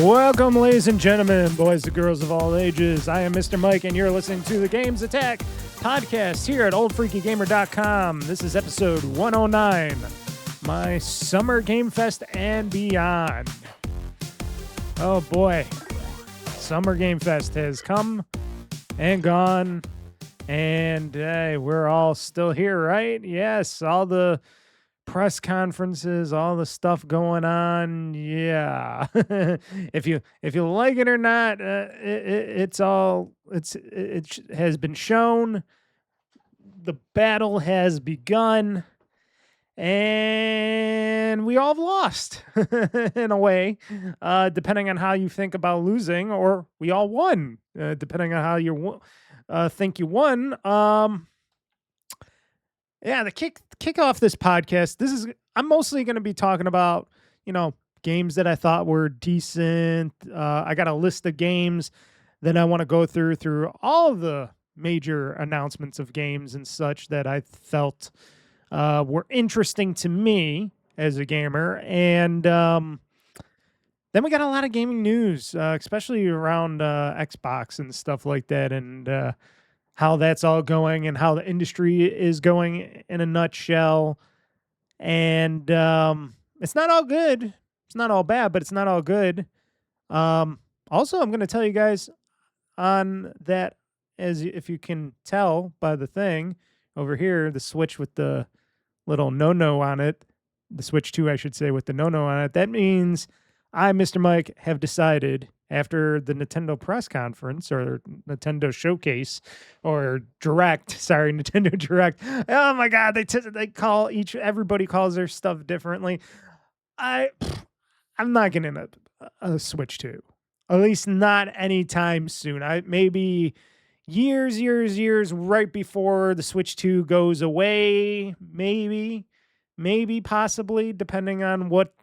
Welcome, ladies and gentlemen, boys and girls of all ages. I am Mr. Mike, and you're listening to the GamezAttack podcast here at OldFreakyGamer.com. This is episode 109, my Summer Game Fest and beyond. Oh boy, Summer Game Fest has come and gone, and we're all still here, right? Yes, all the press conferences, all the stuff going on. Yeah. if you like it or not, it has been shown. The battle has begun, and we all have lost in a way, depending on how you think about losing, or we all won, depending on how you think you won. Yeah, the kick off this podcast. I'm mostly going to be talking about, games that I thought were decent. I got a list of games that I want to go through all of the major announcements of games and such that I felt were interesting to me as a gamer. And then we got a lot of gaming news, especially around Xbox and stuff like that, and how that's all going and how the industry is going in a nutshell. And it's not all good. It's not all bad, but it's not all good. Also, I'm going to tell you guys on that, as if you can tell by the thing over here, the Switch with the little no-no on it, the Switch 2, I should say, with the no-no on it. That means I, Mr. Mike, have decided after the Nintendo press conference or Nintendo showcase or Nintendo Direct. Oh my God, they call everybody calls their stuff differently. I'm not getting a Switch 2, at least not anytime soon. Maybe years right before the Switch 2 goes away. Maybe possibly, depending on what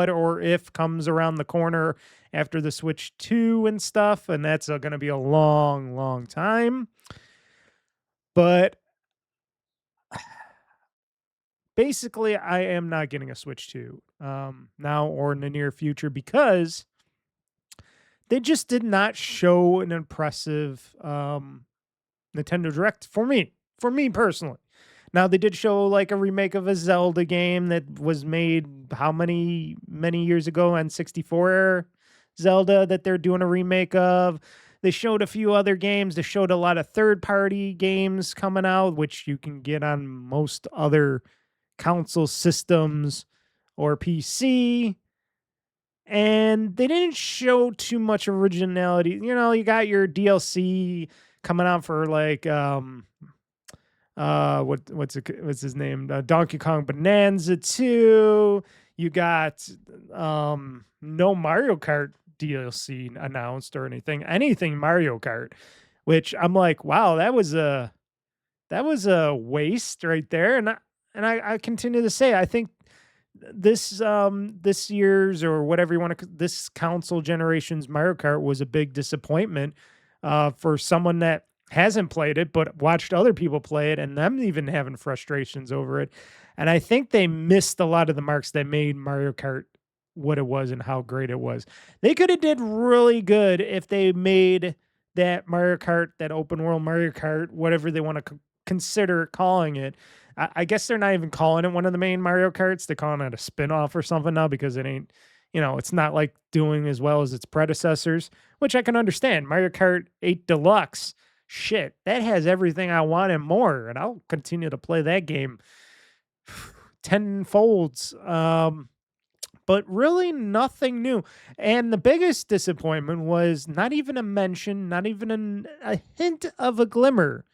or if comes around the corner after the Switch 2 and stuff, and that's going to be a long time. But basically, I am not getting a Switch 2 now or in the near future because they just did not show an impressive Nintendo Direct for me personally. Now, they did show like a remake of a Zelda game that was made how many years ago on 64 Zelda that they're doing a remake of. They showed a few other games. They showed a lot of third-party games coming out, which you can get on most other console systems or PC. And they didn't show too much originality. You got your DLC coming out for like what's his name? Donkey Kong Bonanza 2. You got no Mario Kart DLC announced or anything Mario Kart, which I'm like, wow, that was a waste right there. And I continue to say, I think this year's, or whatever you want to, this console generation's Mario Kart was a big disappointment for someone that hasn't played it, but watched other people play it and them even having frustrations over it. And I think they missed a lot of the marks that made Mario Kart what it was and how great it was. They could have did really good if they made that Mario Kart, that open world Mario Kart, whatever they want to consider calling it. I guess they're not even calling it one of the main Mario Karts. They're calling it a spin-off or something now because it ain't, it's not like doing as well as its predecessors, which I can understand. Mario Kart 8 Deluxe, shit, that has everything I want and more, and I'll continue to play that game tenfolds. But really nothing new. And the biggest disappointment was not even a mention, not even a hint of a glimmer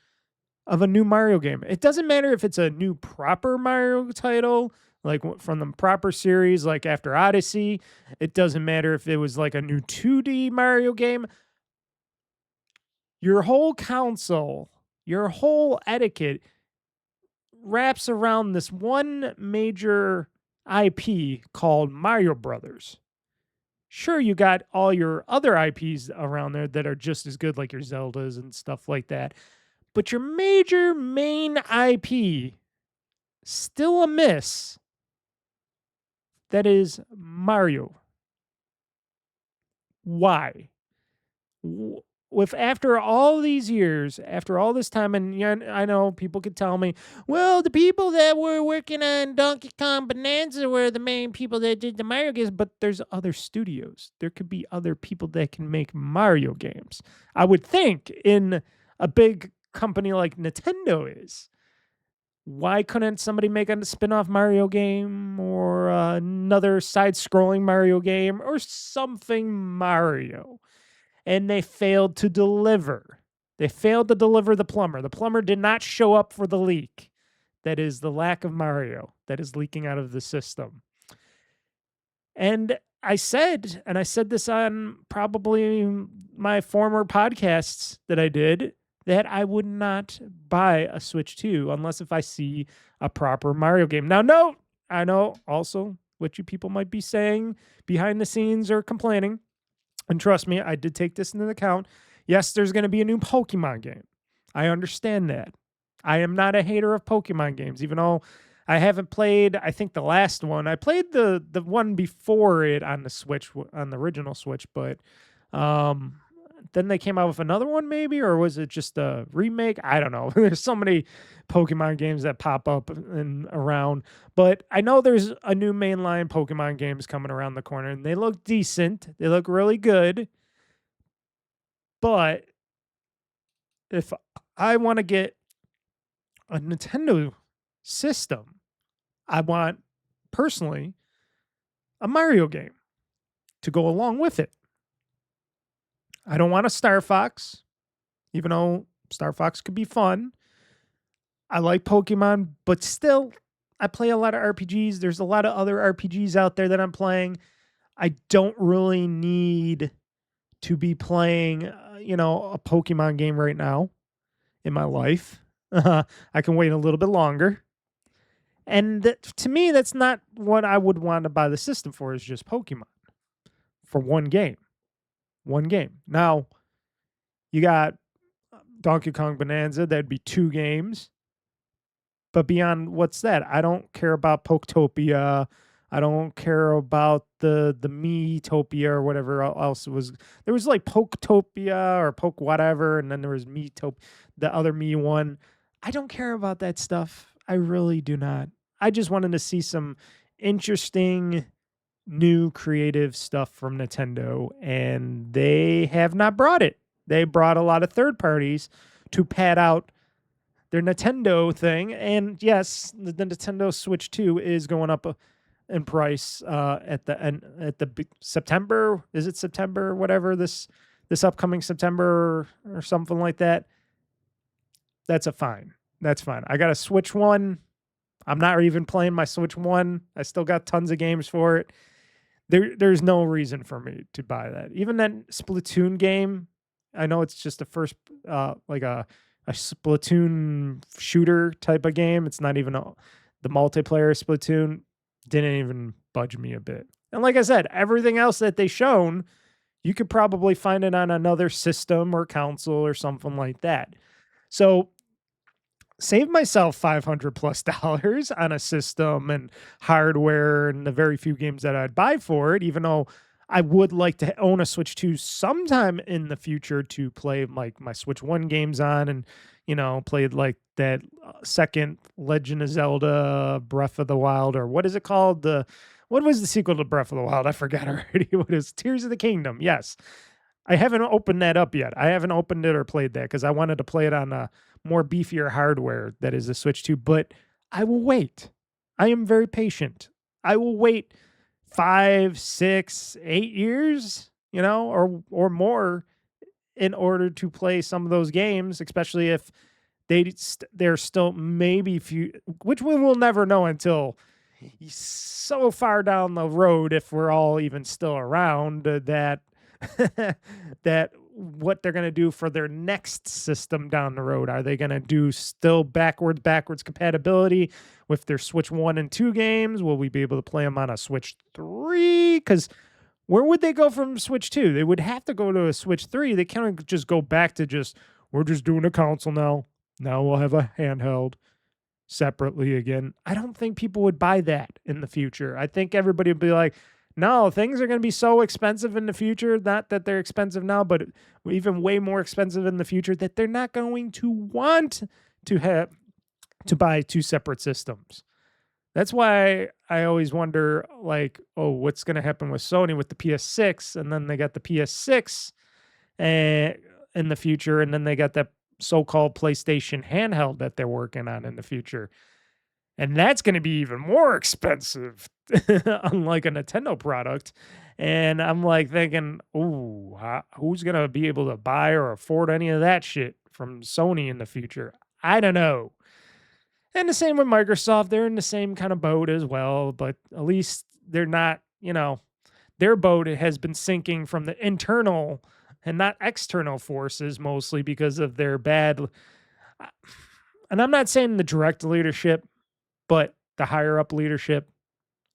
of a new Mario game. It doesn't matter if it's a new proper Mario title, like from the proper series, like after Odyssey. It doesn't matter if it was like a new 2D Mario game. Your whole console, your whole etiquette wraps around this one major IP called Mario Brothers. Sure, you got all your other IPs around there that are just as good, like your Zeldas and stuff like that. But your major main IP, still a miss. That is Mario. Why? With after all these years, after all this time, and yeah, I know people could tell me, well, the people that were working on Donkey Kong Bonanza were the main people that did the Mario games, but there's other studios. There could be other people that can make Mario games. I would think in a big company like Nintendo is. Why couldn't somebody make a spin-off Mario game or another side-scrolling Mario game or something Mario? And they failed to deliver. They failed to deliver the plumber. The plumber did not show up for the leak. That is the lack of Mario that is leaking out of the system. And I said this on probably my former podcasts that I did, that I would not buy a Switch 2 unless if I see a proper Mario game. Now, no, I know also what you people might be saying behind the scenes or complaining. And trust me, I did take this into account. Yes, there's going to be a new Pokemon game. I understand that. I am not a hater of Pokemon games, even though I haven't played, I think, the last one. I played the one before it on the Switch, on the original Switch, but then they came out with another one maybe, or was it just a remake? I don't know. There's so many Pokemon games that pop up and around, but I know there's a new mainline Pokemon games coming around the corner, and they look decent. They look really good, but if I want to get a Nintendo system, I want, personally, a Mario game to go along with it. I don't want a Star Fox, even though Star Fox could be fun. I like Pokemon, but still, I play a lot of RPGs. There's a lot of other RPGs out there that I'm playing. I don't really need to be playing, a Pokemon game right now in my life. I can wait a little bit longer. And to me, that's not what I would want to buy the system for, is just Pokemon for one game. One game. Now, you got Donkey Kong Bonanza. That'd be 2 games. But beyond what's that? I don't care about Poketopia. I don't care about the Miitopia or whatever else it was. There was like Poketopia or Poke whatever, and then there was Miitopia, the other Me one. I don't care about that stuff. I really do not. I just wanted to see some interesting, new creative stuff from Nintendo, and they have not brought it. They brought a lot of third parties to pad out their Nintendo thing. And yes, the Nintendo Switch 2 is going up in price at the end, at the September. Is it September? Whatever, this upcoming September or something like that. That's fine. That's fine. I got a Switch 1. I'm not even playing my Switch 1. I still got tons of games for it. There's no reason for me to buy that. Even that Splatoon game, I know it's just the first, like a Splatoon shooter type of game. It's not even the multiplayer Splatoon. Didn't even budge me a bit. And like I said, everything else that they shown, you could probably find it on another system or console or something like that. So save myself $500+ on a system and hardware and the very few games that I'd buy for it, even though I would like to own a Switch 2 sometime in the future to play like my Switch 1 games on, and, play like that second Legend of Zelda Breath of the Wild, or what is it called? What was the sequel to Breath of the Wild? I forgot already. What is Tears of the Kingdom? Yes. I haven't opened that up yet. I haven't opened it or played that because I wanted to play it on a more beefier hardware that is the Switch 2, but I will wait. I am very patient. I will wait 5, 6, 8 years, or more in order to play some of those games, especially if they're still maybe few, which we will never know until so far down the road, if we're all even still around, that that what they're going to do for their next system down the road. Are they going to do still backwards compatibility with their Switch 1 and 2 games? Will we be able to play them on a Switch 3? Because where would they go from Switch 2? They would have to go to a Switch 3. They can't just go back to we're just doing a console now. Now we'll have a handheld separately again. I don't think people would buy that in the future. I think everybody would be like, No, things are going to be so expensive in the future. Not that they're expensive now, but even way more expensive in the future that they're not going to want to have to buy two separate systems. That's why I always wonder, like, oh, what's going to happen with Sony with the PS6, and then they got the PS6 in the future, and then they got that so-called PlayStation handheld that they're working on in the future. And that's going to be even more expensive, unlike a Nintendo product. And I'm like thinking, ooh, who's going to be able to buy or afford any of that shit from Sony in the future? I don't know. And the same with Microsoft. They're in the same kind of boat as well, but at least they're not, their boat has been sinking from the internal and not external forces, mostly because of their bad. And I'm not saying the direct leadership, but the higher up leadership,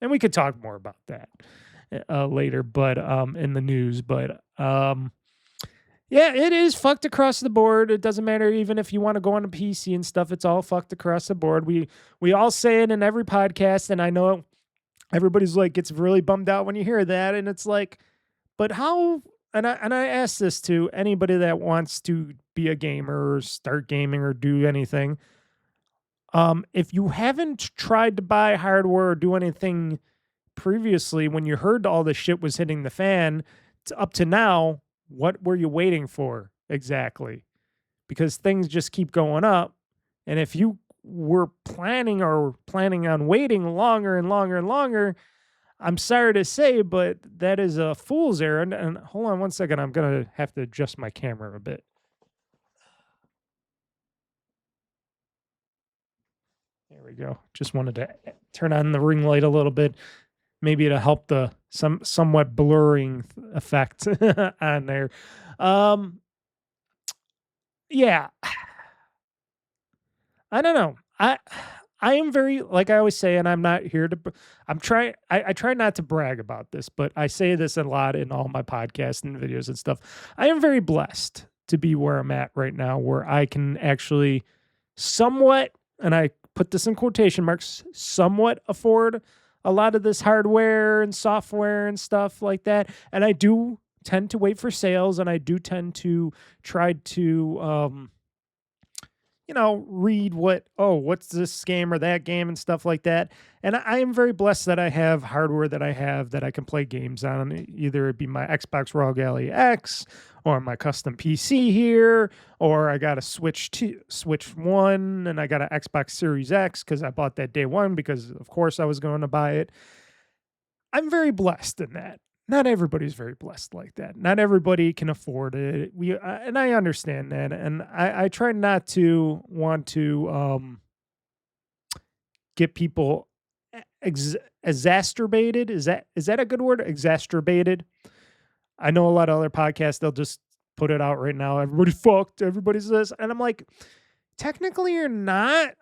and we could talk more about that later, but in the news. But yeah, it is fucked across the board. It doesn't matter even if you want to go on a PC and stuff. It's all fucked across the board. We all say it in every podcast, and I know everybody's like gets really bummed out when you hear that, and it's like, but how? And I ask this to anybody that wants to be a gamer or start gaming or do anything. If you haven't tried to buy hardware or do anything previously when you heard all this shit was hitting the fan up to now, what were you waiting for exactly? Because things just keep going up. And if you were planning on waiting longer and longer and longer, I'm sorry to say, but that is a fool's errand. And hold on one second. I'm going to have to adjust my camera a bit. There we go. Just wanted to turn on the ring light a little bit, maybe to help the somewhat blurring effect on there. Yeah, I don't know. I am very, like I always say, and I'm not here to. I try not to brag about this, but I say this a lot in all my podcasts and videos and stuff. I am very blessed to be where I'm at right now, where I can actually somewhat, and I put this in quotation marks, somewhat afford a lot of this hardware and software and stuff like that. And I do tend to wait for sales, and I do tend to try to, read what's this game or that game and stuff like that. And I am very blessed that I have hardware that I can play games on. Either it be my Xbox Raw Galley X or my custom PC here, or I got a Switch One and I got an Xbox Series X because I bought that day one because of course I was going to buy it. I'm very blessed in that. Not everybody's very blessed like that. Not everybody can afford it. And I understand that, and I try not to want to get people exacerbated. Is that a good word? Exacerbated. I know a lot of other podcasts, they'll just put it out right now. Everybody's fucked. Everybody's this, and I'm like, technically you're not.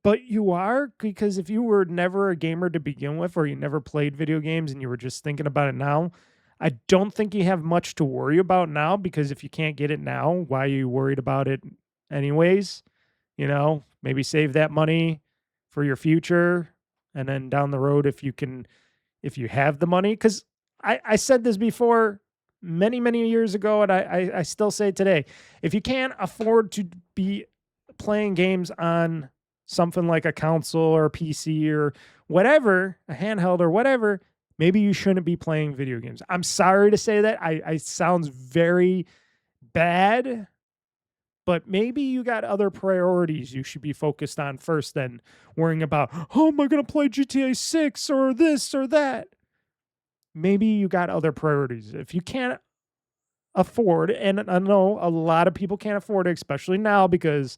But you are, because if you were never a gamer to begin with, or you never played video games and you were just thinking about it now, I don't think you have much to worry about now, because if you can't get it now, why are you worried about it anyways? Maybe save that money for your future. And then down the road, if you have the money, because I said this before many, many years ago, and I still say it today. If you can't afford to be playing games on something like a console or a PC or whatever, a handheld or whatever, maybe you shouldn't be playing video games. I'm sorry to say that. I sounds very bad, but maybe you got other priorities you should be focused on first than worrying about, oh, am I going to play GTA 6 or this or that? Maybe you got other priorities. If you can't afford, and I know a lot of people can't afford it, especially now because,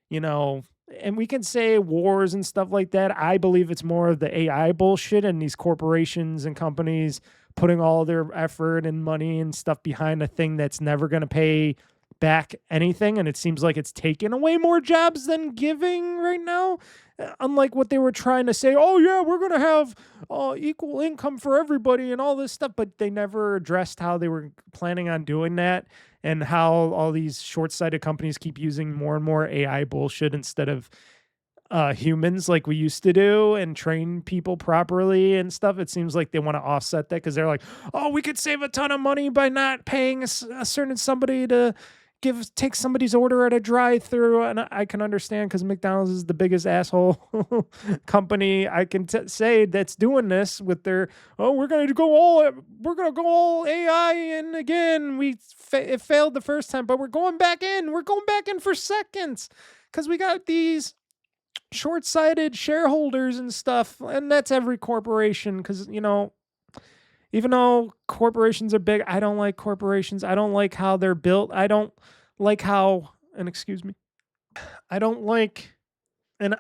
and we can say wars and stuff like that. I believe it's more of the AI bullshit and these corporations and companies putting all their effort and money and stuff behind a thing that's never going to pay back anything. And it seems like it's taking away more jobs than giving right now. Unlike what they were trying to say, oh yeah, we're going to have equal income for everybody and all this stuff. But they never addressed how they were planning on doing that, and how all these short-sighted companies keep using more and more AI bullshit instead of humans like we used to do and train people properly and stuff. It seems like they want to offset that because they're like, oh, we could save a ton of money by not paying a certain somebody to take somebody's order at a drive-through. And I can understand because McDonald's is the biggest asshole company I can say that's doing this with their, oh, we're gonna go all AI, and again it failed the first time, but we're going back in for seconds because we got these short-sighted shareholders and stuff. And that's every corporation, because even though corporations are big, I don't like corporations. I don't like how they're built. I don't like how, and excuse me, I don't like, and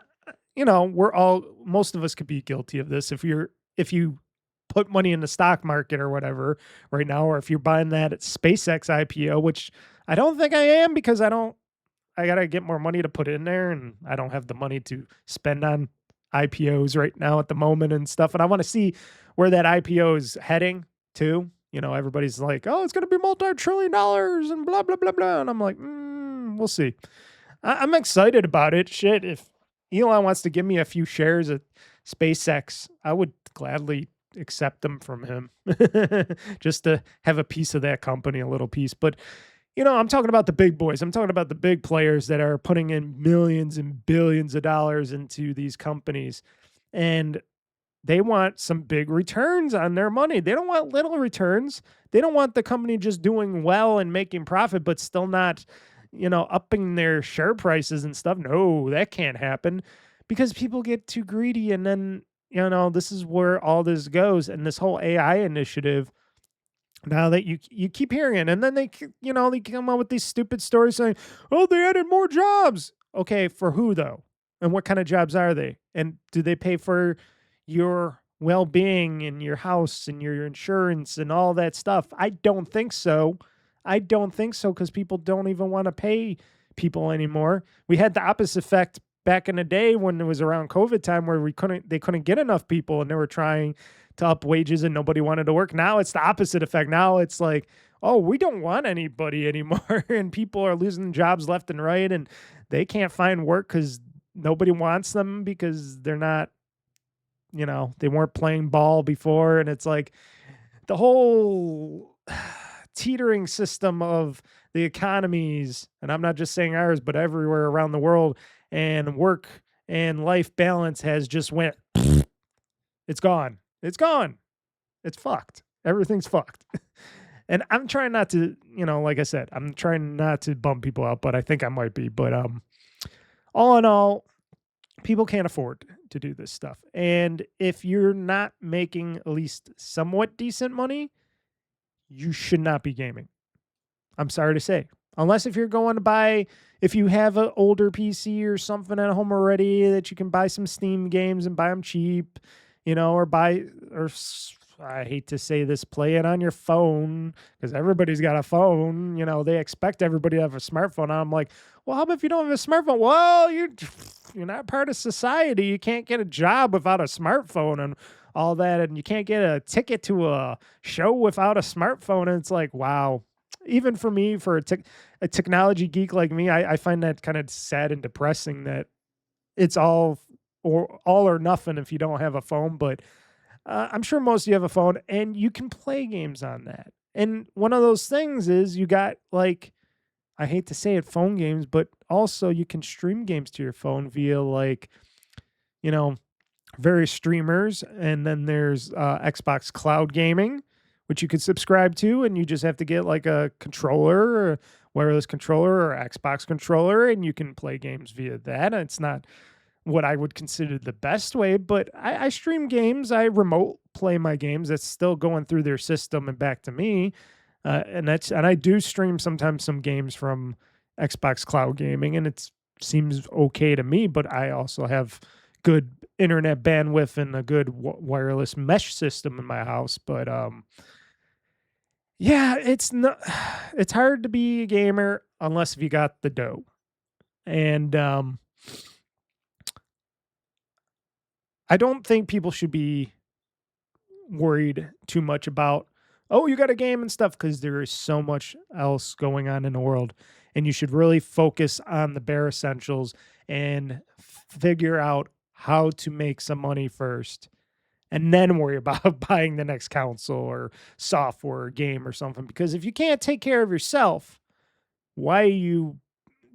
most of us could be guilty of this. If you put money in the stock market or whatever right now, or if you're buying that at SpaceX IPO, which I don't think I am, because I got to get more money to put in there, and I don't have the money to spend on IPOs right now at the moment and stuff. And I want to see where that IPO is heading to. Everybody's like, oh, it's going to be multi-trillion dollars and blah, blah, blah, blah. And I'm like, we'll see. I'm excited about it. Shit, if Elon wants to give me a few shares at SpaceX, I would gladly accept them from him just to have a piece of that company, a little piece. But I'm talking about the big boys. I'm talking about the big players that are putting in millions and billions of dollars into these companies. And they want some big returns on their money. They don't want little returns. They don't want the company just doing well and making profit, but still not, upping their share prices and stuff. No, that can't happen, because people get too greedy. And then, this is where all this goes. And this whole AI initiative, now that you keep hearing it, and then they come up with these stupid stories saying, oh, they added more jobs. Okay, for who though? And what kind of jobs are they? And do they pay for your well-being and your house and your insurance and all that stuff? I don't think so. Because people don't even want to pay people anymore. We had the opposite effect back in the day when it was around COVID time, where they couldn't get enough people, and they were trying to up wages and nobody wanted to work. Now it's the opposite effect. Now it's like, oh, we don't want anybody anymore. And people are losing jobs left and right, and they can't find work because nobody wants them, because they're not, they weren't playing ball before. And it's like the whole teetering system of the economies, and I'm not just saying ours, but everywhere around the world, and work and life balance has just went, it's gone. It's gone. It's fucked. Everything's fucked. And I'm trying not to, like I said, I'm trying not to bum people out, but I think I might be. But all in all, people can't afford to do this stuff. And if you're not making at least somewhat decent money, you should not be gaming. I'm sorry to say. Unless if you're going to buy, if you have an older PC or something at home already that you can buy some Steam games and buy them cheap, or I hate to say this, play it on your phone, because everybody's got a phone. They expect everybody to have a smartphone. And I'm like, well, how about if you don't have a smartphone? Well, you're not part of society. You can't get a job without a smartphone and all that, and you can't get a ticket to a show without a smartphone. And it's like, wow. Even for me, for a technology geek like me, I find that kind of sad and depressing that it's all or nothing if you don't have a phone. But I'm sure most of you have a phone, and you can play games on that. And one of those things is you got, like, I hate to say it, phone games, but also you can stream games to your phone via, like, various streamers. And then there's Xbox Cloud Gaming, which you could subscribe to, and you just have to get like a controller, or a wireless controller, or Xbox controller, and you can play games via that. And it's not what I would consider the best way, but I stream games. I remote play my games. That's still going through their system and back to me. And I do stream sometimes some games from Xbox Cloud Gaming, and it seems okay to me. But I also have good internet bandwidth and a good wireless mesh system in my house. But yeah, it's hard to be a gamer unless if you got the dough. And I don't think people should be worried too much about, oh, you got a game and stuff, because there is so much else going on in the world, and you should really focus on the bare essentials and figure out how to make some money first and then worry about buying the next console or software or game or something. Because if you can't take care of yourself, why are you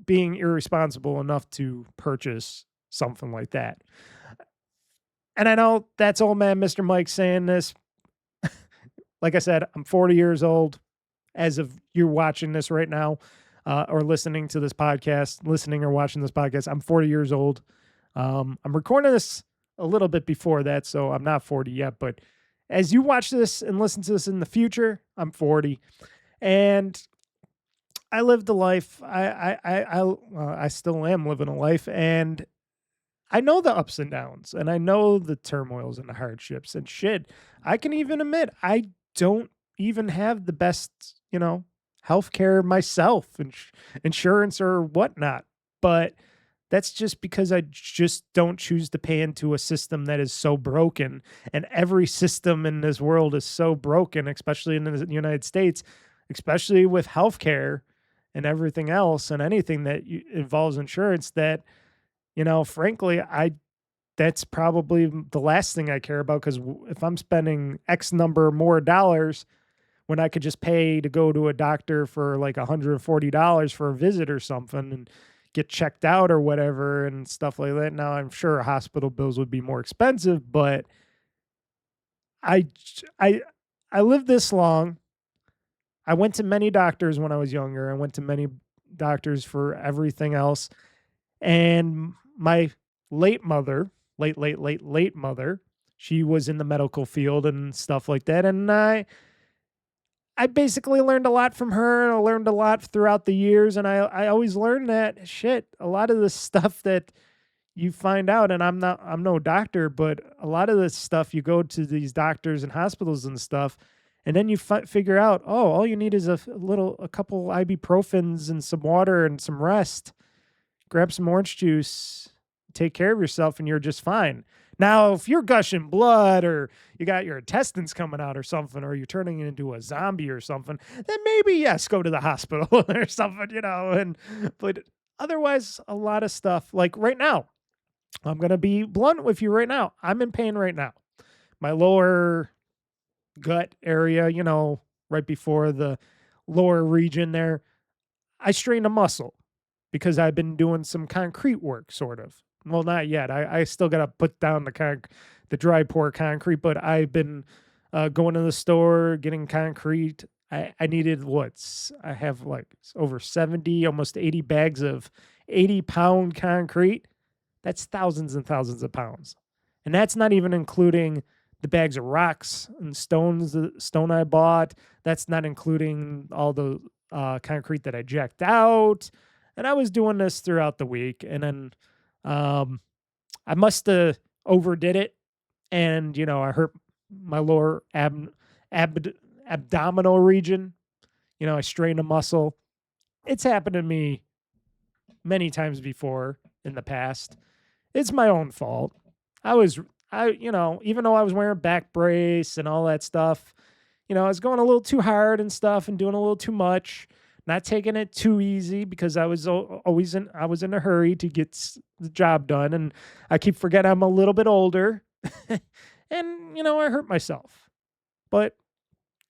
being irresponsible enough to purchase something like that? And I know that's old man Mr. Mike saying this. Like I said, I'm 40 years old as of you're watching this right now, or listening to this podcast, listening or watching this podcast. I'm 40 years old. I'm recording this a little bit before that, so I'm not 40 yet. But as you watch this and listen to this in the future, I'm 40, and I lived a life. I still am living a life, and I know the ups and downs, and I know the turmoils and the hardships and shit. I can even admit I don't even have the best, healthcare myself and insurance or whatnot. But that's just because I just don't choose to pay into a system that is so broken. And every system in this world is so broken, especially in the United States, especially with healthcare and everything else and anything that involves insurance that, frankly, that's probably the last thing I care about, because if I'm spending X number more dollars when I could just pay to go to a doctor for like $140 for a visit or something and get checked out or whatever and stuff like that. Now, I'm sure hospital bills would be more expensive, but I lived this long. I went to many doctors when I was younger. I went to many doctors for everything else. And my late mother, late mother, she was in the medical field and stuff like that. And I basically learned a lot from her. I learned a lot throughout the years. And I always learned that shit, a lot of the stuff that you find out, and I'm no doctor, but a lot of this stuff, you go to these doctors and hospitals and stuff, and then you figure out, oh, all you need is a couple ibuprofens and some water and some rest. Grab some orange juice, take care of yourself, and you're just fine. Now, if you're gushing blood or you got your intestines coming out or something, or you're turning into a zombie or something, then maybe, yes, go to the hospital or something, but otherwise, a lot of stuff, like right now, I'm going to be blunt with you right now. I'm in pain right now. My lower gut area, right before the lower region there, I strained a muscle because I've been doing some concrete work, sort of. Well, not yet. I still got to put down the dry pour concrete, but I've been going to the store, getting concrete. I needed I have like over 70, almost 80 bags of 80-pound concrete. That's thousands and thousands of pounds. And that's not even including the bags of rocks and stone I bought. That's not including all the concrete that I jacked out. And I was doing this throughout the week. And then I must have overdid it. And, I hurt my lower abdominal region. I strained a muscle. It's happened to me many times before in the past. It's my own fault. Even though I was wearing a back brace and all that stuff, I was going a little too hard and stuff and doing a little too much, not taking it too easy because I was in a hurry to get the job done. And I keep forgetting I'm a little bit older and, I hurt myself, but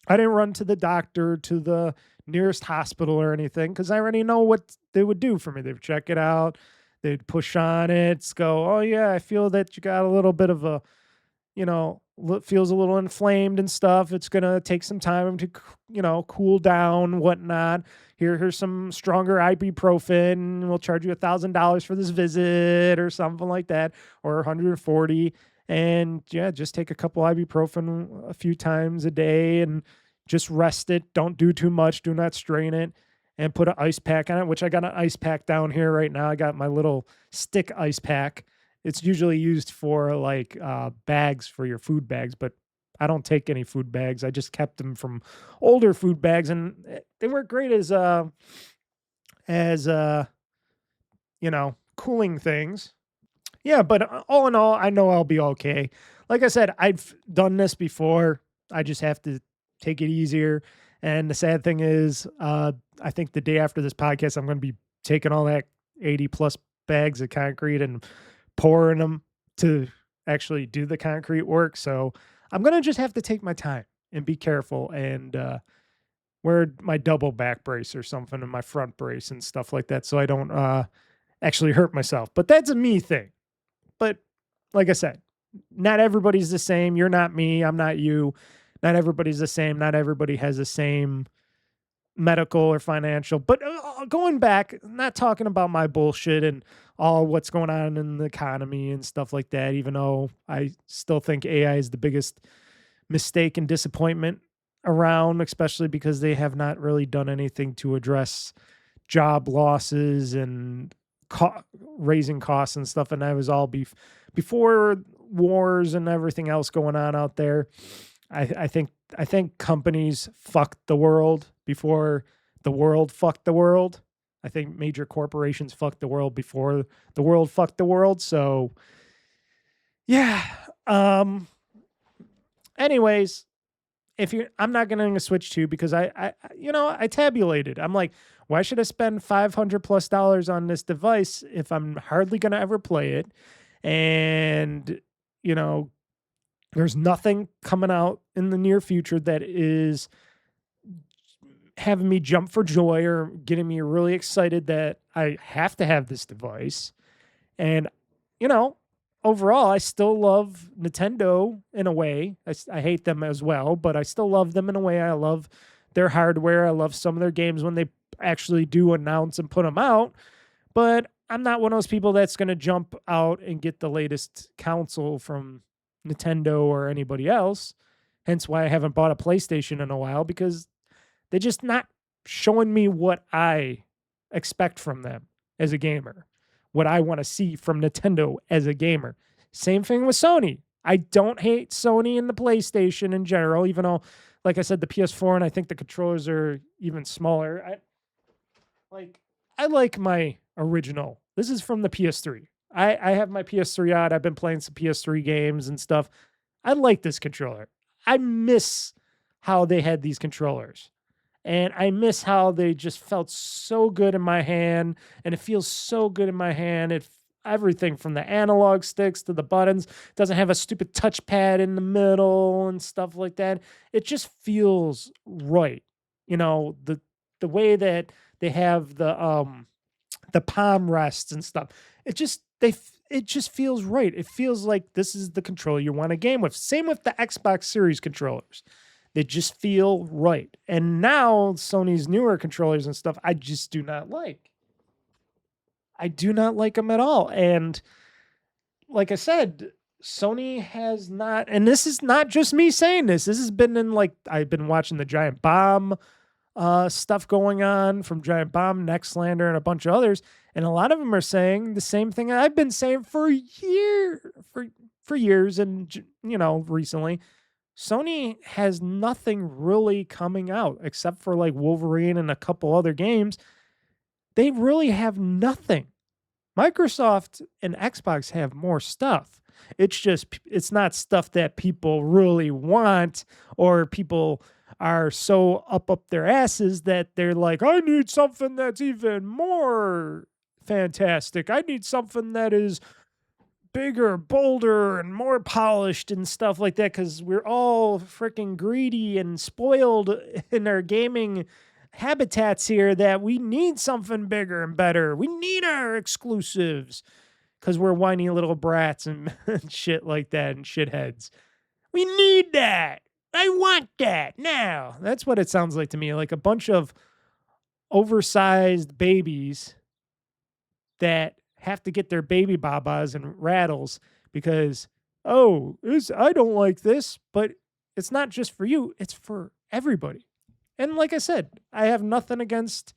I didn't run to the doctor, to the nearest hospital or anything, because I already know what they would do for me. They'd check it out. They'd push on it, go, oh, yeah, I feel that you got a little bit of feels a little inflamed and stuff. It's going to take some time to, cool down, whatnot. Here's some stronger ibuprofen. We'll charge you $1,000 for this visit or something like that, or 140. And yeah, just take a couple ibuprofen a few times a day and just rest it. Don't do too much. Do not strain it. And put an ice pack on it, which I got an ice pack down here right now. I got my little stick ice pack. It's usually used for like bags for your food bags, but I don't take any food bags. I just kept them from older food bags, and they weren't great as cooling things. Yeah, but all in all, I know I'll be okay. Like I said, I've done this before. I just have to take it easier. And the sad thing is, I think the day after this podcast, I'm going to be taking all that 80 plus bags of concrete and pouring them to actually do the concrete work. So I'm going to just have to take my time and be careful and wear my double back brace or something in my front brace and stuff like that so I don't actually hurt myself. But that's a me thing. But like I said, not everybody's the same. You're not me. I'm not you. Not everybody's the same. Not everybody has the same medical or financial. But going back, not talking about my bullshit and all what's going on in the economy and stuff like that, even though I still think AI is the biggest mistake and disappointment around, especially because they have not really done anything to address job losses and raising costs and stuff. And that was all before wars and everything else going on out there. I think companies fucked the world before the world fucked the world. I think major corporations fucked the world before the world fucked the world. So yeah. Anyways, I'm not going to switch to because I tabulated. I'm like, why should I spend $500+ on this device if I'm hardly going to ever play it? And, there's nothing coming out in the near future that is having me jump for joy or getting me really excited that I have to have this device. And, overall, I still love Nintendo in a way. I hate them as well, but I still love them in a way. I love their hardware. I love some of their games when they actually do announce and put them out. But I'm not one of those people that's going to jump out and get the latest console from Nintendo or anybody else. Hence why I haven't bought a PlayStation in a while, because they're just not showing me what I expect from them as a gamer. What I want to see from Nintendo as a gamer. Same thing with Sony. I don't hate Sony and the PlayStation in general, even though, like I said, the PS4 and I think the controllers are even smaller. I like my original. This is from the PS3. I have my PS3 out. I've been playing some PS3 games and stuff. I like this controller. I miss how they had these controllers. And I miss how they just felt so good in my hand, and it feels so good in my hand. Everything from the analog sticks to the buttons. It doesn't have a stupid touchpad in the middle and stuff like that. It just feels right. The way that they have the palm rests and stuff. It just feels right. It feels like this is the controller you want to game with. Same with the Xbox Series controllers. They just feel right. And now Sony's newer controllers and stuff, I just do not like. I do not like them at all. And like I said, Sony has not, and this is not just me saying this. This has been I've been watching the Giant Bomb stuff going on from Giant Bomb, Nextlander, and a bunch of others. And a lot of them are saying the same thing I've been saying for years and, recently. Sony has nothing really coming out except for like Wolverine and a couple other games. They really have nothing. Microsoft and Xbox have more stuff. It's not stuff that people really want, or people are so up their asses that they're like, I need something that's even more fantastic. I need something that is bigger, bolder, and more polished and stuff like that, because we're all freaking greedy and spoiled in our gaming habitats here, that we need something bigger and better. We need our exclusives because we're whiny little brats and shit like that and shitheads. We need that. I want that now. That's what it sounds like to me, like a bunch of oversized babies that have to get their baby babas and rattles because, I don't like this, but it's not just for you, it's for everybody. And like I said, I have nothing against,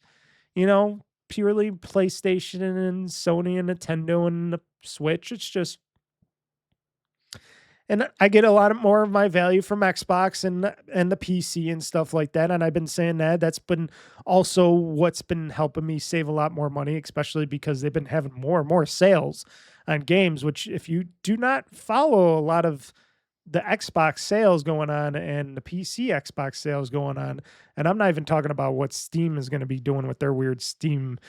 purely PlayStation and Sony and Nintendo and the Switch. It's just, and I get a lot more of my value from Xbox and the PC and stuff like that. And I've been saying that's been also what's been helping me save a lot more money, especially because they've been having more and more sales on games, which if you do not follow a lot of the Xbox sales going on and the PC Xbox sales going on, and I'm not even talking about what Steam is going to be doing with their weird Steam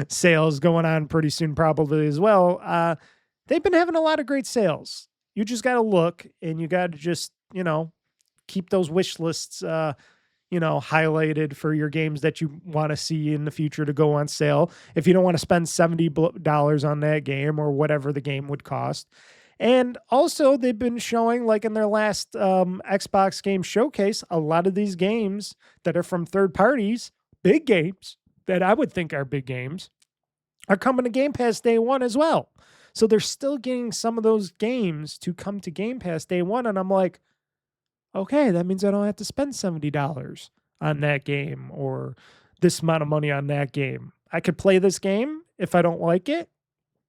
sales going on pretty soon probably as well. they've been having a lot of great sales. You just got to look, and you got to just, keep those wish lists, highlighted for your games that you want to see in the future to go on sale. If you don't want to spend $70 on that game or whatever the game would cost. And also, they've been showing, like in their last Xbox game showcase, a lot of these games that are from third parties, big games that I would think are big games, are coming to Game Pass day one as well. So they're still getting some of those games to come to Game Pass day one. And I'm like, okay, that means I don't have to spend $70 on that game or this amount of money on that game. I could play this game. If I don't like it,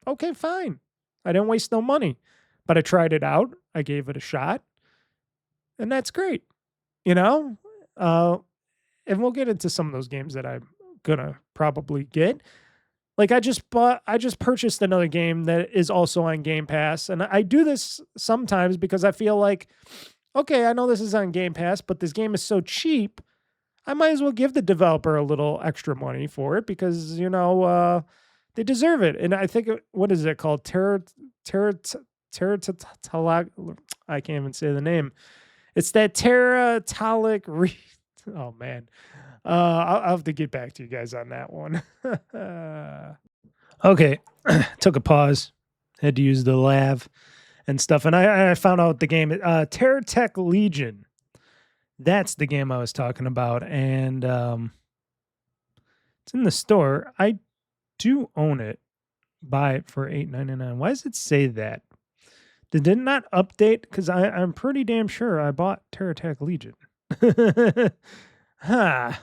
okay, fine. I didn't waste no money. But I tried it out. I gave it a shot. And that's great. And we'll get into some of those games that I'm going to probably get. Like I just purchased another game that is also on Game Pass. And I do this sometimes because I feel like, okay, I know this is on Game Pass, but this game is so cheap, I might as well give the developer a little extra money for it because, they deserve it. And I think, what is it called? I can't even say the name. It's that Teratolic. Oh, man. I'll have to get back to you guys on that one. Okay. Took a pause. Had to use the lav and stuff. And I found out the game, Terratech Legion. That's the game I was talking about. And it's in the store. I do own it. Buy it for $8.99. Why does it say that? Did it not update? Because I'm pretty damn sure I bought Terratech Legion. Huh.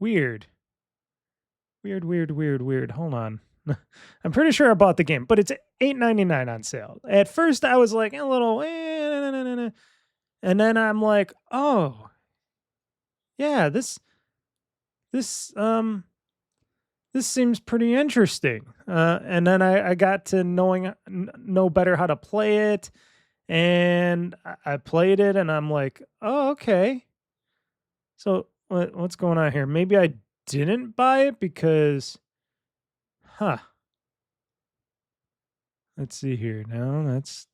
Weird. Hold on. I'm pretty sure I bought the game, but it's $8.99 on sale. At first, I was like a little, and then I'm like, oh, yeah, this seems pretty interesting. And then I got to know better how to play it, and I played it, and I'm like, oh, okay. So what's going on here? Maybe I didn't buy it because, let's see here. No, that's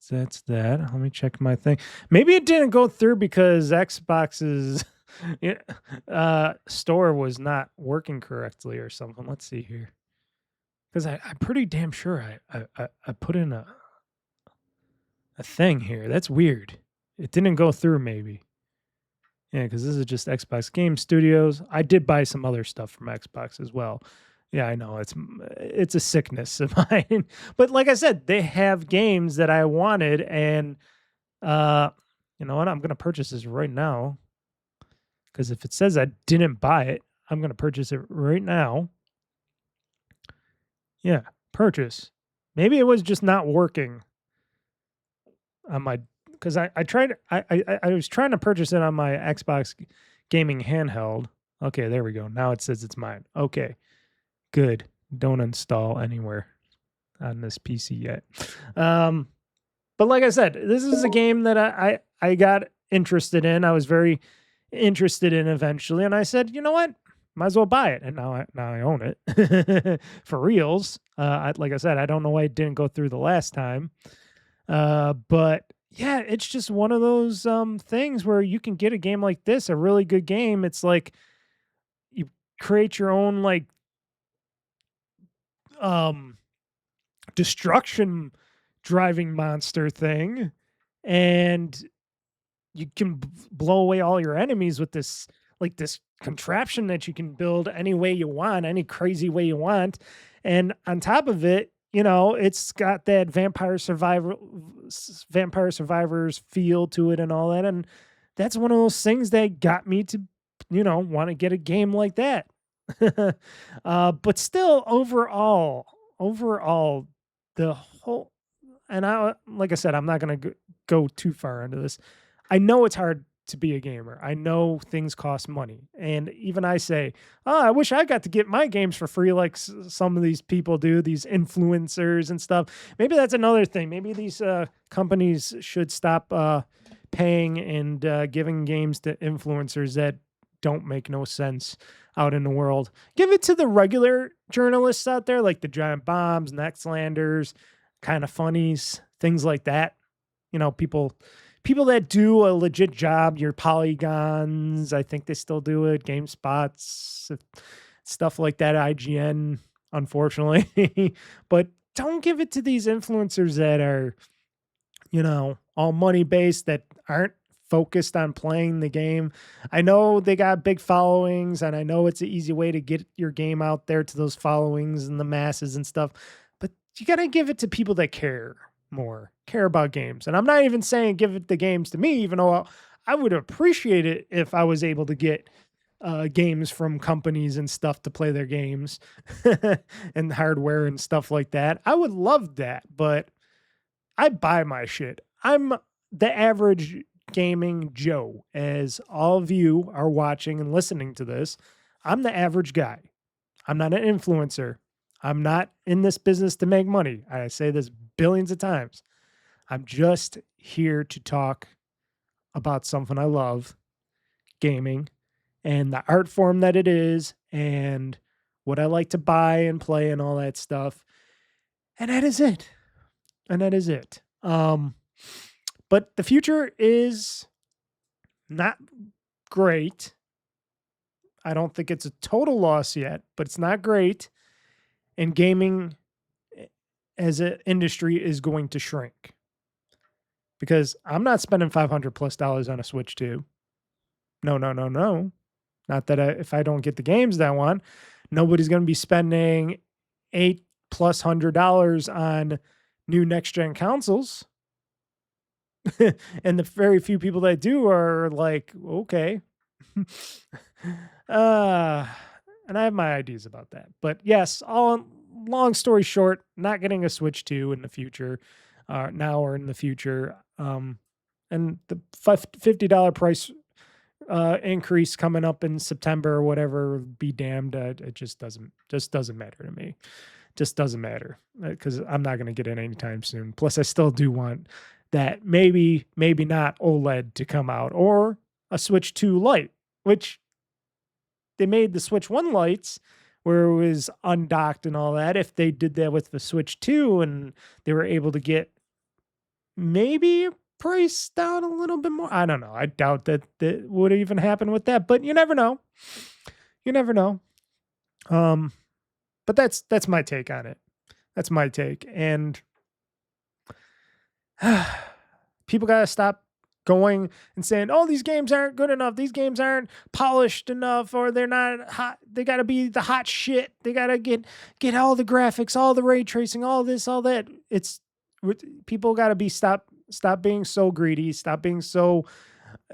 that. Let me check my thing. Maybe it didn't go through because Xbox's store was not working correctly or something. Let's see here. Because I'm pretty damn sure I put in a thing here. That's weird. It didn't go through maybe. Yeah, because this is just Xbox Game Studios. I did buy some other stuff from Xbox as well. Yeah, I know it's a sickness of mine. But like I said, they have games that I wanted, and you know what? I'm gonna purchase this right now. Because if it says I didn't buy it, I'm gonna purchase it right now. Yeah, purchase. Maybe it was just not working on my, because I tried, I was trying to purchase it on my Xbox gaming handheld. Okay, there we go. Now it says it's mine. Okay, good. Don't install anywhere on this PC yet. But like I said, this is a game that I got interested in. I was very interested in eventually, and I said, you know what? Might as well buy it. And now I own it for reals. Like I said, I don't know why it didn't go through the last time. But yeah, it's just one of those things where you can get a game like this, a really good game. It's like you create your own like destruction driving monster thing, and you can blow away all your enemies with this contraption that you can build any way you want, any crazy way you want. And on top of it, you know, it's got that Vampire Survivors feel to it and all that. And that's one of those things that got me to, you know, want to get a game like that. But still, overall, the whole, and like I said, I'm not going to go too far into this. I know it's hard to be a gamer. I know things cost money. And even I say, oh, I wish I got to get my games for free like some of these people do, these influencers and stuff. Maybe that's another thing. Maybe these companies should stop paying and giving games to influencers that don't make no sense out in the world. Give it to the regular journalists out there, like the Giant Bombs, Nextlanders, kind of funnies, things like that. People that do a legit job, your Polygons, I think they still do it, GameSpots, stuff like that, IGN, unfortunately. But don't give it to these influencers that are, all money based, that aren't focused on playing the game. I know they got big followings, and I know it's an easy way to get your game out there to those followings and the masses and stuff, but you got to give it to people that care about games. And I'm not even saying give it the games to me, even though I would appreciate it if I was able to get games from companies and stuff to play their games and hardware and stuff like that. I would love that, but I buy my shit. I'm the average gaming Joe, as all of you are watching and listening to this. I'm the average guy. I'm not an influencer. I'm not in this business to make money. I say this billions of times. I'm just here to talk about something I love, gaming, and the art form that it is, and what I like to buy and play and all that stuff. And that is it. But the future is not great. I don't think it's a total loss yet, but it's not great. And gaming as an industry is going to shrink, because I'm not spending $500+ on a Switch 2. No. Not that if I don't get the games that I want, nobody's going to be spending $800+ on new next gen consoles. And the very few people that do are like, okay. And I have my ideas about that. But yes, long story short, not getting a Switch 2 in the future, now or in the future. And the $50 price increase coming up in September or whatever, be damned. It just doesn't matter to me. Just doesn't matter, because I'm not going to get it anytime soon. Plus, I still do want that maybe not OLED to come out, or a Switch 2 Lite, which they made the Switch 1 Lites where it was undocked and all that. If they did that with the Switch 2 and they were able to get maybe price down a little bit more, I don't know. I doubt that would even happen with that, but you never know. But that's my take on it. That's my take. And people got to stop going and saying, oh, these games aren't good enough. These games aren't polished enough, or they're not hot. They got to be the hot shit. They got to get all the graphics, all the ray tracing, all this, all that. People got to be stop being so greedy. Stop being so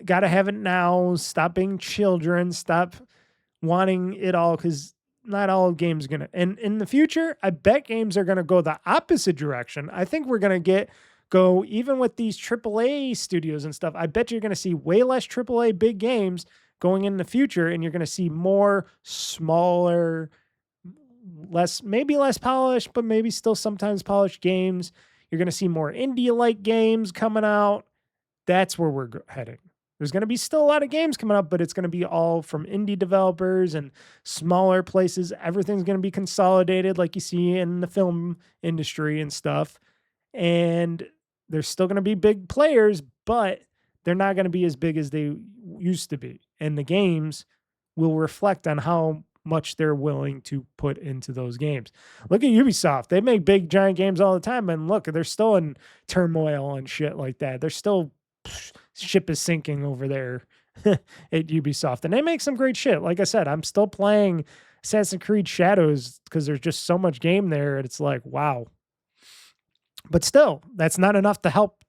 got to have it now. Stop being children. Stop wanting it all, because not all games are going to. And in the future, I bet games are going to go the opposite direction. I think we're going to go even with these AAA studios and stuff. I bet you're going to see way less AAA big games going in the future, and you're going to see more smaller, maybe less polished, but maybe still sometimes polished games. You're going to see more indie-like games coming out. That's where we're heading. There's going to be still a lot of games coming up, but it's going to be all from indie developers and smaller places. Everything's going to be consolidated like you see in the film industry and stuff. And there's still going to be big players, but they're not going to be as big as they used to be. And the games will reflect on how much they're willing to put into those games. Look at Ubisoft. They make big, giant games all the time, and look, they're still in turmoil and shit like that. They're still... ship is sinking over there at Ubisoft, and they make some great shit. Like I said, I'm still playing Assassin's Creed Shadows because there's just so much game there, and it's like, wow. But still, that's not enough to help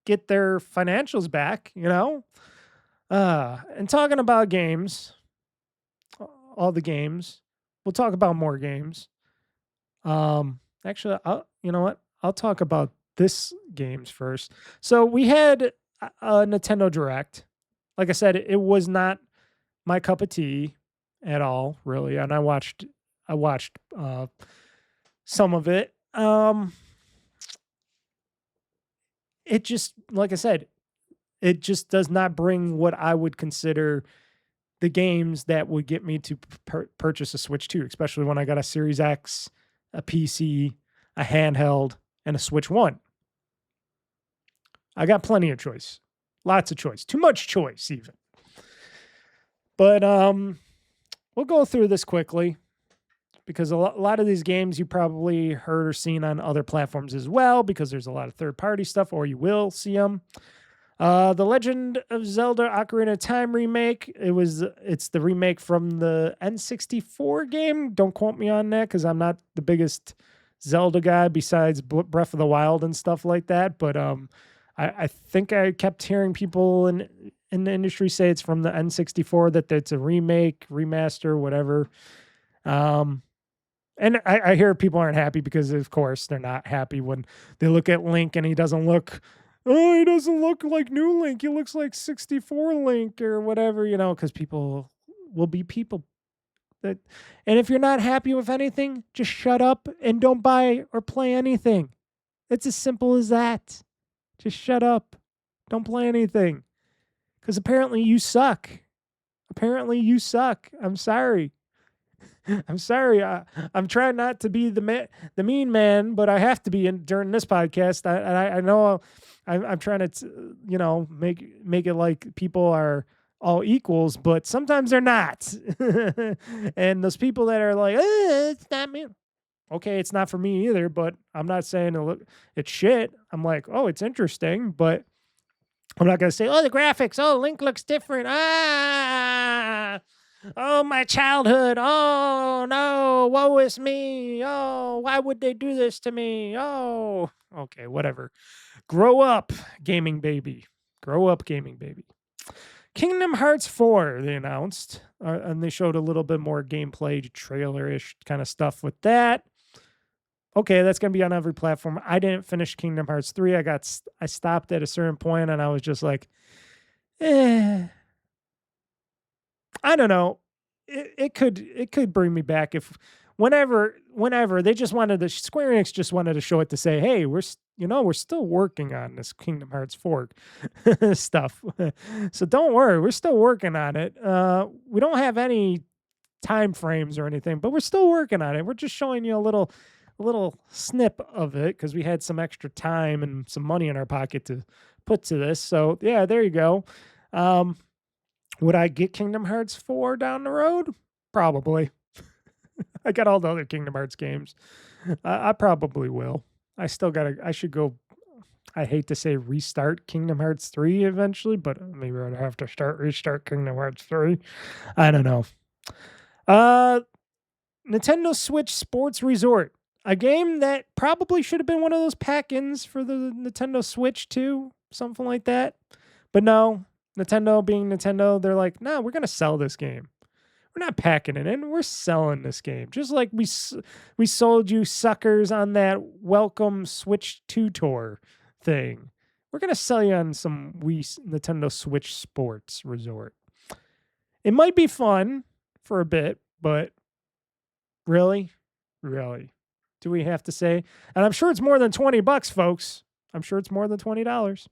get their financials back, And talking about games, all the games, we'll talk about more games. Actually, you know what? I'll talk about this games first. So we had a Nintendo Direct. Like I said, it was not my cup of tea at all, really. And I watched some of it. It just, like I said, it just does not bring what I would consider the games that would get me to purchase a Switch 2, especially when I got a Series X, a PC. a handheld, and a Switch 1. I got plenty of choice. Lots of choice. Too much choice, even. But we'll go through this quickly because a lot of these games you probably heard or seen on other platforms as well because there's a lot of third-party stuff, or you will see them. The Legend of Zelda Ocarina of Time remake. It's the remake from the N64 game. Don't quote me on that because I'm not the biggest Zelda guy besides Breath of the Wild and stuff like that. But I think I kept hearing people in the industry say it's from the N64, that it's a remake, remaster, whatever. And I hear people aren't happy because, of course, they're not happy when they look at Link and he doesn't look like new Link. He looks like 64 Link or whatever, because people will be people. And if you're not happy with anything, just shut up and don't buy or play anything. It's as simple as that. Just shut up. Don't play anything. Because apparently you suck. I'm sorry. I'm sorry. I'm trying not to be the mean man, but I have to be during this podcast. I know I'm trying to, make it like people are all equals, but sometimes they're not. And those people that are like, it's not me. Okay, it's not for me either, but I'm not saying it's shit. I'm like, oh, it's interesting, but I'm not going to say, oh, the graphics, oh, Link looks different. Oh, my childhood. Oh, no, woe is me. Oh, why would they do this to me? Oh, okay, whatever. Grow up, gaming baby. Grow up, gaming baby. Kingdom Hearts 4, they announced, and they showed a little bit more gameplay, trailer-ish kind of stuff with that. Okay, that's going to be on every platform. I didn't finish Kingdom Hearts 3. I stopped at a certain point, and I was just like, I don't know. It could bring me back if whenever they just wanted to, Square Enix just wanted to show it to say, hey, we're still working on this Kingdom Hearts 4 stuff. So don't worry, we're still working on it. We don't have any time frames or anything, but we're still working on it. We're just showing you a little snip of it because we had some extra time and some money in our pocket to put to this. So yeah, there you go. Would I get Kingdom Hearts 4 down the road? Probably. I got all the other Kingdom Hearts games. I probably will. I should go. I hate to say restart Kingdom Hearts 3 eventually, but maybe I'd have to restart Kingdom Hearts 3. I don't know. Nintendo Switch Sports Resort. A game that probably should have been one of those pack-ins for the Nintendo Switch too. Something like that. But no, Nintendo being Nintendo, they're like, no, we're going to sell this game. We're not packing it in. We're selling this game. Just like we sold you suckers on that Welcome Switch 2 tour thing. We're going to sell you on some Nintendo Switch Sports Resort. It might be fun for a bit, but really? Do we have to say? And I'm sure it's more than $20, folks. I'm sure it's more than $20.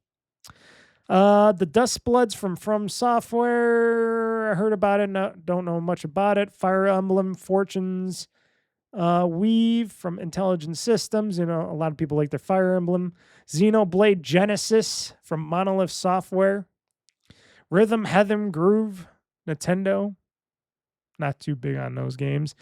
The Dust Bloods from Software. I heard about it. Don't know much about it. Fire Emblem Fortunes Weave from Intelligent Systems. A lot of people like their Fire Emblem. Xenoblade Genesis from Monolith Software. Rhythm Heaven Groove, Nintendo. Not too big on those games.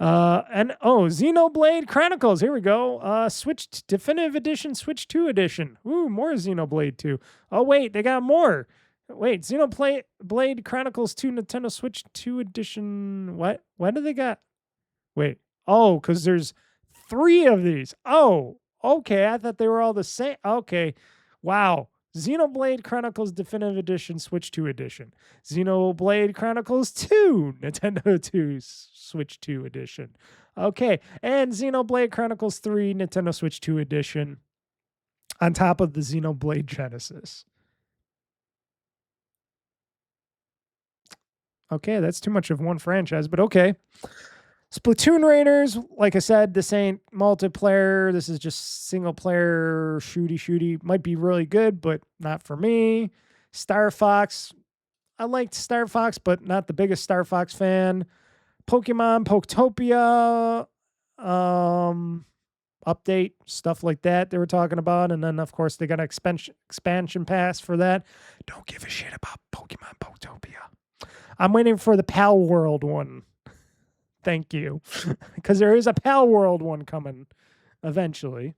Xenoblade Chronicles. Here we go. Switch Definitive Edition, Switch 2 Edition. Ooh, more Xenoblade 2. Oh, wait, they got more. Wait, Xenoblade Chronicles 2 Nintendo Switch 2 Edition. What? What do they got? Wait. Oh, because there's 3 of these. Oh, okay. I thought they were all the same. Okay. Wow. Xenoblade Chronicles Definitive Edition, Switch 2 Edition. Xenoblade Chronicles 2, Nintendo 2, Switch 2 Edition. Okay, and Xenoblade Chronicles 3, Nintendo Switch 2 Edition on top of the Xenoblade Genesis. Okay, that's too much of one franchise, but okay. Splatoon Raiders, like I said, this ain't multiplayer. This is just single player shooty. Might be really good, but not for me. Star Fox. I liked Star Fox, but not the biggest Star Fox fan. Pokemon Poketopia. update, stuff like that they were talking about. And then, of course, they got an expansion pass for that. Don't give a shit about Pokemon Potopia. I'm waiting for the Pal World one. Thank you. Because there is a Pal World one coming eventually.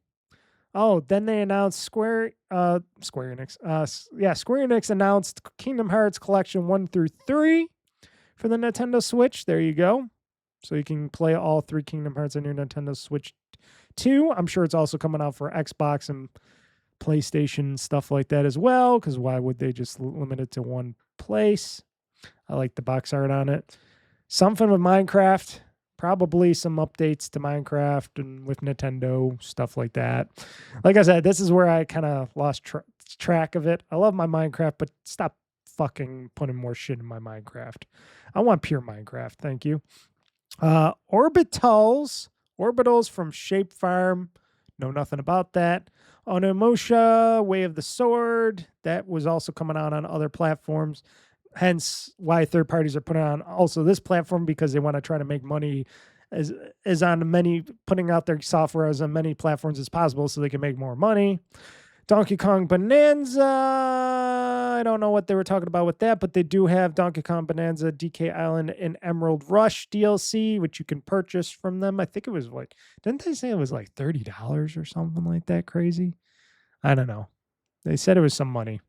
Oh, then they announced Square Enix. Square Enix announced Kingdom Hearts Collection 1 through 3 for the Nintendo Switch. There you go. So you can play all 3 Kingdom Hearts on your Nintendo Switch 2. I'm sure it's also coming out for Xbox and PlayStation, stuff like that as well, because why would they just limit it to one place? I like the box art on it. Something with Minecraft. Probably some updates to Minecraft and with Nintendo, stuff like that. Like I said, this is where I kind of lost track of it. I love my Minecraft, but stop fucking putting more shit in my Minecraft. I want pure Minecraft. Thank you. Orbitals from Shape Farm. Know nothing about that. Onimusha, Way of the Sword. That was also coming out on other platforms. Hence why third parties are putting on also this platform, because they want to try to make money as on many, putting out their software as on many platforms as possible so they can make more money. Donkey Kong Bonanza. I don't know what they were talking about with that, but they do have Donkey Kong Bonanza, DK Island, and Emerald Rush DLC, which you can purchase from them. I think it was like, didn't they say it was like $30 or something like that crazy? I don't know. They said it was some money.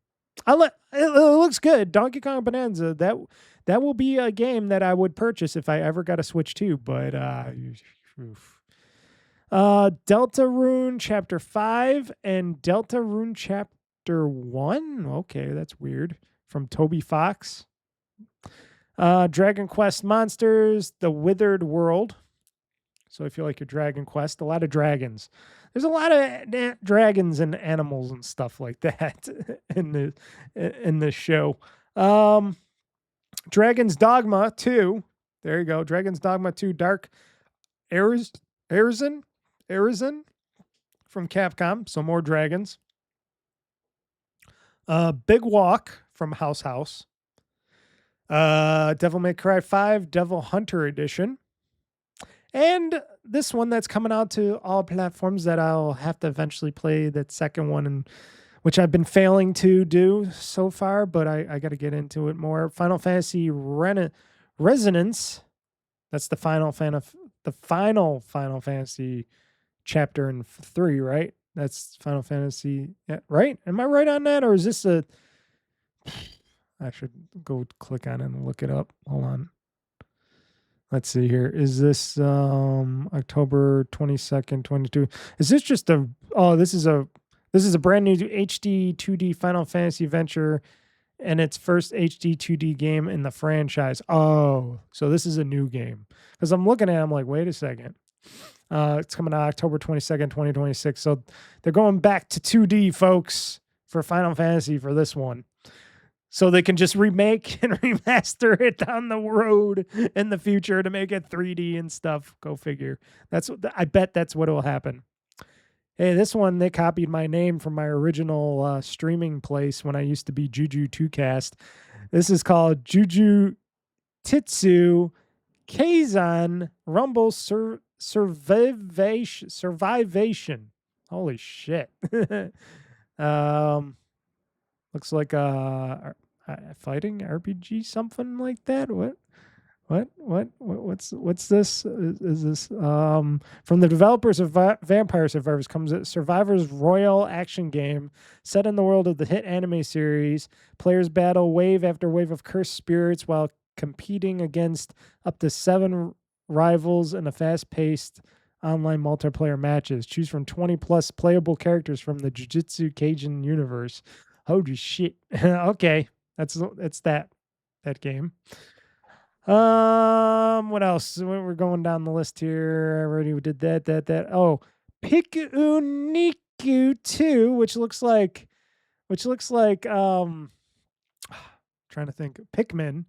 It looks good. Donkey Kong Bonanza. That will be a game that I would purchase if I ever got a Switch 2. But Deltarune Chapter 5 and Deltarune Chapter 1. Okay, that's weird. From Toby Fox. Dragon Quest Monsters, The Withered World. So if you like your Dragon Quest, a lot of dragons. There's a lot of dragons and animals and stuff like that in this show. Dragon's Dogma 2. There you go. Dragon's Dogma 2 Dark Arisen from Capcom. So more dragons. Big Walk from House. Devil May Cry 5 Devil Hunter Edition. And this one that's coming out to all platforms that I'll have to eventually play, that second one, and which I've been failing to do so far, but I got to get into it more. Final Fantasy Resonance. That's the final Final Fantasy chapter in 3, right? That's Final Fantasy, right? Am I right on that, or is this a? I should go click on it and look it up. Hold on. Let's see here. Is this October 22nd, 22? Is this just a this is a brand new HD 2D Final Fantasy adventure and its first HD 2D game in the franchise. Oh, so this is a new game. Cuz I'm looking at it, I'm like, "Wait a second. It's coming out October 22nd, 2026." So they're going back to 2D, folks, for Final Fantasy for this one. So they can just remake and remaster it down the road in the future to make it 3D and stuff. Go figure. I bet that's what will happen. Hey, this one, they copied my name from my original streaming place when I used to be Juju2Cast. This is called Juju Titsu Kazan Rumble Survivation. Holy shit. Looks like a fighting RPG, something like that. What's this? Is this from the developers of Vampire Survivors? Comes a Survivors Royal action game set in the world of the hit anime series. Players battle wave after wave of cursed spirits while competing against up to 7 rivals in a fast-paced online multiplayer matches. Choose from 20 plus playable characters from the Jujutsu Kaisen universe. Holy shit. Okay. That's that game. What else? We're going down the list here. I already did that. Oh, Pikuniku 2, which looks like trying to think, Pikmin,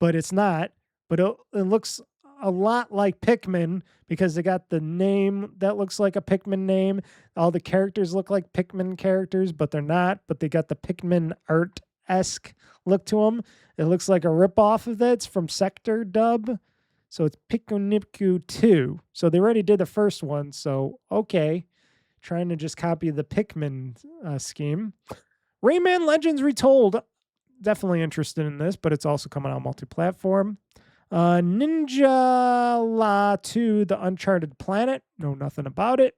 but it's not. But it looks a lot like Pikmin because they got the name that looks like a Pikmin name. All the characters look like Pikmin characters, but they're not. But they got the Pikmin art-esque look to them. It looks like a ripoff of that. It's from Sector Dub. So it's Pikuniku 2. So they already did the first one. So, okay. trying to just copy the Pikmin scheme. Rayman Legends Retold. Definitely interested in this, but it's also coming out multi-platform. Ninja La 2, The Uncharted Planet. Know nothing about it.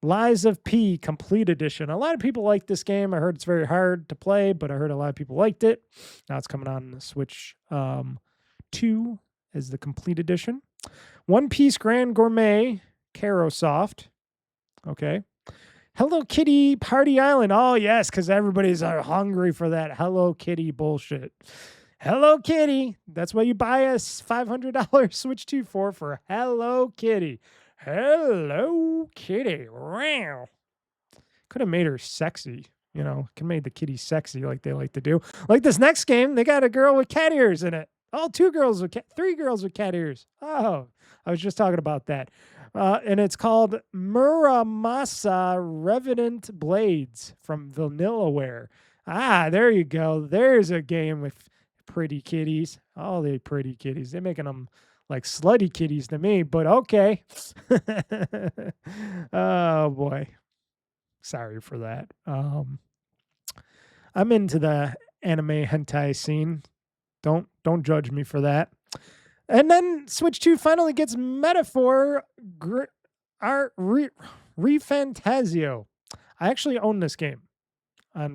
Lies of P, Complete Edition. A lot of people like this game. I heard it's very hard to play, but I heard a lot of people liked it. Now it's coming on the Switch 2 as the Complete Edition. One Piece Grand Gourmet, Carosoft. Okay. Hello Kitty Party Island. Oh, yes, because everybody's hungry for that Hello Kitty bullshit. Hello Kitty. That's what you buy a $500 Switch 2 for Hello Kitty. Hello Kitty. Wow. Could have made her sexy. You know, can make the kitty sexy like they like to do. Like this next game, they got a girl with cat ears in it. Oh, three girls with cat ears. Oh, I was just talking about that. And it's called Muramasa Revenant Blades from Vanillaware. Ah, there you go. There's a game with pretty kitties. Oh, they pretty kitties. They're making them like slutty kitties to me, but okay. Oh, boy. Sorry for that. I'm into the anime hentai scene. Don't judge me for that. And then Switch 2 finally gets Metaphor Refantasio. I actually own this game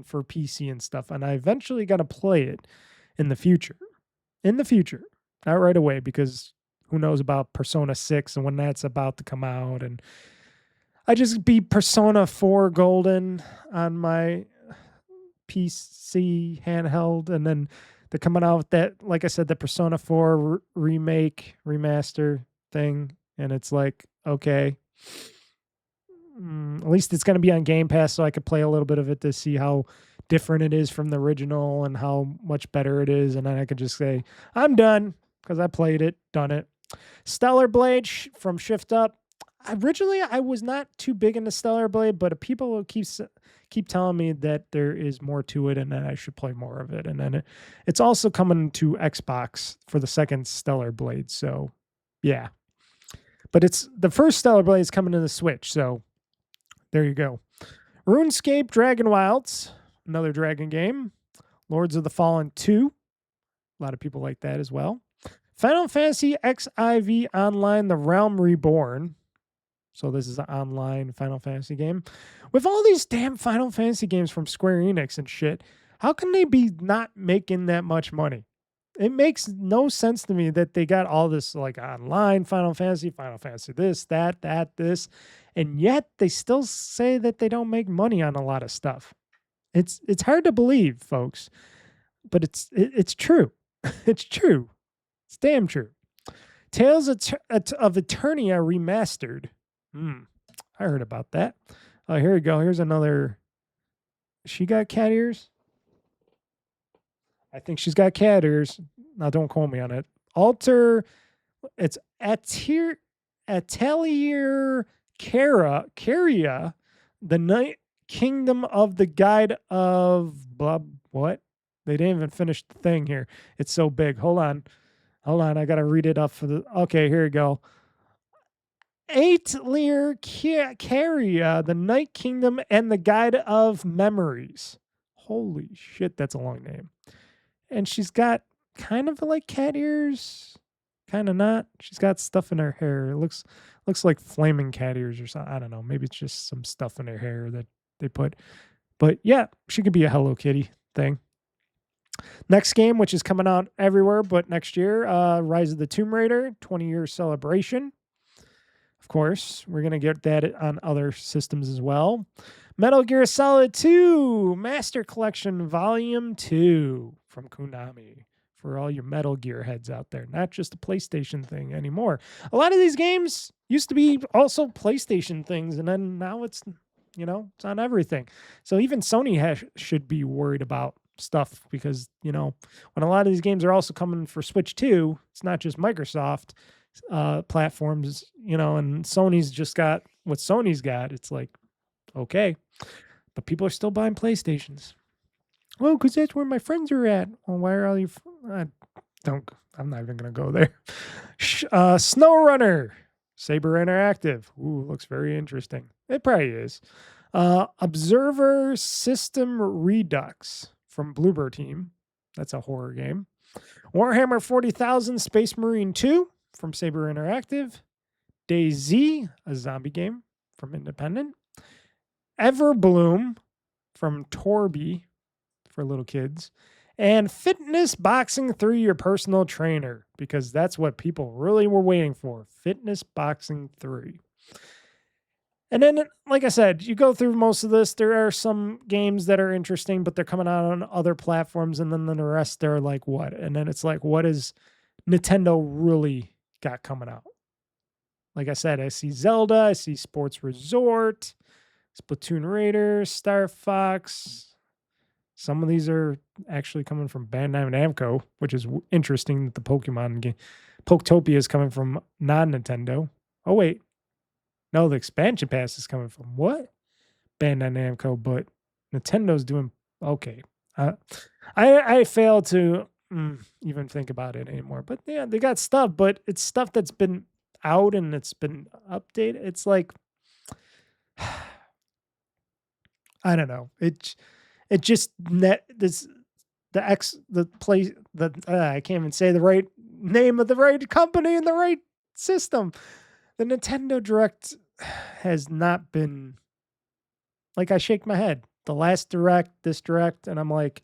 for PC and stuff, and I eventually got to play it in the future. In the future. Not right away, because who knows about Persona 6 and when that's about to come out. And I just beat Persona 4 Golden on my PC handheld, and then they're coming out with that, like I said, the Persona 4 remaster thing. And it's like, okay, at least it's going to be on Game Pass, so I could play a little bit of it to see how different it is from the original and how much better it is. And then I could just say, I'm done because I played it, done it. Stellar Blade from Shift Up. Originally, I was not too big into Stellar Blade, but people keep telling me that there is more to it and that I should play more of it. And then it's also coming to Xbox for the second Stellar Blade. So, yeah. But it's the first Stellar Blade is coming to the Switch. So, there you go. RuneScape Dragon Wilds, another dragon game. Lords of the Fallen 2. A lot of people like that as well. Final Fantasy XIV Online, The Realm Reborn. So this is an online Final Fantasy game. With all these damn Final Fantasy games from Square Enix and shit, how can they be not making that much money? It makes no sense to me that they got all this like online Final Fantasy this, this, and yet they still say that they don't make money on a lot of stuff. It's hard to believe, folks, but it's true. It's true. It's damn true. Tales of Eternia Remastered. I heard about that. Oh, here we go. Here's another. She got cat ears? I think she's got cat ears. Now, don't quote me on it. It's Atelier Caria, the Night Kingdom of the Guide of blah. What? They didn't even finish the thing here. It's so big. Hold on. I got to read it up for the. Okay, here we go. Atelier Caria, the Night Kingdom and the Guide of Memories. Holy shit, that's a long name. And she's got kind of like cat ears, kind of not. She's got stuff in her hair. It looks like flaming cat ears or something. I don't know. Maybe it's just some stuff in her hair that they put. But yeah, she could be a Hello Kitty thing. Next game, which is coming out everywhere but next year, Rise of the Tomb Raider, 20-year celebration. Of course, we're going to get that on other systems as well. Metal Gear Solid 2 Master Collection Volume 2 from Konami for all your Metal Gear heads out there. Not just a PlayStation thing anymore. A lot of these games used to be also PlayStation things, and then now it's, it's on everything. So even Sony should be worried about stuff because, when a lot of these games are also coming for Switch 2, it's not just Microsoft platforms, and Sony's just got what Sony's got. It's like, okay, but people are still buying PlayStations. Well, because that's where my friends are at. Well, why are all you? I'm not even gonna go there. SnowRunner, Saber Interactive. Ooh, looks very interesting. It probably is. Observer System Redux from Bluebird Team. That's a horror game. Warhammer 40,000 Space Marine 2 from Saber Interactive. DayZ, a zombie game from Independent. Everbloom from Torby for little kids. And Fitness Boxing 3, your personal trainer, because that's what people really were waiting for. Fitness Boxing 3. And then, like I said, you go through most of this. There are some games that are interesting, but they're coming out on other platforms. And then the rest, they're like, what? And then it's like, what is Nintendo really got coming out? Like I said, I see Zelda, I see Sports Resort, Splatoon Raiders, Star Fox. Some of these are actually coming from Bandai Namco, which is interesting that the Pokemon game, Poketopia is coming from non-Nintendo. Oh, wait. No, the expansion pass is coming from what? Bandai Namco, but Nintendo's doing okay. I fail to even think about it anymore. But yeah, they got stuff, but it's stuff that's been out and it's been updated. It's like I don't know. It just I can't even say the right name of the right company and the right system. The Nintendo Direct has not been like, I shake my head. The last Direct, this Direct, and I'm like,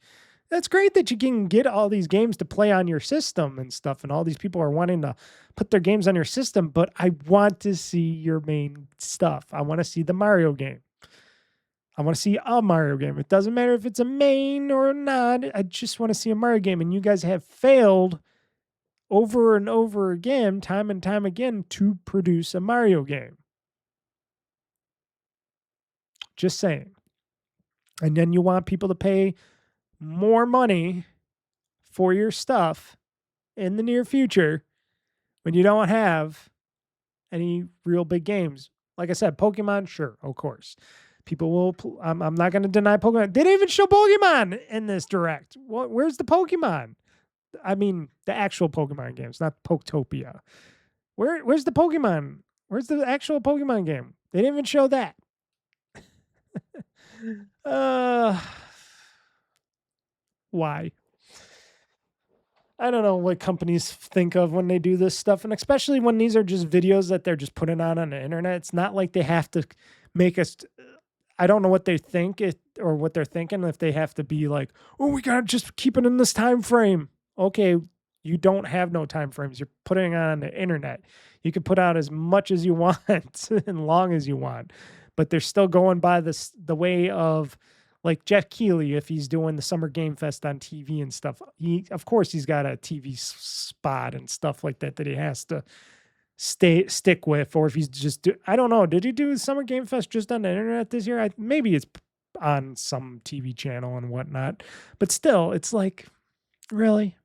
that's great that you can get all these games to play on your system and stuff, and all these people are wanting to put their games on your system, but I want to see your main stuff. I want to see the Mario game. I want to see a Mario game. It doesn't matter if it's a main or not. I just want to see a Mario game, and you guys have failed over and over again, time and time again, to produce a Mario game. Just saying. And then you want people to pay more money for your stuff in the near future when you don't have any real big games. Like I said, Pokemon, sure, of course. People will, I'm not going to deny Pokemon. They didn't even show Pokemon in this Direct. Where's the Pokemon? I mean, the actual Pokemon games, not Poketopia. Where's the Pokemon? Where's the actual Pokemon game? They didn't even show that. Why? I don't know what companies think of when they do this stuff, and especially when these are just videos that they're just putting on the internet. It's not like they have to make us. I don't know what they think or what they're thinking. If they have to be like, oh, we gotta just keep it in this time frame. Okay, you don't have no time frames. You're putting it on the internet. You can put out as much as you want and long as you want, but they're still going by the way of like Jeff Keighley. If he's doing the Summer Game Fest on TV and stuff, of course he's got a TV spot and stuff like that he has to stick with. Or if he's just I don't know, did he do Summer Game Fest just on the internet this year? Maybe it's on some TV channel and whatnot, but still, it's like, really.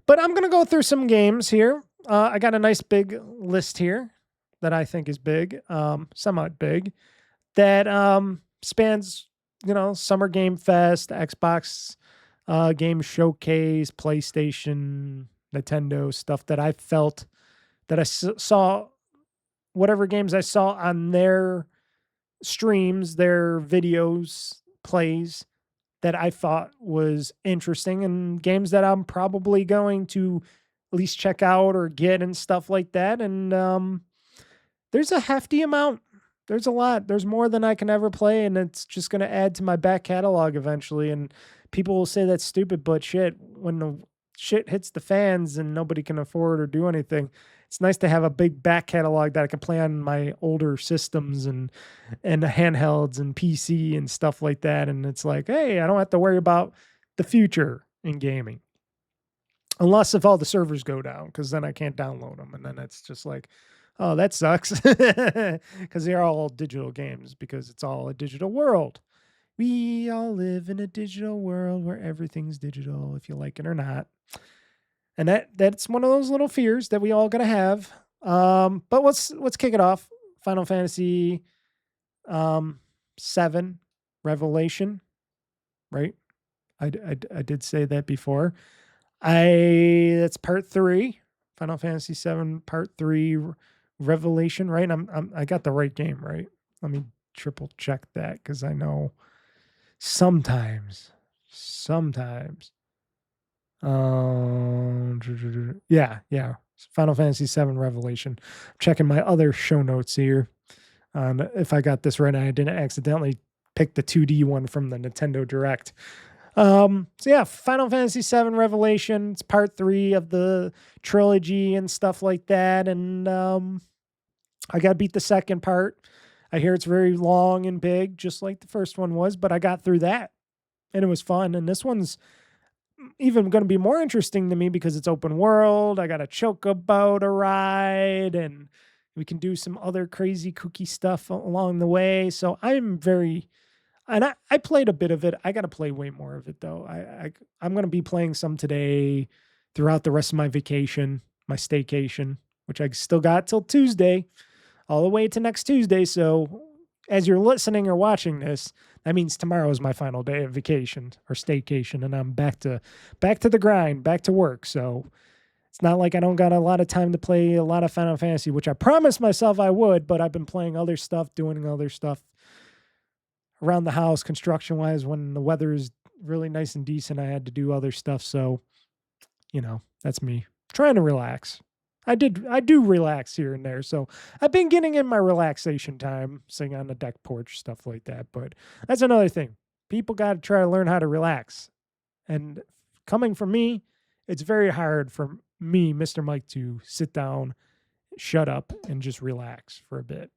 But I'm gonna go through some games here. I got a nice big list here that I think is big, somewhat big, that spans, Summer Game Fest, Xbox Game Showcase, PlayStation, Nintendo, stuff that I felt that I saw, whatever games I saw on their streams, their videos, plays, that I thought was interesting, and games that I'm probably going to at least check out or get and stuff like that. And there's a hefty amount. There's a lot. There's more than I can ever play, and it's just going to add to my back catalog eventually. And people will say that's stupid, but shit, when the shit hits the fans and nobody can afford or do anything, it's nice to have a big back catalog that I can play on my older systems and handhelds and PC and stuff like that. And it's like, hey, I don't have to worry about the future in gaming. Unless if all the servers go down, because then I can't download them. And then it's just like, oh, that sucks. Because they're all digital games, because it's all a digital world. We all live in a digital world where everything's digital, if you like it or not. And that's one of those little fears that we all gotta have. But let's kick it off. Final Fantasy 7 Revelation, right? I did say that before. That's part 3. Final Fantasy 7 part 3 Revelation, right? I got the right game, right? Let me triple check that because I know sometimes. Yeah. Final Fantasy VII Revelation. I'm checking my other show notes here on if I got this right. I didn't accidentally pick the 2D one from the Nintendo Direct. So yeah, Final Fantasy VII Revelation. It's part 3 of the trilogy and stuff like that. And I got to beat the second part. I hear it's very long and big, just like the first one was, but I got through that and it was fun. And this one's even going to be more interesting to me because it's open world. I got a chocobo to ride and we can do some other crazy kooky stuff along the way. So I'm very, and I played a bit of it. I got to play way more of it though. I'm going to be playing some today throughout the rest of my vacation, my staycation, which I still got till Tuesday, all the way to next Tuesday. So as you're listening or watching this, that means tomorrow is my final day of vacation or staycation, and I'm back to the grind, back to work. So it's not like I don't got a lot of time to play a lot of Final Fantasy, which I promised myself I would, but I've been playing other stuff, doing other stuff around the house, construction-wise. When the weather is really nice and decent, I had to do other stuff. So, that's me trying to relax. I do relax here and there. So I've been getting in my relaxation time, sitting on the deck porch, stuff like that. But that's another thing. People got to try to learn how to relax. And coming from me, it's very hard for me, Mr. Mike, to sit down, shut up, and just relax for a bit.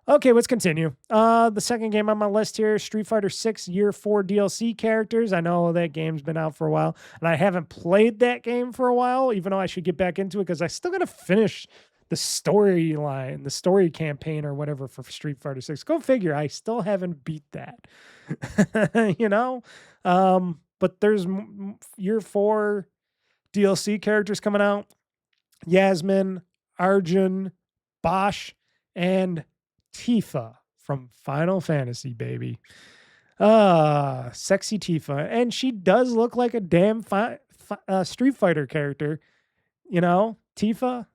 Okay, let's continue. The second game on my list here, Street Fighter 6 Year 4 DLC characters. I know that game's been out for a while, and I haven't played that game for a while, even though I should get back into it because I still got to finish the storyline, the story campaign or whatever for Street Fighter 6. Go figure, I still haven't beat that. But there's Year 4 DLC characters coming out. Yasmin, Arjun, Bosch, and Tifa from Final Fantasy, baby. Sexy Tifa. And she does look like a damn Street Fighter character. Tifa.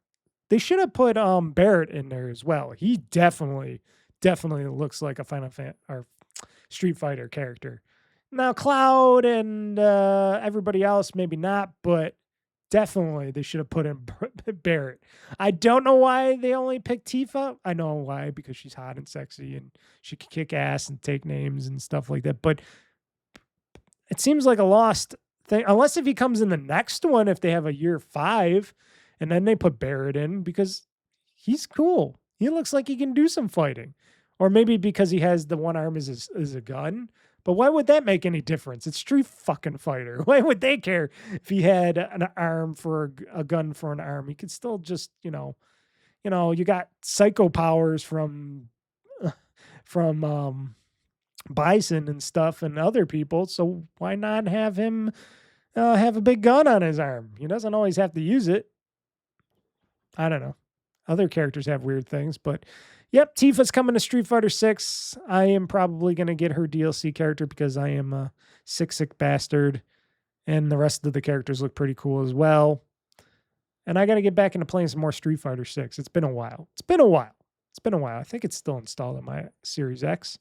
They should have put Barrett in there as well. He definitely looks like a or Street Fighter character. Now Cloud and everybody else, maybe not, but definitely they should have put in Barrett. I don't know why they only picked Tifa. I know why, because she's hot and sexy and she can kick ass and take names and stuff like that. But it seems like a lost thing, unless if he comes in the next one, if they have a Year 5 and then they put Barrett in, because he's cool. He looks like he can do some fighting. Or maybe because he has the one arm as a gun. But why would that make any difference? It's Street fucking Fighter. Why would they care if he had an arm for a gun for an arm? He could still just, you got psycho powers from Bison and stuff and other people. So why not have him have a big gun on his arm? He doesn't always have to use it. I don't know. Other characters have weird things, but yep, Tifa's coming to Street Fighter 6. I am probably going to get her DLC character because I am a sick bastard. And the rest of the characters look pretty cool as well. And I got to get back into playing some more Street Fighter 6. It's been a while. I think it's still installed on my Series X.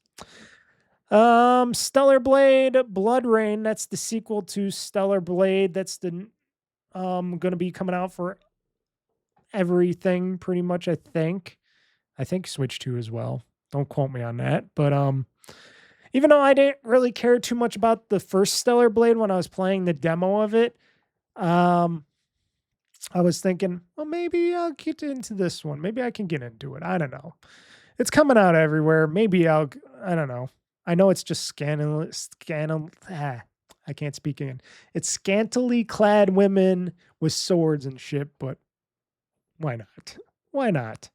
Stellar Blade Blood Rain. That's the sequel to Stellar Blade. That's the going to be coming out for everything pretty much, I think. I think Switch 2 as well. Don't quote me on that. But even though I didn't really care too much about the first Stellar Blade when I was playing the demo of it, I was thinking, well, maybe I'll get into this one. Maybe I can get into it. I don't know. It's coming out everywhere. Maybe I don't know. I know it's just I can't speak again. It's scantily clad women with swords and shit, but why not? Why not?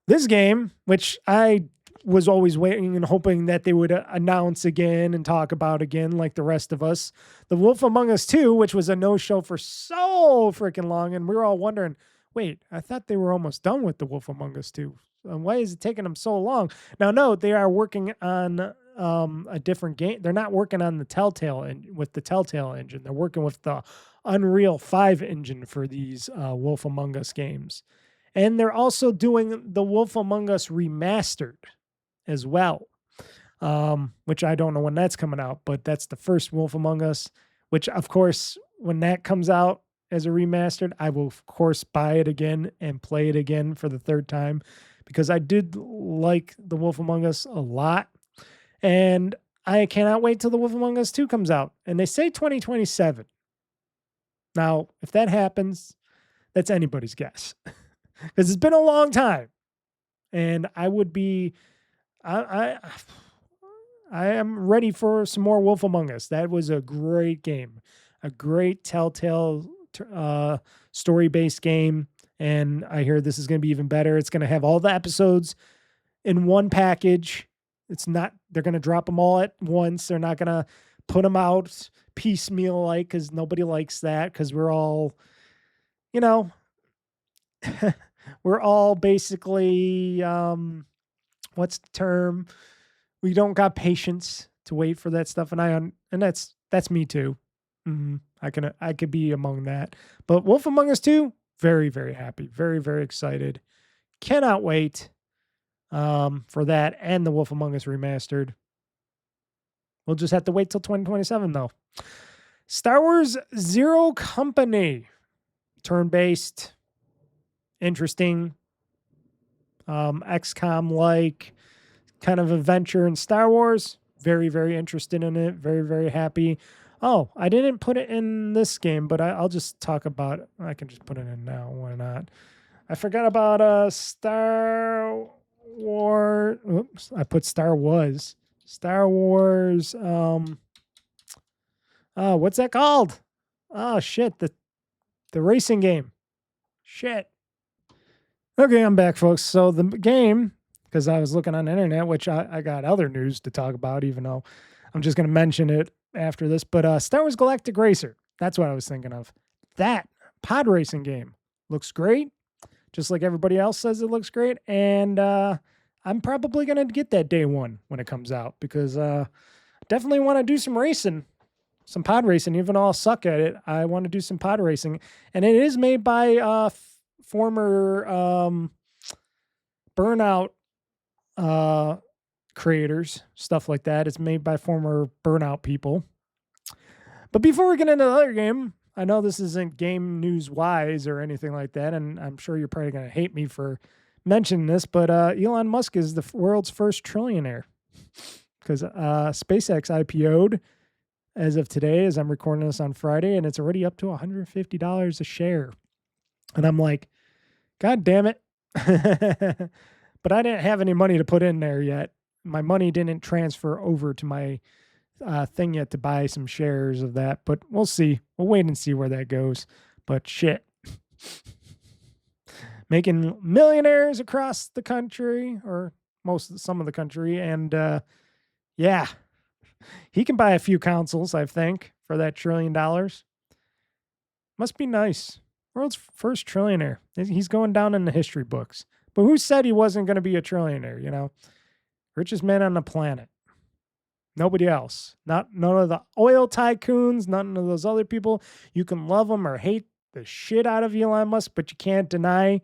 This game, which I was always waiting and hoping that they would announce again and talk about again like the rest of us, The Wolf Among Us 2, which was a no-show for so freaking long, and we were all wondering, wait, I thought they were almost done with The Wolf Among Us 2. Why is it taking them so long? Now, no, they are working on a different game. They're not working on the Telltale engine. They're working with the Unreal 5 engine for these Wolf Among Us games. And they're also doing the Wolf Among Us remastered as well, which I don't know when that's coming out, but that's the first Wolf Among Us, which, of course, when that comes out as a remastered, I will, of course, buy it again and play it again for the third time because I did like the Wolf Among Us a lot. And I cannot wait till the Wolf Among Us 2 comes out. And they say 2027. Now, if that happens, that's anybody's guess because it's been a long time. And I would be, I am ready for some more Wolf Among Us. That was a great game, a great Telltale story-based game. And I hear this is going to be even better. It's going to have all the episodes in one package. It's not, they're going to drop them all at once. They're not going to put them out piecemeal like, because nobody likes that, because we're all, you know, we're all basically, what's the term? We don't got patience to wait for that stuff. And that's me too. I could be among that. But Wolf Among Us 2, very, very happy. Very, very excited. Cannot wait for that and the Wolf Among Us remastered. We'll just have to wait till 2027 though. Star Wars Zero Company. Turn-based. Interesting. XCOM-like kind of adventure in Star Wars. Very, very interested in it. Very, very happy. Oh, I didn't put it in this game, but I'll just talk about it. I can just put it in now. Why not? I forgot about Star Wars. Oops, I put Star Wars. Star Wars. What's that called? Oh shit, the racing game. Shit. Okay, I'm back, folks. So the game, because I was looking on the internet, which I got other news to talk about, even though I'm just going to mention it after this. But Star Wars Galactic Racer, that's what I was thinking of. That pod racing game looks great, just like everybody else says it looks great. And I'm probably going to get that day one when it comes out, because I definitely want to do some racing, some pod racing. Even though I'll suck at it, I want to do some pod racing. And it is made by former Burnout creators, stuff like that. It's made by former Burnout people. But before we get into the other game, I know this isn't game news wise or anything like that, and I'm sure you're probably going to hate me for mentioning this, but Elon Musk is the world's first trillionaire, because SpaceX IPO'd as of today, as I'm recording this on Friday, and it's already up to $150 a share. And I'm like, God damn it. But I didn't have any money to put in there yet. My money didn't transfer over to my thing yet to buy some shares of that, but we'll see. We'll wait and see where that goes. But shit. Making millionaires across the country, or some of the country, and yeah. He can buy a few consoles, I think, for that $1 trillion. Must be nice. World's first trillionaire. He's going down in the history books. But who said he wasn't going to be a trillionaire, you know? Richest man on the planet. Nobody else. None of the oil tycoons, none of those other people. You can love them or hate the shit out of Elon Musk, but you can't deny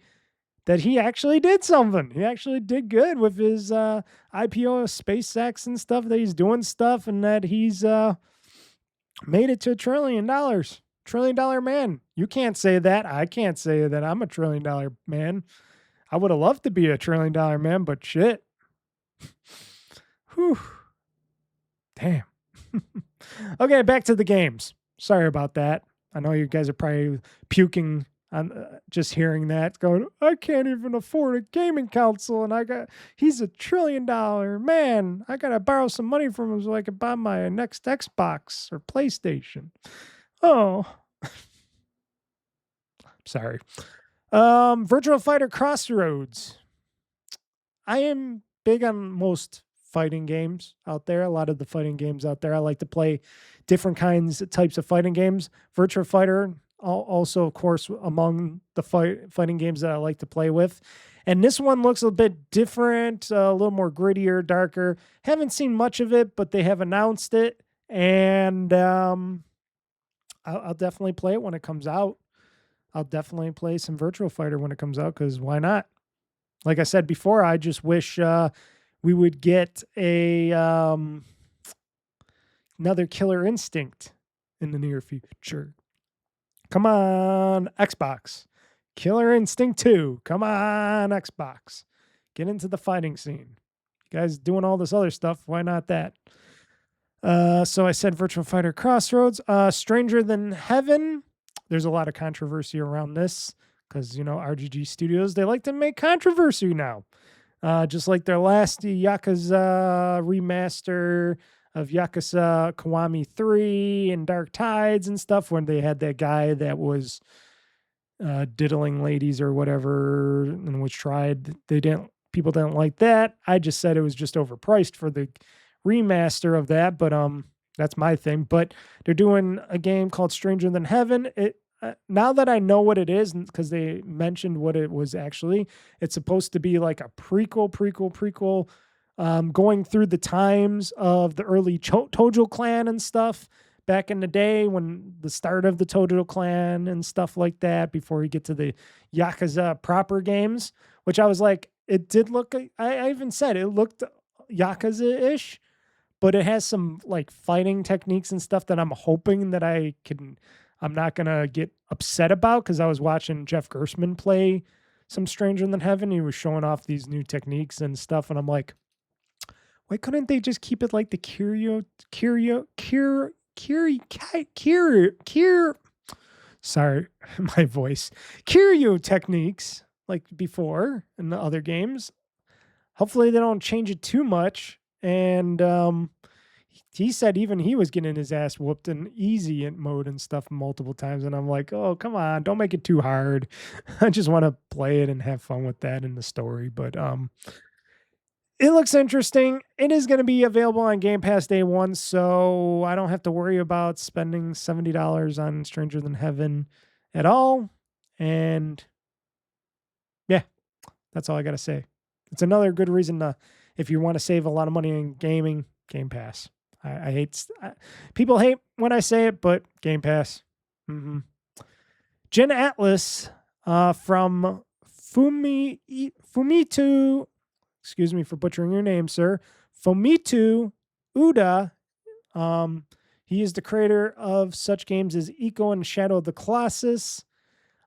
that he actually did something. He actually did good with his IPO of SpaceX and stuff, that he's doing stuff, and that he's made it to $1 trillion. $1 trillion man. You can't say that. I can't say that I'm a $1 trillion man. I would have loved to be a $1 trillion man, but shit. Whew. Damn. Okay, back to the games. Sorry about that. I know you guys are probably puking on just hearing that, going, I can't even afford a gaming console, and he's a $1 trillion man. I gotta borrow some money from him so I can buy my next Xbox or PlayStation. Oh. Sorry. Virtual Fighter Crossroads. I am big on most fighting games out there. A lot of the fighting games out there. I like to play different types of fighting games. Virtual Fighter, also, of course, among the fighting games that I like to play with. And this one looks a bit different, a little more grittier, darker. Haven't seen much of it, but they have announced it. And I'll definitely play it when it comes out. I'll definitely play some Virtual Fighter when it comes out, because why not? Like I said before, I just wish we would get another Killer Instinct in the near future. Come on, Xbox. Killer Instinct 2. Come on, Xbox. Get into the fighting scene. You guys doing all this other stuff. Why not that? So I said Virtual Fighter Crossroads. Stranger Than Heaven. There's a lot of controversy around this because, RGG Studios, they like to make controversy now. Just like their last Yakuza remaster of Yakuza Kiwami 3 and Dark Tides and stuff, when they had that guy that was diddling ladies or whatever and was tried. People didn't like that. I just said it was just overpriced for the remaster of that, but that's my thing. But they're doing a game called Stranger Than Heaven. Now that I know what it is, because they mentioned what it was actually, it's supposed to be like a prequel, going through the times of the early Tojo clan and stuff back in the day, when the start of the Tojo clan and stuff like that, before you get to the Yakuza proper games, which I was like, it did look, I even said it looked Yakuza-ish, but it has some like fighting techniques and stuff that I'm hoping that I'm not going to get upset about, because I was watching Jeff Gerstmann play some Stranger Than Heaven. He was showing off these new techniques and stuff, and I'm like, why couldn't they just keep it like the sorry, my voice. Kiryu techniques like before in the other games. Hopefully they don't change it too much. And he said even he was getting his ass whooped in easy mode and stuff multiple times. And I'm like, oh, come on, don't make it too hard. I just want to play it and have fun with that in the story. But it looks interesting. It is going to be available on Game Pass day one, so I don't have to worry about spending $70 on Stranger Than Heaven at all. And yeah, that's all I got to say. It's another good reason to, if you want to save a lot of money in gaming, Game Pass. People hate when I say it, but Game Pass. Jen Atlas from Fumitu, excuse me for butchering your name, sir, Fumitu Uda. He is the creator of such games as Eco and Shadow of the Colossus.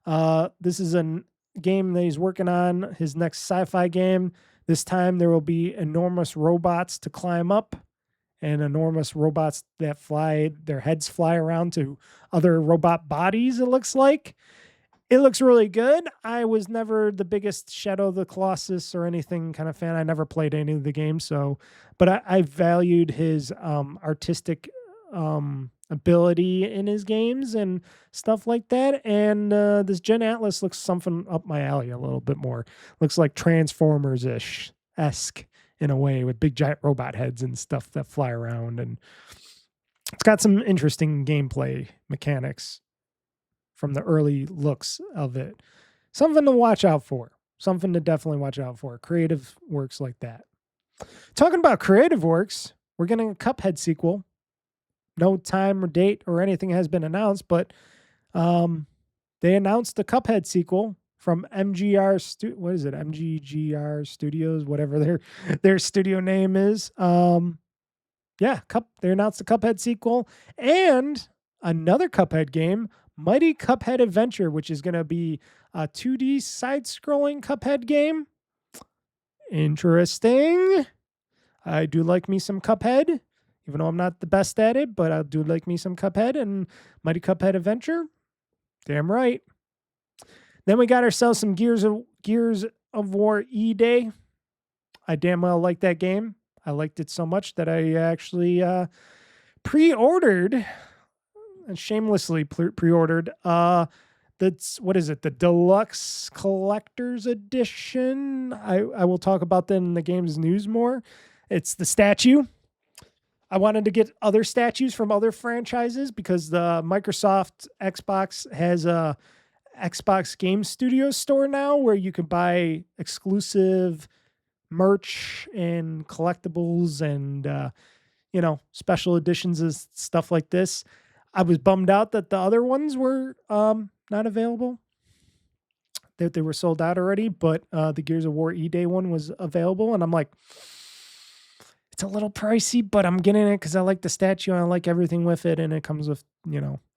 This is a game that he's working on, his next sci-fi game. This time there will be enormous robots to climb up, and enormous robots that their heads fly around to other robot bodies, it looks like. It looks really good. I was never the biggest Shadow of the Colossus or anything kind of fan. I never played any of the games, but I valued his artistic ability in his games and stuff like that. And this Gen Atlas looks something up my alley a little bit more. Looks like Transformers-esque in a way, with big giant robot heads and stuff that fly around. And it's got some interesting gameplay mechanics from the early looks of it. Something to watch out for. Something to definitely watch out for. Creative works like that. Talking about creative works, we're getting a Cuphead sequel. No time or date or anything has been announced, but they announced the Cuphead sequel from MGR Studios, whatever their studio name is. They announced the Cuphead sequel and another Cuphead game, Mighty Cuphead Adventure, which is going to be a 2D side-scrolling Cuphead game. Interesting. I do like me some Cuphead, even though I'm not the best at it, but I do like me some Cuphead and Mighty Cuphead Adventure. Damn right. Then we got ourselves some Gears of War E-Day. I damn well like that game. I liked it so much that I actually pre-ordered, and shamelessly pre-ordered, what is it? The Deluxe Collector's Edition. I will talk about that in the game's news more. It's the statue. I wanted to get other statues from other franchises because the Microsoft Xbox has a Xbox Game Studios store now where you can buy exclusive merch and collectibles and special editions and stuff like this. I was bummed out that the other ones were not available. that they were sold out already, but the Gears of War E-Day one was available, and I'm like, it's a little pricey, but I'm getting it because I like the statue and I like everything with it, and it comes with,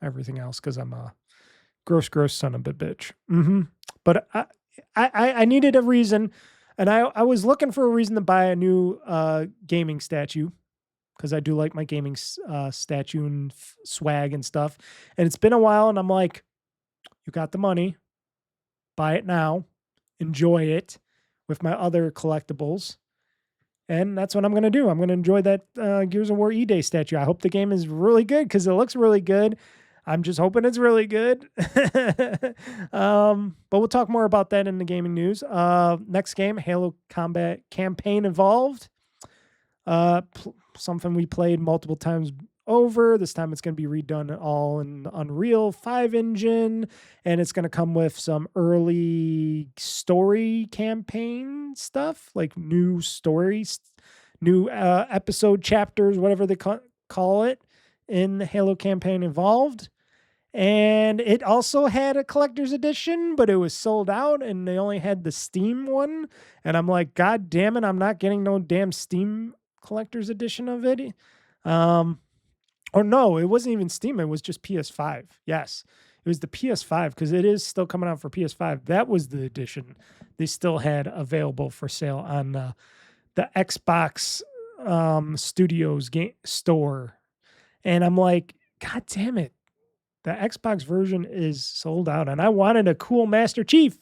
everything else because I'm a gross son of a bitch. But I needed a reason, and I was looking for a reason to buy a new gaming statue because I do like my gaming statue and swag and stuff. And it's been a while, and I'm like, you got the money, buy it now, enjoy it with my other collectibles. And that's what I'm going to do. I'm going to enjoy that Gears of War E-Day statue. I hope the game is really good because it looks really good. I'm just hoping it's really good. But we'll talk more about that in the gaming news. Next game, Halo Combat Campaign Evolved. Something we played multiple times over. This time it's going to be redone all in Unreal 5 engine, and it's going to come with some early story campaign stuff, like new stories, new episode chapters, whatever they call it, in Halo Campaign Evolved. And it also had a collector's edition, but it was sold out, and they only had the Steam one. And I'm like, God damn it, I'm not getting no damn Steam collector's edition of it. Or no, it wasn't even Steam. It was just PS5. Yes, it was the PS5 because it is still coming out for PS5. That was the edition they still had available for sale on the Xbox Studios game store. And I'm like, God damn it. The Xbox version is sold out. And I wanted a cool Master Chief,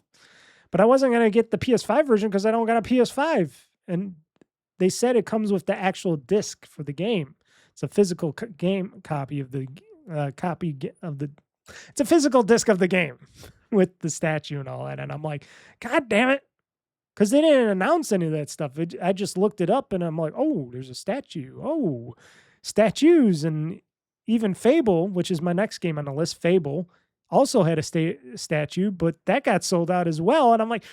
but I wasn't going to get the PS5 version because I don't got a PS5. And they said it comes with the actual disc for the game. It's a physical game copy of the it's a physical disc of the game with the statue and all that. And I'm like, God damn it. Because they didn't announce any of that stuff. I just looked it up and I'm like, oh, there's a statue. Oh, statues. And even Fable, which is my next game on the list, Fable, also had a statue, but that got sold out as well. And I'm like,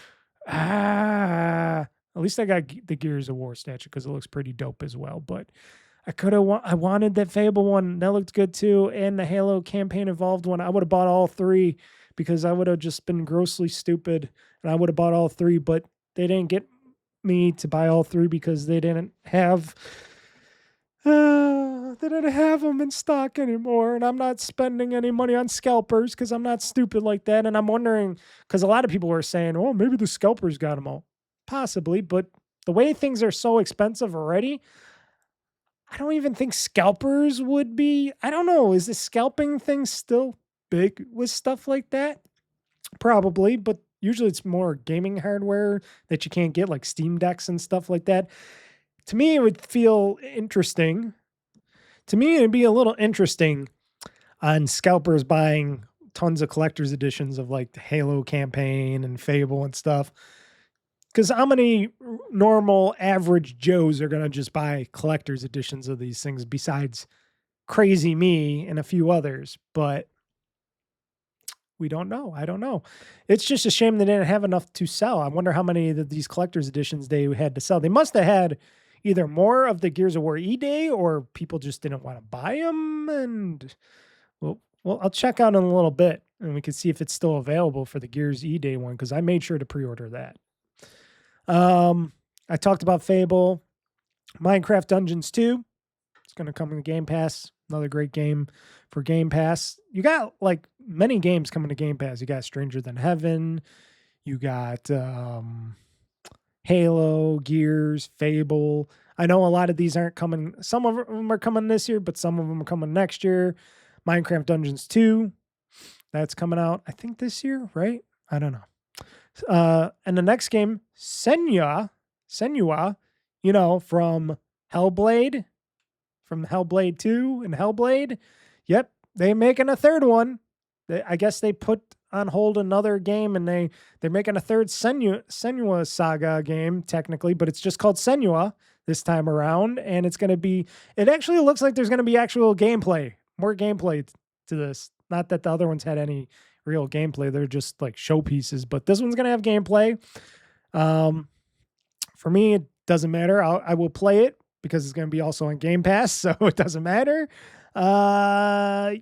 at least I got the Gears of War statue because it looks pretty dope as well. But I wanted that Fable one. That looked good too. And the Halo Campaign Evolved one. I would have bought all three because I would have just been grossly stupid and I would have bought all three, but they didn't get me to buy all three because they didn't have them in stock anymore. And I'm not spending any money on scalpers because I'm not stupid like that. And I'm wondering, because a lot of people were saying, oh, maybe the scalpers got them all. Possibly, but the way things are so expensive already, I don't even think scalpers would be. I don't know. Is the scalping thing still big with stuff like that? Probably, but usually it's more gaming hardware that you can't get, like Steam Decks and stuff like that. To me, it would feel interesting. To me, it'd be a little interesting on scalpers buying tons of collector's editions of like the Halo campaign and Fable and stuff. Because how many normal average Joes are going to just buy collector's editions of these things besides crazy me and a few others? But we don't know. I don't know. It's just a shame they didn't have enough to sell. I wonder how many of these collector's editions they had to sell. They must have had either more of the Gears of War E-Day or people just didn't want to buy them. And well, I'll check out in a little bit and we can see if it's still available for the Gears E-Day one because I made sure to pre-order that. I talked about Fable, Minecraft Dungeons 2. It's going to come in Game Pass. Another great game for Game Pass. You got like many games coming to Game Pass. You got Stranger Than Heaven. You got Halo, Gears, Fable. I know a lot of these aren't coming. Some of them are coming this year, but some of them are coming next year. Minecraft Dungeons 2. That's coming out, I think, this year, right? I don't know. And the next game, Senua, from Hellblade, from Hellblade 2 and Hellblade. Yep, they're making a third one. I guess they put on hold another game and they're making a third Senua Saga game, technically, but it's just called Senua this time around. And it actually looks like there's going to be actual gameplay, more gameplay to this. Not that the other ones had any real gameplay. They're just like showpieces, but this one's going to have gameplay. For me, it doesn't matter. I will play it because it's going to be also on Game Pass. So it doesn't matter. Yeah.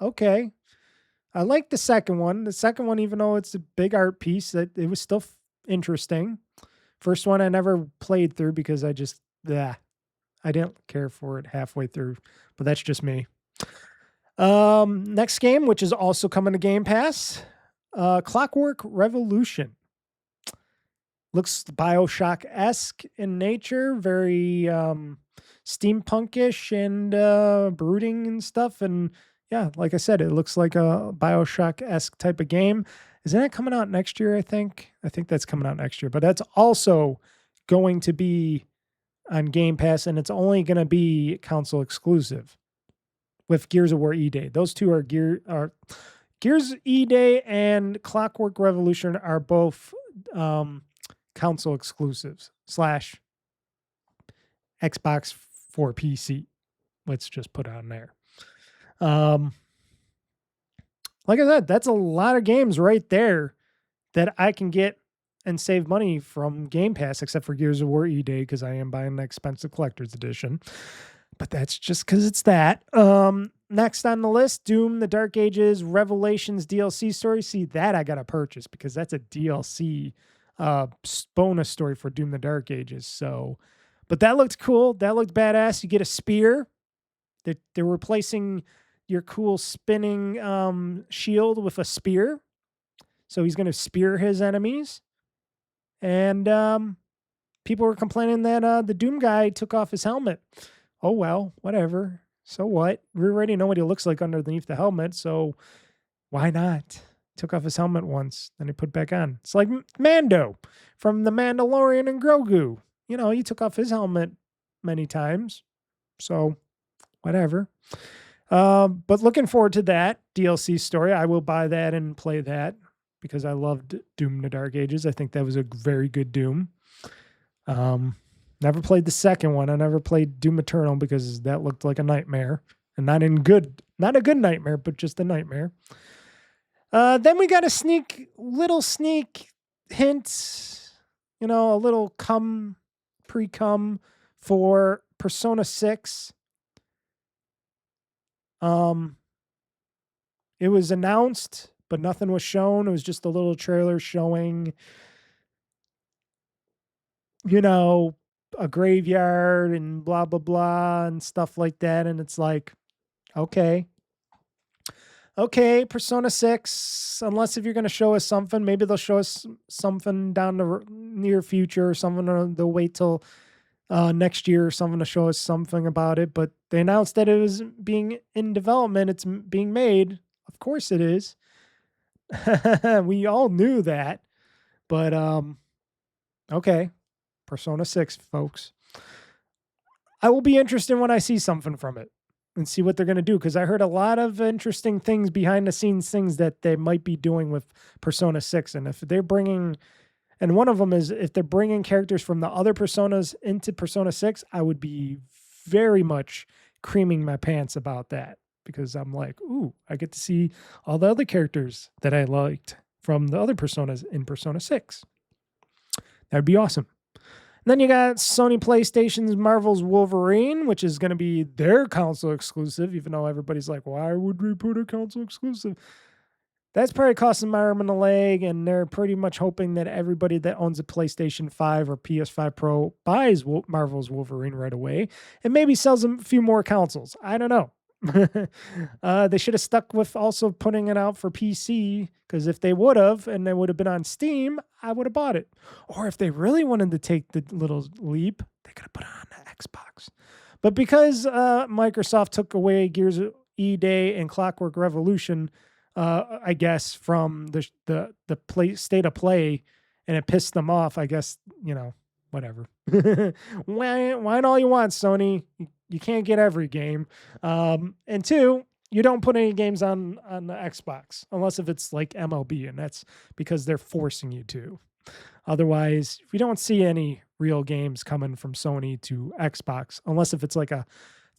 Okay. I like the second one. The second one, even though it's a big art piece, that it was still interesting. First one I never played through because I just, I didn't care for it halfway through, but that's just me. Next game, which is also coming to Game Pass, Clockwork Revolution. Looks Bioshock-esque in nature, very steampunkish and brooding and stuff. And yeah, like I said, it looks like a Bioshock-esque type of game. Isn't that coming out next year, I think? I think that's coming out next year. But that's also going to be on Game Pass, and it's only going to be console exclusive with Gears of War E-Day. Those two are Gears E-Day and Clockwork Revolution are both console exclusives / Xbox for PC. Let's just put on there. Like I said, that's a lot of games right there that I can get and save money from Game Pass, except for Gears of War E-Day, because I am buying the expensive collector's edition. But that's just because it's that. Next on the list, Doom, The Dark Ages, Revelations DLC story. See, that I got to purchase because that's a DLC bonus story for Doom, The Dark Ages. So, but that looked cool. That looked badass. You get a spear. They're replacing your cool spinning shield with a spear. So he's going to spear his enemies. And people were complaining that the Doom guy took off his helmet. Oh, well, whatever. So what? We already know what he looks like underneath the helmet, so why not? Took off his helmet once, then he put it back on. It's like Mando from The Mandalorian and Grogu. You know, he took off his helmet many times, so whatever. But looking forward to that DLC story. I will buy that and play that because I loved Doom: The Dark Ages. I think that was a very good Doom. Never played the second one. I never played Doom Eternal because that looked like a nightmare. And not a good nightmare, but just a nightmare. Then we got a little sneak hint, you know, a little pre-cum for Persona 6. It was announced, but nothing was shown. It was just a little trailer showing, you know, a graveyard and blah, blah, blah, and stuff like that. And it's like, okay, Persona 6, unless if you're going to show us something, maybe they'll show us something down the near future or something, or they'll wait till next year or something to show us something about it. But they announced that it was being in development. It's being made. Of course it is. We all knew that. But, okay. Persona 6, folks. I will be interested when I see something from it and see what they're going to do, because I heard a lot of interesting things, behind the scenes things that they might be doing with Persona 6. And if they're bringing, and one of them is if they're bringing characters from the other Personas into Persona 6, I would be very much creaming my pants about that, because I'm like, ooh, I get to see all the other characters that I liked from the other Personas in Persona 6. That would be awesome. And then you got Sony PlayStation's Marvel's Wolverine, which is going to be their console exclusive, even though everybody's like, why would we put a console exclusive? That's probably costing my arm and a leg, and they're pretty much hoping that everybody that owns a PlayStation 5 or PS5 Pro buys Marvel's Wolverine right away and maybe sells them a few more consoles. I don't know. They should have stuck with also putting it out for PC, because if they would have and they would have been on Steam, I would have bought it. Or if they really wanted to take the little leap, they could have put it on the Xbox. But because Microsoft took away Gears E-Day and Clockwork Revolution, I guess from the state of play, and it pissed them off, I guess, you know, whatever. Whine all you want, Sony. You can't get every game. And two, you don't put any games on the Xbox unless if it's like MLB, and that's because they're forcing you to. Otherwise, we don't see any real games coming from Sony to Xbox, unless if it's like a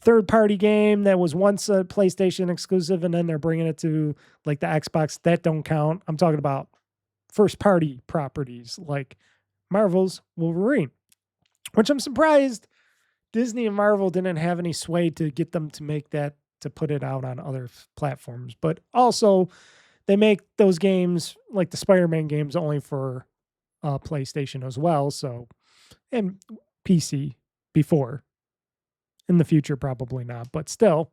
third-party game that was once a PlayStation exclusive and then they're bringing it to like the Xbox. That don't count. I'm talking about first-party properties like Marvel's Wolverine, which I'm surprised Disney and Marvel didn't have any sway to get them to make that, to put it out on other platforms. But also, they make those games like the Spider-Man games only for PlayStation as well. So, and PC before. In the future, probably not, but still,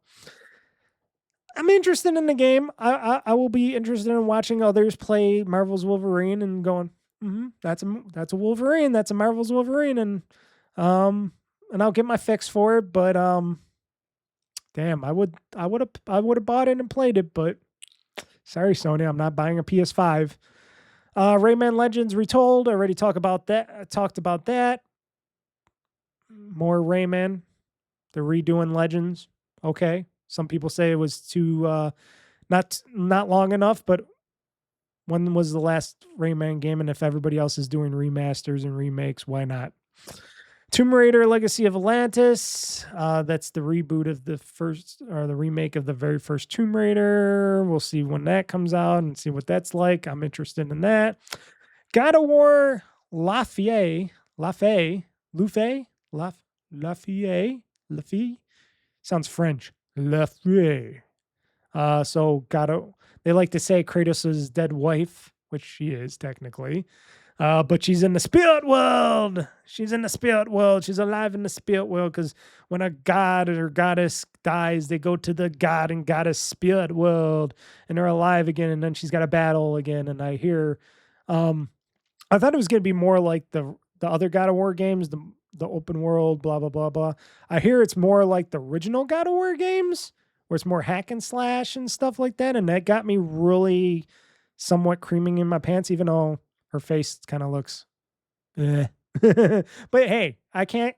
I'm interested in the game. I will be interested in watching others play Marvel's Wolverine and going, that's a Wolverine, that's a Marvel's Wolverine, and I'll get my fix for it. But damn, I would have bought it and played it, but sorry, Sony, I'm not buying a PS5. Rayman Legends Retold. I already talked about that. More Rayman. They're redoing Legends. Okay. Some people say it was too not long enough, but when was the last Rayman game? And if everybody else is doing remasters and remakes, why not? Tomb Raider Legacy of Atlantis. That's the reboot of the first, or the remake of the very first Tomb Raider. We'll see when that comes out and see what that's like. I'm interested in that. God of War Lafayette. Sounds French. Lafayette. So they like to say Kratos' dead wife, which she is technically. But she's in the spirit world. She's in the spirit world. She's alive in the spirit world, because when a god or goddess dies, they go to the god and goddess spirit world, and they're alive again, and then she's got to battle again. And I hear, I thought it was going to be more like the other God of War games, the open world, blah, blah, blah, blah. I hear it's more like the original God of War games, where it's more hack and slash and stuff like that. And that got me really somewhat creaming in my pants, even though her face kind of looks eh. But hey, I can't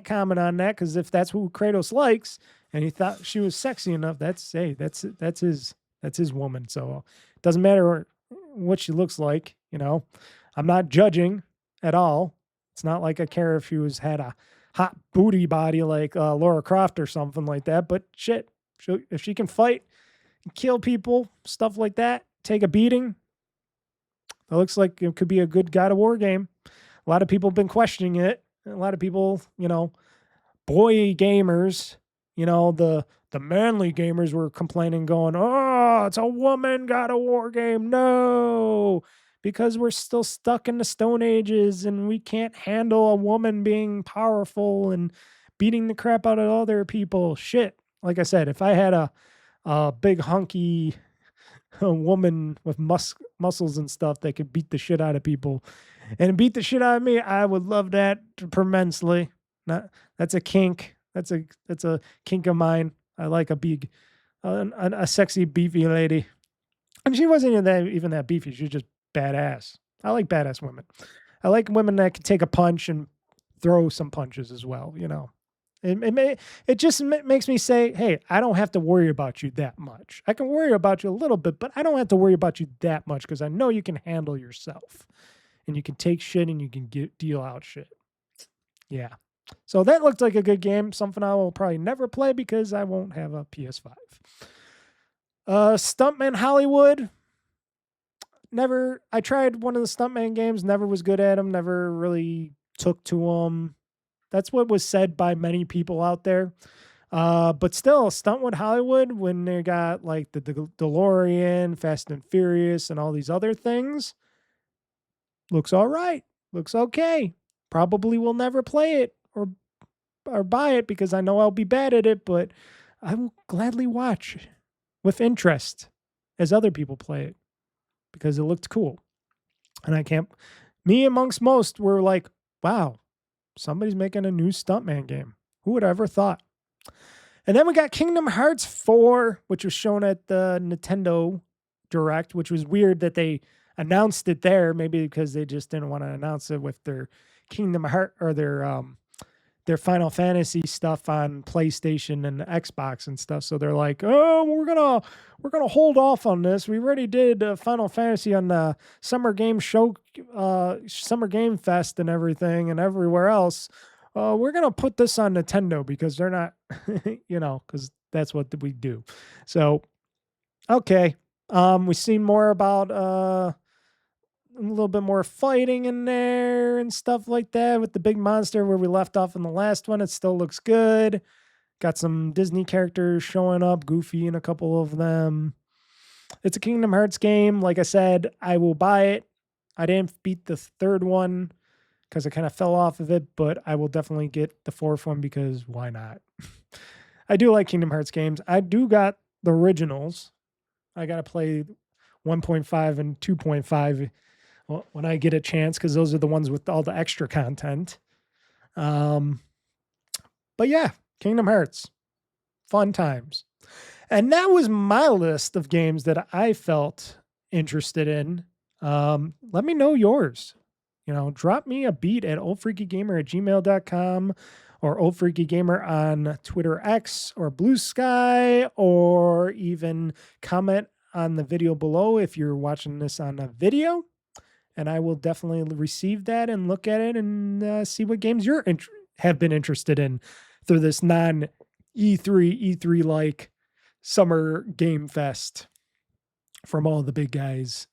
comment on that, because if that's who Kratos likes and he thought she was sexy enough, that's his woman. So it doesn't matter what she looks like, I'm not judging at all. It's not like I care if she had a hot booty body like Lara Croft or something like that. But shit, if she can fight and kill people, stuff like that, take a beating, it looks like it could be a good God of War game. A lot of people have been questioning it. A lot of people, boy gamers, the manly gamers were complaining, going, "Oh, it's a woman God of War game." No, because we're still stuck in the Stone Ages and we can't handle a woman being powerful and beating the crap out of other people. Shit. Like I said, if I had a big hunky woman with muscles and stuff that could beat the shit out of people and beat the shit out of me, I would love that immensely. That's a kink. That's a kink of mine. I like a sexy, beefy lady. And she wasn't even that beefy. She was just badass. I like badass women. I like women that can take a punch and throw some punches as well. It just makes me say, hey, I don't have to worry about you that much. I can worry about you a little bit, but I don't have to worry about you that much, because I know you can handle yourself and you can take shit and you can deal out shit. Yeah. So that looked like a good game. Something I will probably never play because I won't have a PS5. Stuntman Hollywood. I tried one of the Stuntman games, never was good at them, never really took to them. That's what was said by many people out there. But still, Stuntwood Hollywood, when they got like the DeLorean, Fast and Furious, and all these other things, looks all right. Looks okay. Probably will never play it or buy it, because I know I'll be bad at it, but I will gladly watch with interest as other people play it, because it looked cool. And me amongst most were like, wow, somebody's making a new Stuntman game. Who would have ever thought? And then we got Kingdom Hearts 4, which was shown at the Nintendo Direct, which was weird that they announced it there, maybe because they just didn't want to announce it with their Kingdom Heart or their Final Fantasy stuff on PlayStation and Xbox and stuff. So they're like, "Oh, we're gonna hold off on this. We already did Final Fantasy on the Summer Game Show, Summer Game Fest, and everything, and everywhere else. We're gonna put this on Nintendo because they're not, because that's what we do." So, okay, we've seen more about a little bit more fighting in there and stuff like that with the big monster where we left off in the last one. It still looks good. Got some Disney characters showing up, Goofy and a couple of them. It's a Kingdom Hearts game. Like I said, I will buy it. I didn't beat the third one because I kind of fell off of it, but I will definitely get the fourth one because why not? I do like Kingdom Hearts games. I do got the originals. I got to play 1.5 and 2.5 when I get a chance because those are the ones with all the extra content. But yeah, Kingdom Hearts. Fun times. And that was my list of games that I felt interested in. Let me know yours. Drop me a beat at oldfreakygamer@gmail.com or oldfreakygamer on Twitter X or BlueSky, or even comment on the video below if you're watching this on a video. And I will definitely receive that and look at it and see what games you have been interested in through this non-E3 like summer game fest from all the big guys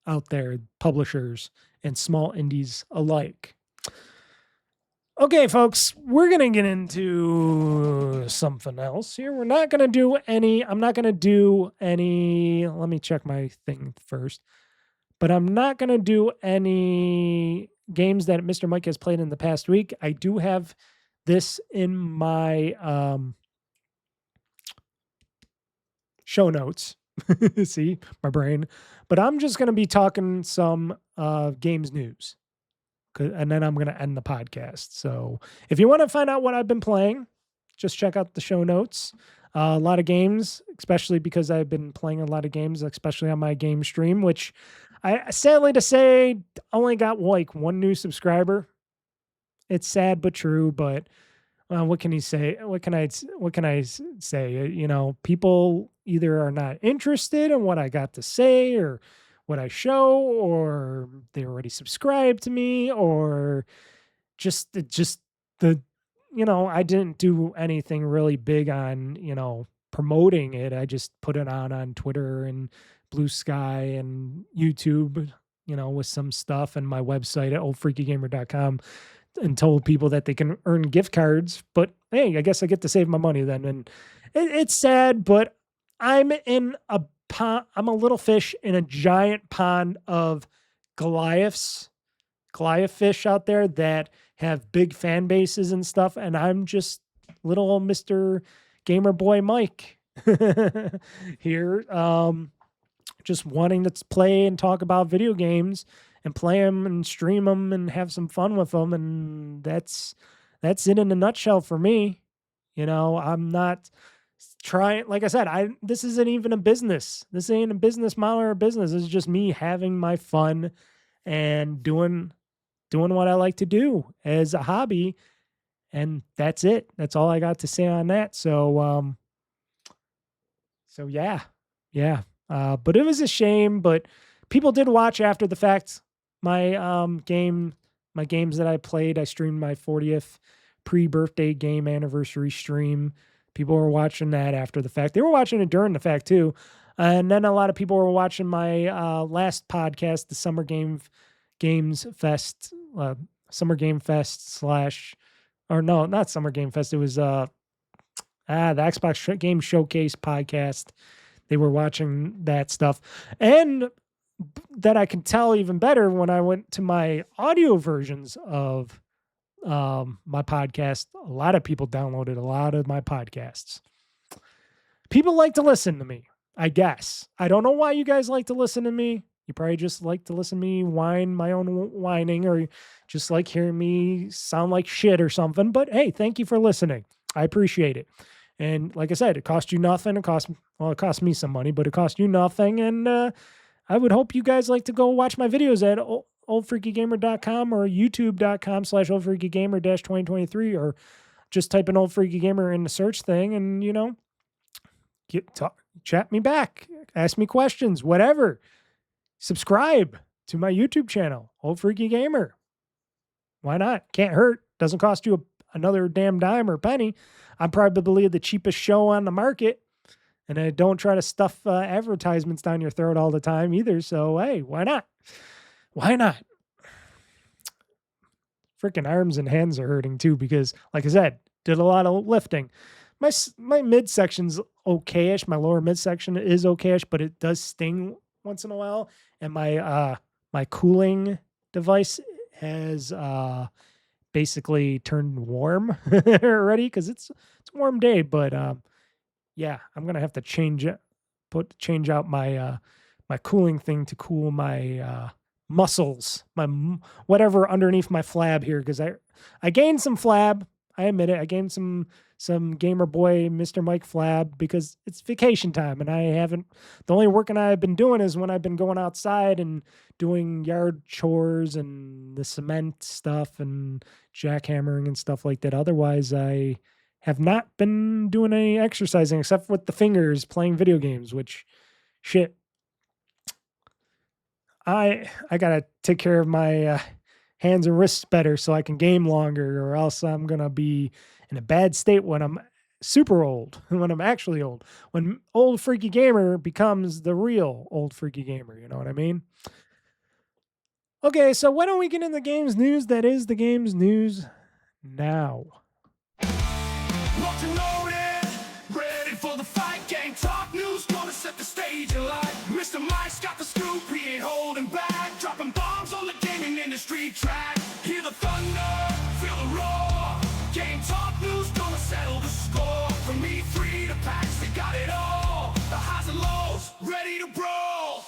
out there, publishers and small indies alike. Okay, folks, we're going to get into something else here. I'm not going to do any, let me check my thing first, but I'm not going to do any games that Mr. Mike has played in the past week. I do have this in my show notes. See, my brain. But I'm just going to be talking some games news. And then I'm going to end the podcast. So if you want to find out what I've been playing, just check out the show notes. A lot of games, especially because I've been playing a lot of games, especially on my game stream, which I sadly to say only got like one new subscriber. It's sad but true, but what can he say? What can I say? People either are not interested in what I got to say or what I show, or they already subscribed to me, or just the I didn't do anything really big on promoting it. I just put it on Twitter and BlueSky and YouTube, with some stuff, and my website at oldfreakygamer.com, and told people that they can earn gift cards. But hey, I guess I get to save my money then. And it's sad, but I'm a little fish in a giant pond of Goliath fish out there that have big fan bases and stuff. And I'm just little old Mr. Gamer Boy Mike here, just wanting to play and talk about video games and play them and stream them and have some fun with them. And that's it in a nutshell for me. I'm not trying, like I said, this isn't even a business. This ain't a business model or a business. This is just me having my fun and doing what I like to do as a hobby. And that's it. That's all I got to say on that. So yeah. But it was a shame, but people did watch after the fact. My games that I played, I streamed my 40th pre-birthday game anniversary stream. People were watching that after the fact. They were watching it during the fact too. And then a lot of people were watching my last podcast, the Summer Games Fest, Summer Game Fest / or no, not Summer Game Fest. It was the Xbox Game Showcase podcast. They were watching that stuff. And that I can tell even better when I went to my audio versions of my podcast. A lot of people downloaded a lot of my podcasts. People like to listen to me, I guess. I don't know why you guys like to listen to me. You probably just like to listen to me whine my own whining, or just like hearing me sound like shit or something. But hey, thank you for listening. I appreciate it. And like I said, it cost you nothing. It cost me some money, but it cost you nothing. And I would hope you guys like to go watch my videos at oldfreakygamer.com or youtube.com/oldfreakygamer-2023, or just type in oldfreakygamer in the search thing and, chat me back, ask me questions, whatever. Subscribe to my YouTube channel, Old Freaky Gamer. Why not? Can't hurt. Doesn't cost you another damn dime or penny. I'm probably the cheapest show on the market. And I don't try to stuff advertisements down your throat all the time either. So, hey, why not? Why not? Freaking arms and hands are hurting too because, like I said, did a lot of lifting. my midsection's okayish. My lower midsection is okayish, but it does sting once in a while. And my cooling device has basically turned warm already because it's a warm day. But yeah, I'm gonna have to change out my my cooling thing to cool my muscles, whatever underneath my flab here, because I gained some flab. I admit it. I gained some gamer boy Mr. Mike flab because it's vacation time and I haven't. The only working I've been doing is when I've been going outside and doing yard chores and the cement stuff and jackhammering and stuff like that. Otherwise, I have not been doing any exercising except with the fingers playing video games, which shit. I gotta take care of my hands and wrists better so I can game longer, or else I'm gonna be in a bad state when I'm super old, when I'm actually old, when old freaky gamer becomes the real old freaky gamer. You know what I mean? Okay, so why don't we get in the games news? That is the games news now. Locked and loaded, ready for the fight. Game talk news, gonna set the stage alight. Mr. Mike's got the scoop, he ain't holding back. Dropping bombs on the gaming industry track. Hear the thunder, feel the roar. Game talk news, gonna settle the score. From E3 to PAX, they got it all. The highs and lows, ready to brawl.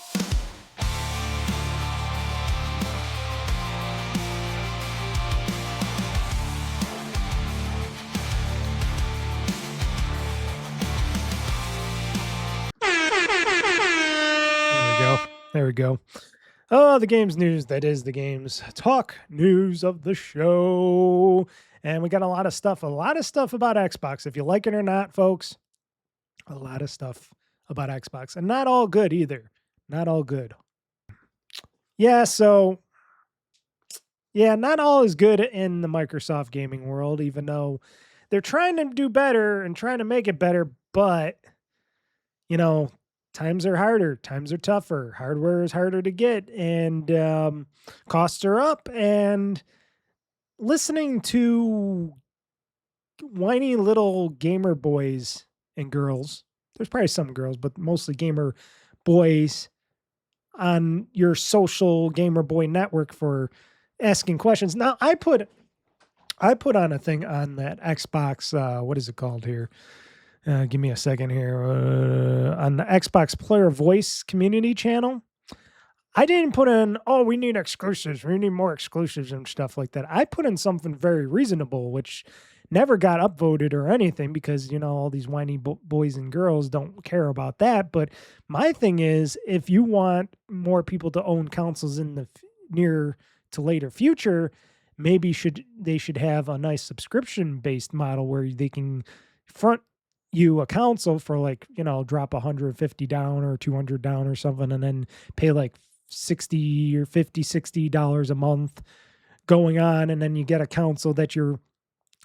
There we go. Oh, the games news. That is the games talk news of the show. And we got a lot of stuff about Xbox. If you like it or not, folks, a lot of stuff about Xbox. And not all good either. Not all good. Yeah, so not all is good in the Microsoft gaming world, even though they're trying to do better and trying to make it better, but times are harder, times are tougher, hardware is harder to get, and costs are up. And listening to whiny little gamer boys and girls, there's probably some girls, but mostly gamer boys on your social gamer boy network for asking questions. Now, I put on a thing on that Xbox, what is it called here? Give me a second here. On the Xbox Player Voice community channel, I didn't put in, oh, we need exclusives. We need more exclusives and stuff like that. I put in something very reasonable, which never got upvoted or anything because, all these whiny boys and girls don't care about that. But my thing is, if you want more people to own consoles in the near to later future, maybe they should have a nice subscription-based model where they can front you a console for drop 150 down or 200 down or something, and then pay like $60 or $50-$60 a month going on, and then you get a console that you're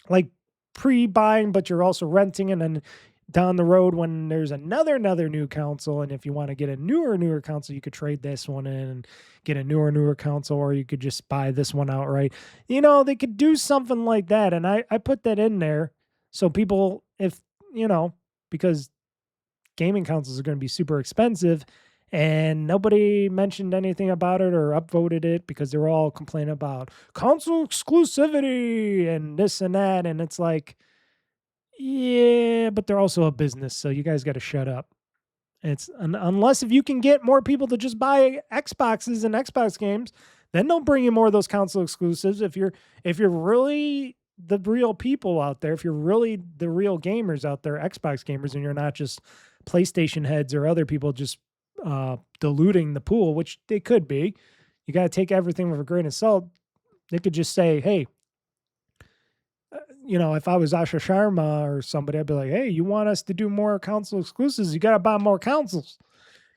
like pre-buying, but you're also renting, and then down the road when there's another new console, and if you want to get a newer console, you could trade this one in and get a newer console, or you could just buy this one outright. They could do something like that, and I put that in there so people, if because gaming consoles are going to be super expensive, and nobody mentioned anything about it or upvoted it because they're all complaining about console exclusivity and this and that. And it's like, yeah, but they're also a business, so you guys got to shut up. Unless if you can get more people to just buy Xboxes and Xbox games, then they'll bring you more of those console exclusives. If you're really the real people out there, if you're really the real gamers out there, Xbox gamers, and you're not just PlayStation heads or other people just diluting the pool, which they could be, you got to take everything with a grain of salt. They could just say, hey, if I was Asha Sharma or somebody, I'd be like, hey, you want us to do more console exclusives? You got to buy more consoles.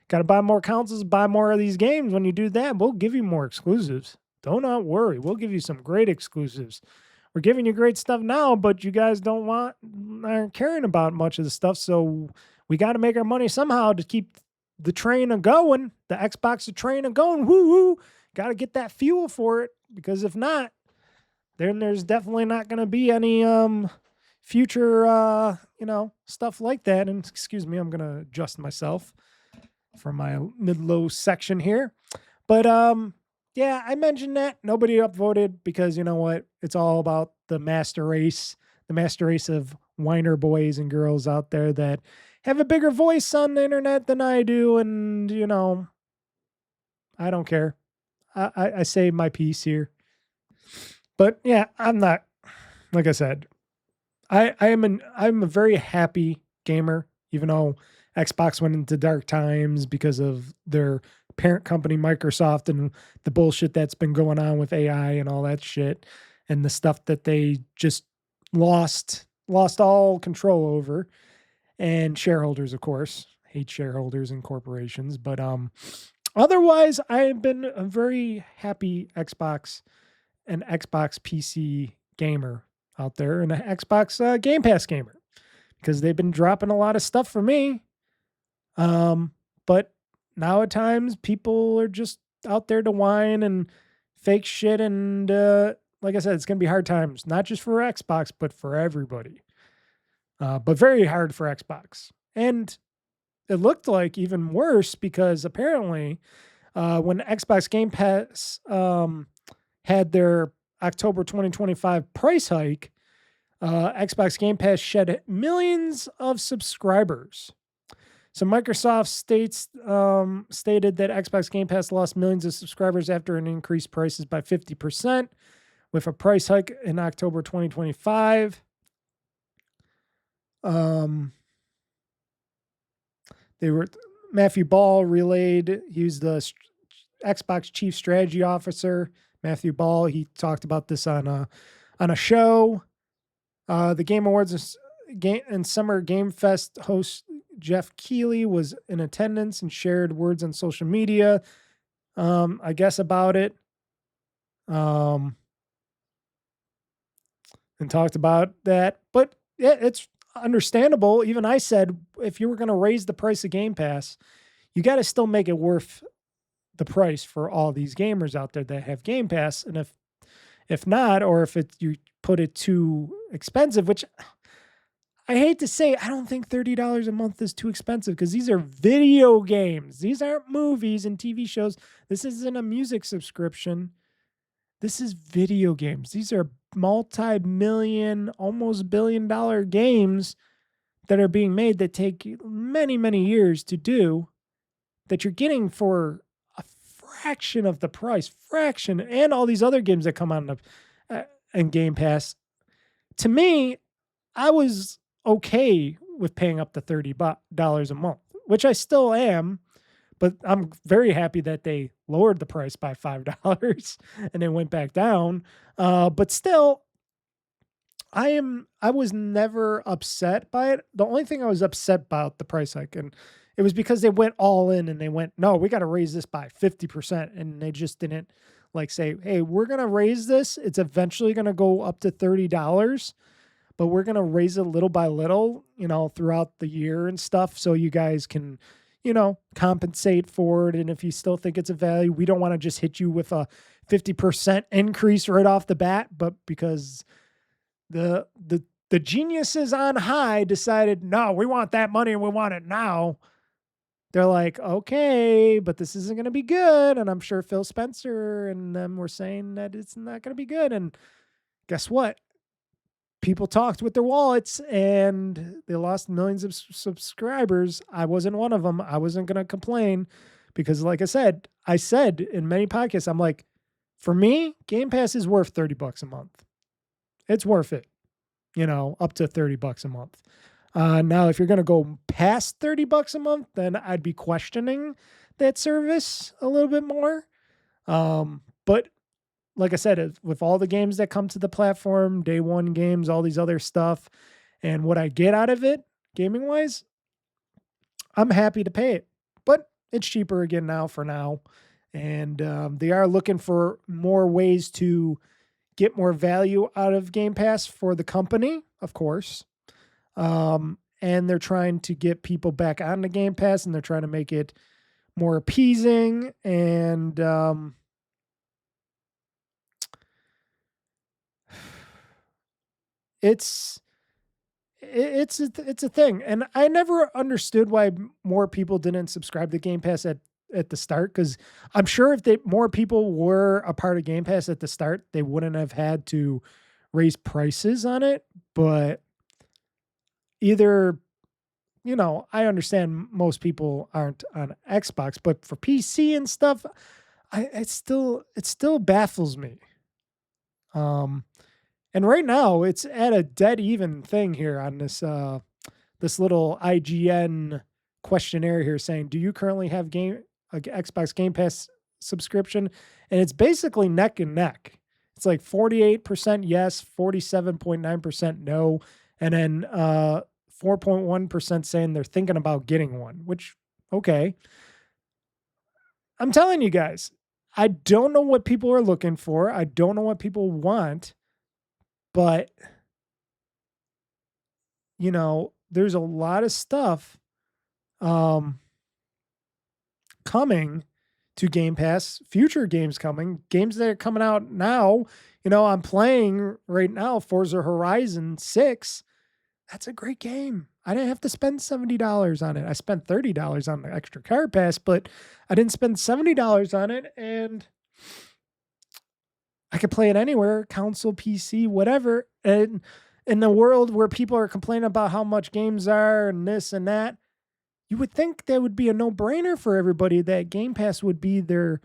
Got to buy more consoles, buy more of these games. When you do that, we'll give you more exclusives. Do not worry. We'll give you some great exclusives. We're giving you great stuff now, but you guys aren't caring about much of the stuff. So we got to make our money somehow to keep the train going, the Xbox train going. Woo woo! Got to get that fuel for it, because if not, then there's definitely not going to be any future, stuff like that. And excuse me, I'm going to adjust myself for my mid-low section here. But yeah, I mentioned that nobody upvoted because you know what? It's all about the master race of whiner boys and girls out there that have a bigger voice on the internet than I do, and I don't care. I say my piece here. But yeah, I'm not, like I said, I'm a very happy gamer, even though Xbox went into dark times because of their parent company Microsoft and the bullshit that's been going on with AI and all that shit, and the stuff that they just lost all control over, and shareholders, of course, hate shareholders and corporations. But otherwise, I've been a very happy Xbox and Xbox PC gamer out there, and an Xbox Game Pass gamer, because they've been dropping a lot of stuff for me. But now at times people are just out there to whine and fake shit, and like I said, it's gonna be hard times, not just for Xbox, but for everybody. But very hard for Xbox. And it looked like even worse because apparently when Xbox Game Pass had their October 2025 price hike, Xbox Game Pass shed millions of subscribers. So Microsoft stated that Xbox Game Pass lost millions of subscribers after an increased prices by 50% with a price hike in October 2025. Matthew Ball relayed. He was the Xbox Chief Strategy Officer. Matthew Ball. He talked about this on a show. The Game Awards and Summer Game Fest host Jeff Keighley was in attendance and shared words on social media, I guess, about it. And talked about that. But yeah, it's understandable. Even I said, if you were going to raise the price of Game Pass, you got to still make it worth the price for all these gamers out there that have Game Pass. And if not, or if you put it too expensive, which I hate to say, I don't think $30 a month is too expensive, because these are video games. These aren't movies and TV shows. This isn't a music subscription. This is video games. These are multi-million, almost billion-dollar games that are being made that take many, many years to do, that you're getting for a fraction of the price, and all these other games that come on and Game Pass. To me, I was okay with paying up to $30 a month, which I still am, but I'm very happy that they lowered the price by $5 and then went back down. But still, I was never upset by it. The only thing I was upset about the price hike, and it was because they went all in and they went, no, we got to raise this by 50%. And they just didn't say, hey, we're going to raise this. It's eventually going to go up to $30, but we're going to raise it little by little, throughout the year and stuff. So you guys can, compensate for it. And if you still think it's a value, we don't want to just hit you with a 50% increase right off the bat, but because the geniuses on high decided, no, we want that money and we want it now. They're like, okay, but this isn't going to be good. And I'm sure Phil Spencer and them were saying that it's not going to be good. And guess what? People talked with their wallets and they lost millions of subscribers. I wasn't one of them. I wasn't going to complain because, like I said in many podcasts, I'm like, for me, Game Pass is worth $30 a month. It's worth it, up to $30 a month. Now, if you're going to go past $30 a month, then I'd be questioning that service a little bit more. But like I said, with all the games that come to the platform, day one games, all these other stuff, and what I get out of it, gaming wise, I'm happy to pay it. But it's cheaper again now for now. And they are looking for more ways to get more value out of Game Pass for the company, of course. And they're trying to get people back on the Game Pass, and they're trying to make it more appeasing. And it's it's a thing, and I never understood why more people didn't subscribe to Game Pass at the start. Because I'm sure if more people were a part of Game Pass at the start, they wouldn't have had to raise prices on it. But either, I understand most people aren't on Xbox, but for PC and stuff, it still baffles me. And right now it's at a dead even thing here on this little IGN questionnaire here saying, "Do you currently have Xbox Game Pass subscription?" And it's basically neck and neck. It's like 48% yes, 47.9% no, and then 4.1% saying they're thinking about getting one, which, okay. I'm telling you guys, I don't know what people are looking for. I don't know what people want, but there's a lot of stuff coming to Game Pass, future games coming, games that are coming out now. I'm playing right now Forza Horizon 6. That's a great game. I didn't have to spend $70 on it. I spent $30 on the extra car pass, but I didn't spend $70 on it, and I could play it anywhere, console, PC, whatever. And in the world where people are complaining about how much games are and this and that, you would think that would be a no-brainer for everybody, that Game Pass would be their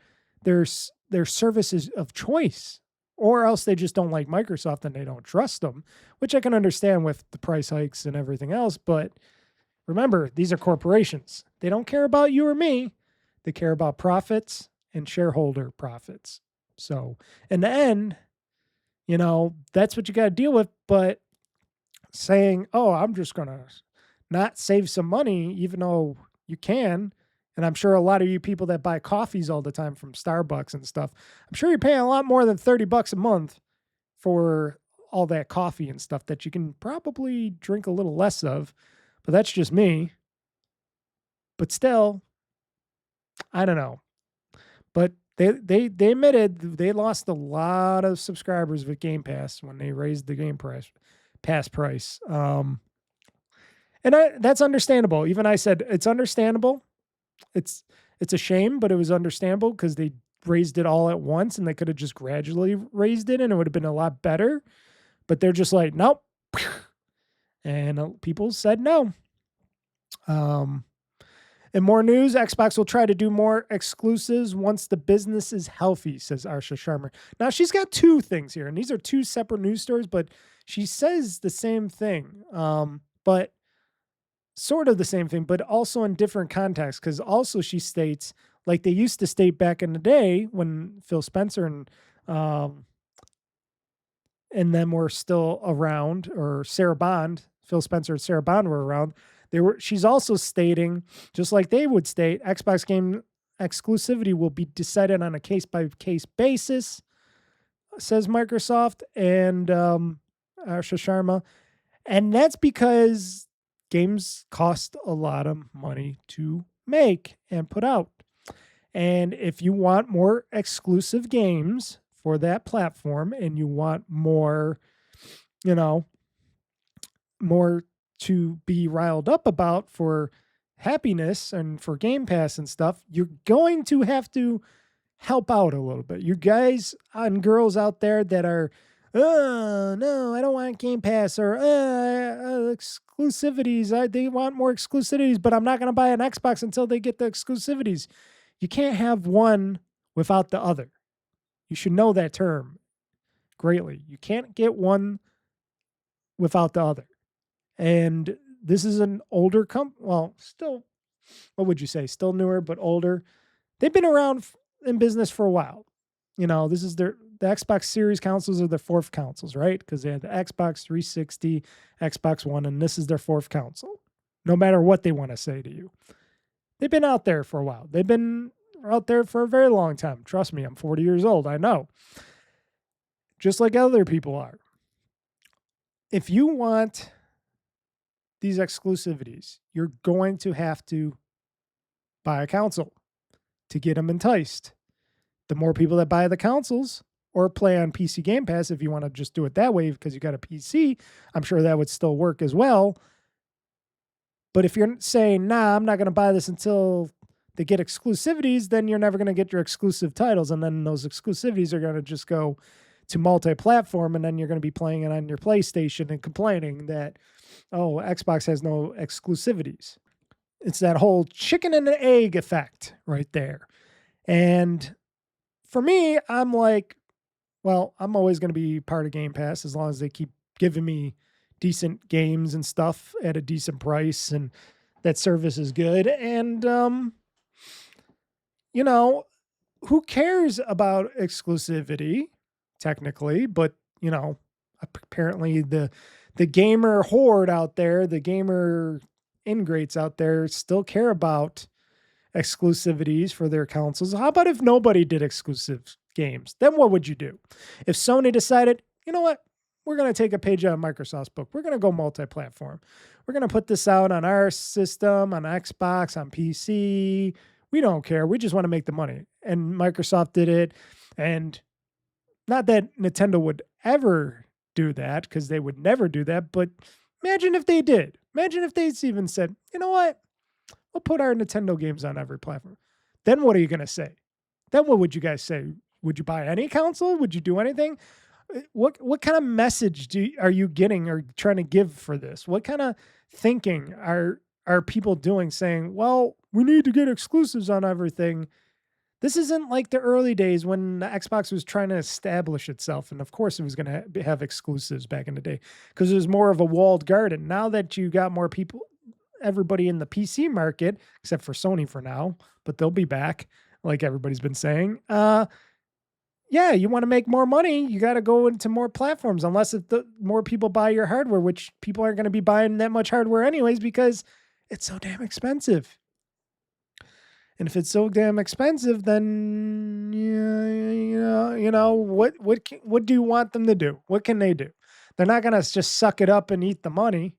services of choice. Or else they just don't like Microsoft and they don't trust them, which I can understand with the price hikes and everything else. But remember, these are corporations. They don't care about you or me. They care about profits and shareholder profits. So in the end, that's what you got to deal with. But saying, oh, I'm just going to not save some money, even though you can. And I'm sure a lot of you people that buy coffees all the time from Starbucks and stuff, I'm sure you're paying a lot more than $30 a month for all that coffee and stuff that you can probably drink a little less of. But that's just me. But still, I don't know. But they admitted they lost a lot of subscribers with Game Pass when they raised the Game Pass price. And that's understandable. Even I said it's understandable. It's a shame, but it was understandable because they raised it all at once, and they could have just gradually raised it and it would have been a lot better. But they're just like, nope. And people said no. In more news, Xbox will try to do more exclusives once the business is healthy, says Arsha Sharma. Now, she's got two things here, and these are two separate news stories, but she says the same thing. But sort of the same thing, but also in different contexts, because also she states, like they used to state back in the day when Phil Spencer and them were still around, or Sarah Bond, Phil Spencer and Sarah Bond were around. She's also stating, just like they would state, Xbox game exclusivity will be decided on a case-by-case basis, says Microsoft and Arsha Sharma. And that's because games cost a lot of money to make and put out. And if you want more exclusive games for that platform and you want more, more to be riled up about for happiness and for Game Pass and stuff, you're going to have to help out a little bit. You guys and girls out there that are, oh, no, I don't want Game Pass, or exclusivities. They want more exclusivities, but I'm not going to buy an Xbox until they get the exclusivities. You can't have one without the other. You should know that term greatly. You can't get one without the other. And this is an older still, what would you say? Still newer, but older. They've been around in business for a while. This is the Xbox Series consoles are their fourth consoles, right? Because they had the Xbox 360, Xbox One, and this is their fourth console. No matter what they want to say to you. They've been out there for a while. They've been out there for a very long time. Trust me, I'm 40 years old. I know. Just like other people are. If you want these exclusivities, you're going to have to buy a console to get them enticed. The more people that buy the consoles, or play on PC Game Pass if you want to just do it that way because you got a PC. I'm sure that would still work as well. But if you're saying, nah, I'm not going to buy this until they get exclusivities, then you're never going to get your exclusive titles. And then those exclusivities are going to just go to multi-platform, and then you're going to be playing it on your PlayStation and complaining that, oh, Xbox has no exclusivities. It's that whole chicken and the egg effect right there. And for me, I'm like, well, I'm always going to be part of Game Pass as long as they keep giving me decent games and stuff at a decent price and that service is good. And, you know, who cares about exclusivity technically, but, you know, apparently the gamer horde out there, the gamer ingrates out there still care about exclusivities for their consoles. How about if nobody did exclusive games? Then what would you do? If Sony decided, you know what? We're going to take a page out of Microsoft's book. We're going to go multi-platform. We're going to put this out on our system, on Xbox, on PC. We don't care. We just want to make the money. And Microsoft did it. And not that Nintendo would ever do that, because they would never do that. But imagine if they did. Imagine if they even said, you know what? We'll put our Nintendo games on every platform. Then what are you going to say? Then what would you guys say? Would you buy any console? Would you do anything? What kind of message are you getting or trying to give for this? What kind of thinking are people doing, saying, well, we need to get exclusives on everything? This isn't like the early days when the Xbox was trying to establish itself. And of course it was going to have exclusives back in the day because it was more of a walled garden. Now that you got more people, everybody in the PC market, except for Sony for now, but they'll be back, like everybody's been saying. Yeah, you want to make more money, you got to go into more platforms, unless if the more people buy your hardware, which people aren't going to be buying that much hardware anyways because it's so damn expensive. And if it's so damn expensive, then what do you want them to do? What can they do? They're not going to just suck it up and eat the money,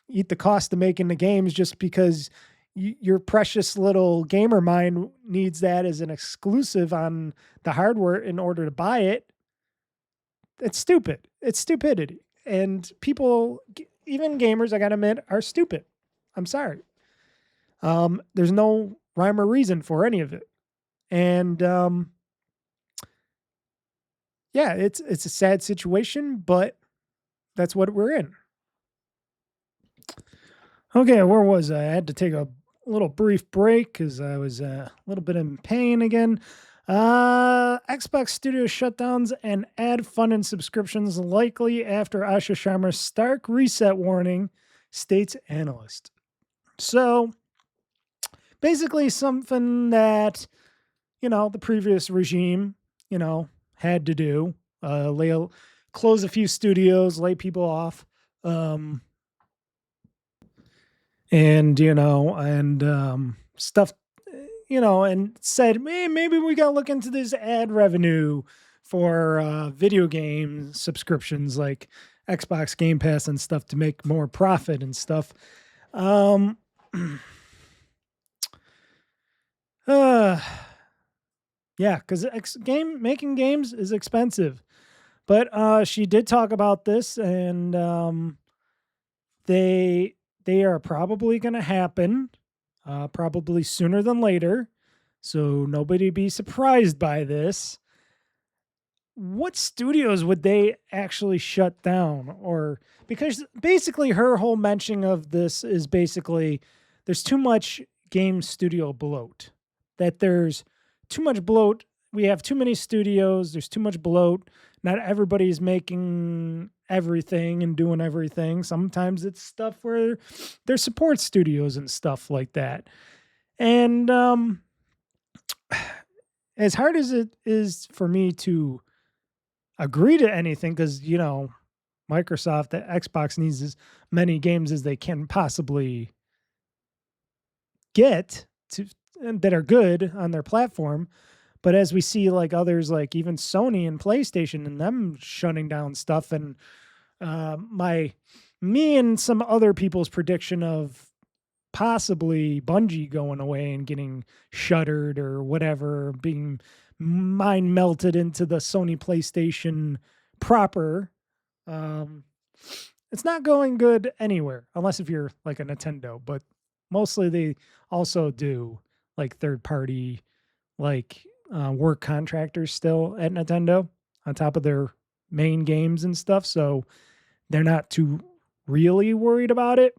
eat the cost of making the games just because your precious little gamer mind needs that as an exclusive on the hardware in order to buy it. It's stupid. It's stupidity. And people, even gamers, I gotta admit, are stupid. I'm sorry. There's no rhyme or reason for any of it. And yeah, it's a sad situation, but that's what we're in. Okay, where was I? I had to take a little brief break because I was a little bit in pain again. Xbox Studio shutdowns and ad-funded subscriptions likely after Asha Sharma's stark reset warning, states analyst. So basically something that, the previous regime, had to do. Close a few studios, lay people off. Stuff, and said, maybe we got to look into this ad revenue for video game subscriptions like Xbox Game Pass and stuff to make more profit and stuff. Yeah, because making games is expensive. But she did talk about this, and they are probably going to happen, probably sooner than later. So nobody be surprised by this. What studios would they actually shut down? Or because basically her whole mention of this is basically there's too much game studio bloat. That there's too much bloat. We have too many studios. There's too much bloat. Not everybody's making everything and doing everything. Sometimes it's stuff where there's support studios and stuff like that. And as hard as it is for me to agree to anything, because, Microsoft, the Xbox needs as many games as they can possibly get to and that are good on their platform. But as we see, like others, like even Sony and PlayStation and them shutting down stuff, and me and some other people's prediction of possibly Bungie going away and getting shuttered or whatever, being mind melted into the Sony PlayStation proper. It's not going good anywhere, unless if you're like a Nintendo, but mostly they also do like third party, like work contractors still at Nintendo on top of their main games and stuff. So they're not too really worried about it.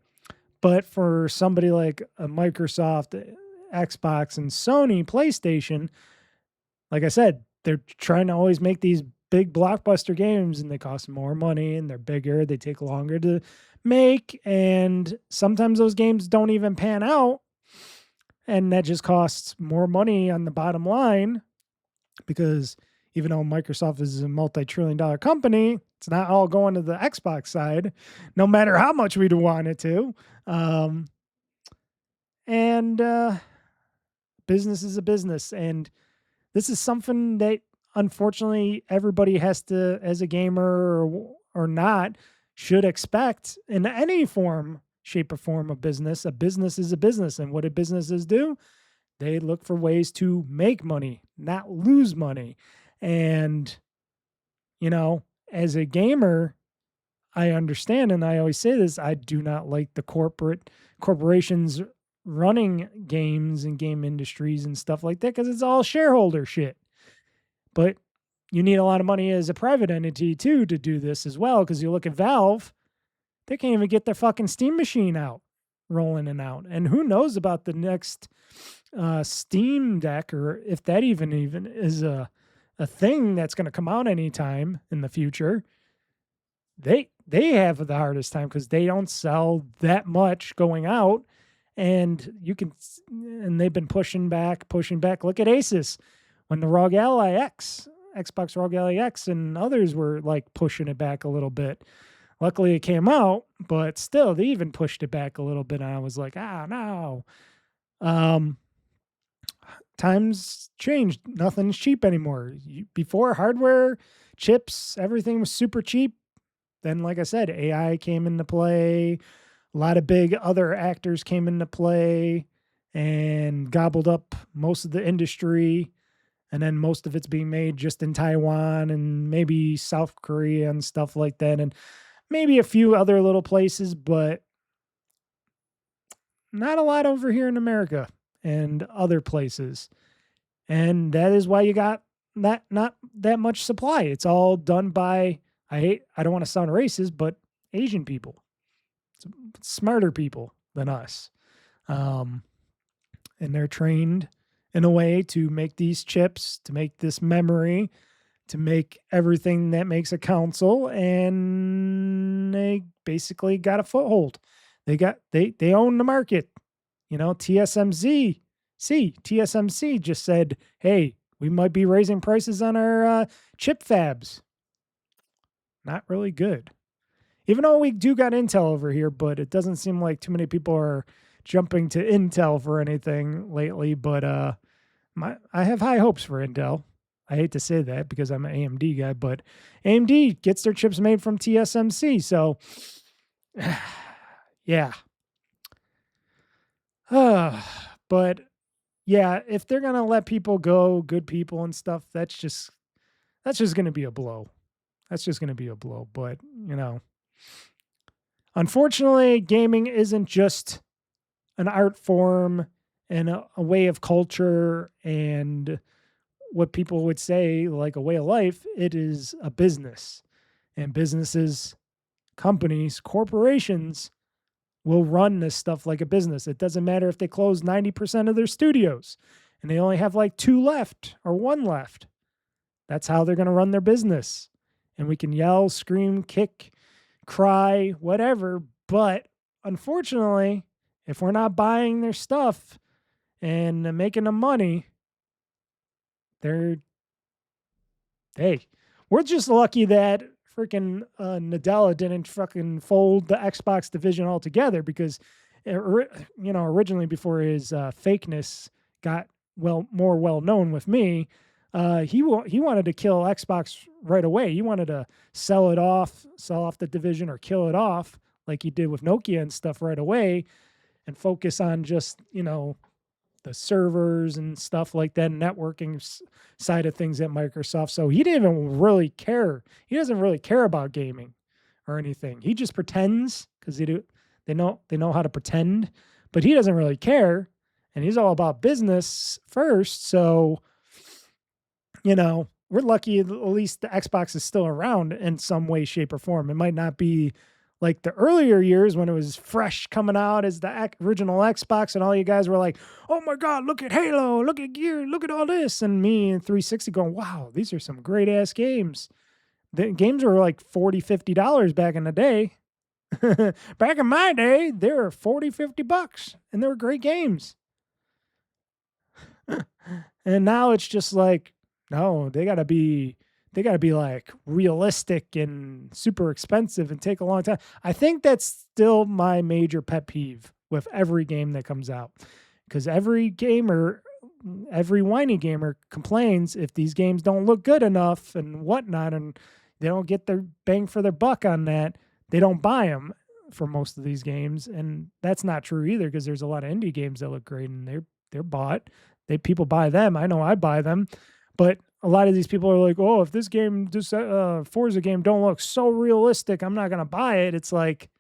But for somebody like a Microsoft, Xbox, and Sony PlayStation, like I said, they're trying to always make these big blockbuster games, and they cost more money, and they're bigger. They take longer to make, and sometimes those games don't even pan out, and that just costs more money on the bottom line, because even though Microsoft is a multi-trillion-dollar company, it's not all going to the Xbox side, no matter how much we'd want it to. Business is a business, and this is something that unfortunately everybody has to, as a gamer or not, should expect in any form, shape, or form of business. A business is a business, and what do businesses do? They look for ways to make money, not lose money. And, you know, as a gamer, I understand, and I always say this, I do not like the corporations running games and game industries and stuff like that, because it's all shareholder shit. But you need a lot of money as a private entity too to do this as well, because you look at Valve, they can't even get their fucking Steam machine out, rolling and out. And who knows about the next Steam Deck, or if that even is a thing that's going to come out anytime in the future. They have the hardest time because they don't sell that much going out, and they've been pushing back. Look at Asus when the ROG Ally X, Xbox ROG Ally X, and others were like pushing it back a little bit. Luckily it came out, but still they even pushed it back a little bit, and I was like, no. Times changed. Nothing's cheap anymore. Before, hardware, chips, everything was super cheap. Then, like I said, AI came into play. A lot of big other actors came into play and gobbled up most of the industry. And then most of it's being made just in Taiwan and maybe South Korea and stuff like that. And maybe a few other little places, but not a lot over here in America and other places. And that is why you got not that much supply. It's all done by, I don't want to sound racist, but Asian people, smarter people than us. And they're trained in a way to make these chips, to make this memory, to make everything that makes a console, and they basically got a foothold. They own the market. You know, TSMC just said, hey, we might be raising prices on our chip fabs. Not really good. Even though we do got Intel over here, but it doesn't seem like too many people are jumping to Intel for anything lately. But I have high hopes for Intel. I hate to say that because I'm an AMD guy, but AMD gets their chips made from TSMC. So, yeah. But yeah, if they're going to let people go, good people and stuff, that's just going to be a blow. That's just going to be a blow. But, you know, unfortunately, gaming isn't just an art form and a way of culture and what people would say like a way of life. It is a business, and businesses, companies, corporations will run this stuff like a business. It doesn't matter if they close 90% of their studios and they only have like 2 left or 1 left. That's how they're going to run their business. And we can yell, scream, kick, cry, whatever. But unfortunately, if we're not buying their stuff and making them money, we're just lucky that freaking Nadella didn't fucking fold the Xbox division altogether, because originally before his fakeness got more well known with me, he wanted to kill Xbox right away. He wanted to sell off the division or kill it off like he did with Nokia and stuff right away, and focus on just the servers and stuff like that, networking side of things at Microsoft. So he didn't even really care. He doesn't really care about gaming or anything. He just pretends because they know how to pretend, but he doesn't really care, and he's all about business first. So, we're lucky at least the Xbox is still around in some way, shape, or form. It might not be like the earlier years when it was fresh coming out as the original Xbox, and all you guys were like, "Oh my God, look at Halo, look at Gear, look at all this," and me in 360 going, "Wow, these are some great ass games." The games were like $40-$50 back in the day. Back in my day, they were $40-$50, and they were great games. And now it's just like, no, they gotta be like realistic and super expensive and take a long time. I think that's still my major pet peeve with every game that comes out, because every whiny gamer complains if these games don't look good enough and whatnot, and they don't get their bang for their buck on that. They don't buy them for most of these games, and that's not true either, because there's a lot of indie games that look great and they're bought. People buy them. I know I buy them, but a lot of these people are like, "Oh, if this Forza game don't look so realistic, I'm not gonna buy it." It's like,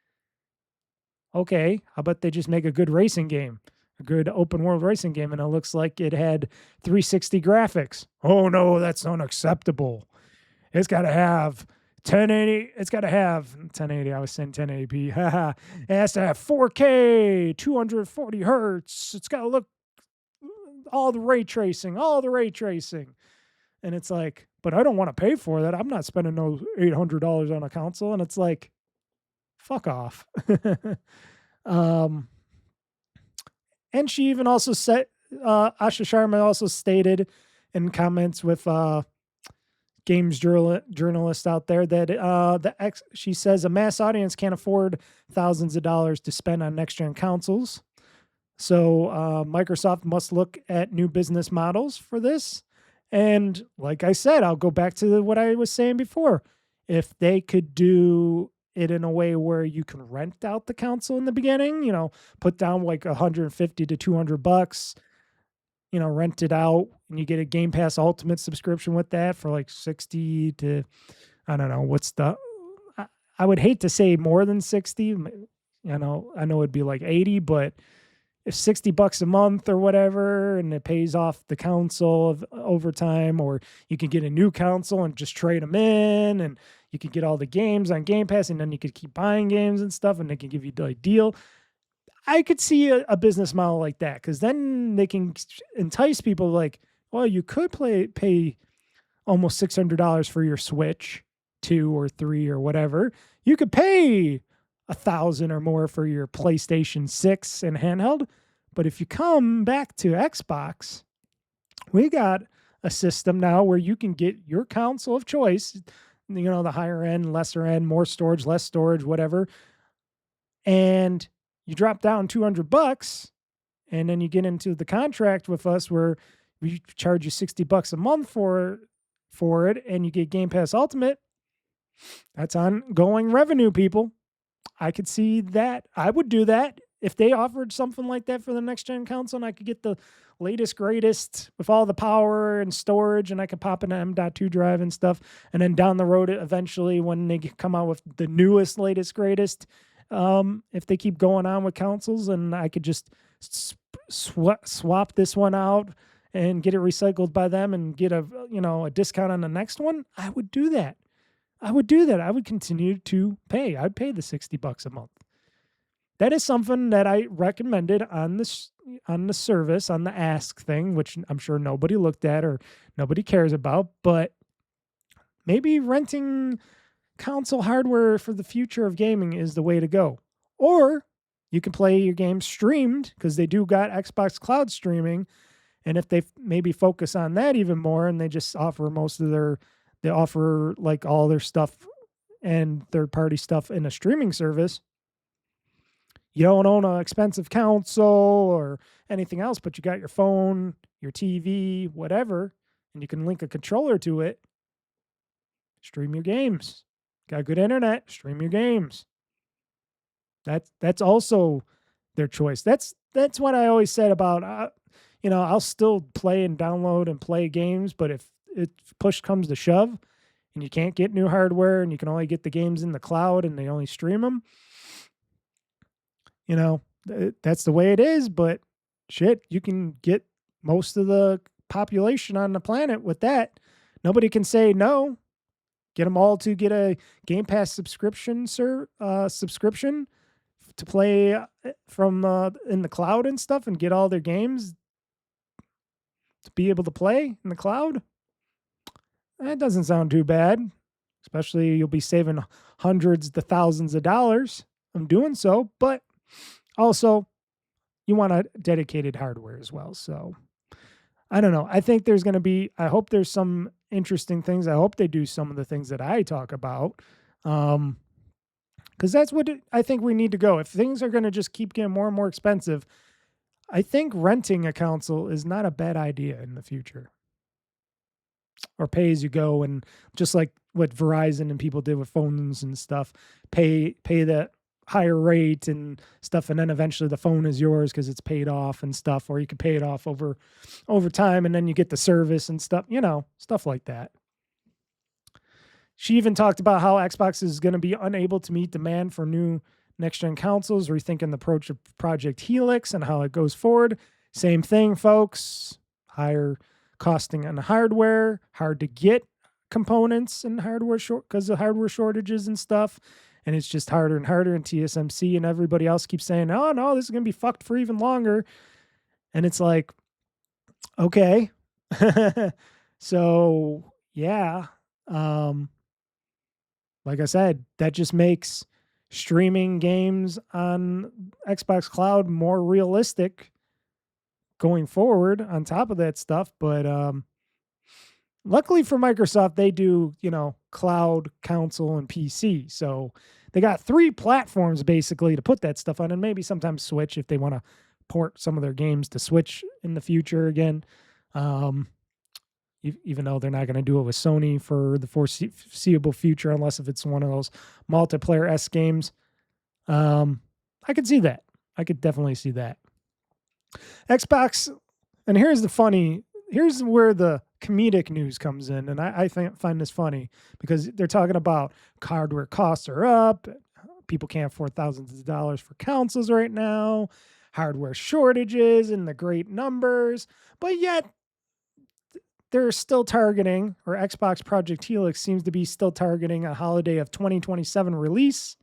okay, how about they just make a good racing game, a good open world racing game, and it looks like it had 360 graphics? Oh no, that's unacceptable. It's got to have 1080. It's got to have 1080. I was saying 1080p. It has to have 4K, 240 hertz. It's got to look all the ray tracing. And it's like, but I don't want to pay for that. I'm not spending those $800 on a console. And it's like, fuck off. And she even also said, Asha Sharma also stated in comments with games journalists out there that she says a mass audience can't afford thousands of dollars to spend on next-gen consoles. So Microsoft must look at new business models for this. And like I said, I'll go back to what I was saying before. If they could do it in a way where you can rent out the console in the beginning, put down like $150 to $200, rent it out, and you get a Game Pass Ultimate subscription with that for like 60 to, I don't know, I would hate to say more than 60. I know it'd be like 80, but if $60 a month or whatever, and it pays off the console over time, or you can get a new console and just trade them in, and you can get all the games on Game Pass, and then you could keep buying games and stuff, and they can give you a deal. I could see a business model like that, because then they can entice people like, well, you could pay almost $600 for your Switch 2 or 3 or whatever. You could pay $1,000 or more for your PlayStation 6 and handheld. But if you come back to Xbox, we got a system now where you can get your console of choice, the higher end, lesser end, more storage, less storage, whatever. And you drop down $200, and then you get into the contract with us where we charge you $60 a month for it, and you get Game Pass Ultimate. That's ongoing revenue, people. I could see that. I would do that if they offered something like that for the next gen console, and I could get the latest, greatest with all the power and storage, and I could pop in an M.2 drive and stuff. And then down the road, eventually, when they come out with the newest, latest, greatest, if they keep going on with consoles, and I could just swap this one out and get it recycled by them and get a discount on the next one, I would do that. I would continue to pay. I'd pay the $60 a month. That is something that I recommended on the service, on the Ask thing, which I'm sure nobody looked at or nobody cares about. But maybe renting console hardware for the future of gaming is the way to go. Or you can play your games streamed, because they do got Xbox Cloud streaming. And if they maybe focus on that even more, and they just offer they offer like all their stuff and third-party stuff in a streaming service. You don't own an expensive console or anything else, but you got your phone, your TV, whatever, and you can link a controller to it. Stream your games. Got good internet, stream your games. That's also their choice. That's what I always said about I'll still play and download and play games, but if push comes to shove and you can't get new hardware and you can only get the games in the cloud and they only stream them, that's the way it is. But shit, you can get most of the population on the planet with that. Nobody can say no. Get them all to get a Game Pass subscription subscription to play from in the cloud and stuff and get all their games to be able to play in the cloud. That doesn't sound too bad, especially you'll be saving hundreds to thousands of dollars from doing so. But also, you want a dedicated hardware as well. So I don't know. I think there's going to be, I hope there's some interesting things. I hope they do some of the things that I talk about. Because that's what I think we need to go. If things are going to just keep getting more and more expensive, I think renting a console is not a bad idea in the future. Or pay as you go, and just like what Verizon and people did with phones and stuff, pay that higher rate and stuff, and then eventually the phone is yours because it's paid off and stuff, or you can pay it off over time, and then you get the service and stuff, stuff like that. She even talked about how Xbox is going to be unable to meet demand for new next-gen consoles, rethinking the approach of Project Helix and how it goes forward. Same thing, folks. Higher costing on hardware, hard to get components and hardware because of hardware shortages and stuff. And it's just harder and harder. And TSMC and everybody else keeps saying, oh, no, this is going to be fucked for even longer. And it's like, okay. So, yeah. Like I said, that just makes streaming games on Xbox Cloud more realistic going forward on top of that stuff. But luckily for Microsoft, they do, cloud, console, and PC. So they got 3 platforms basically to put that stuff on, and maybe sometimes Switch if they want to port some of their games to Switch in the future again. Even though they're not going to do it with Sony for the foreseeable future, unless if it's one of those multiplayer-esque games. I could see that. I could definitely see that. Xbox, and here's where the comedic news comes in, and I find this funny because they're talking about hardware costs are up, people can't afford thousands of dollars for consoles right now, hardware shortages and the great numbers, but yet they're still targeting, or Xbox Project Helix seems to be still targeting a holiday of 2027 release,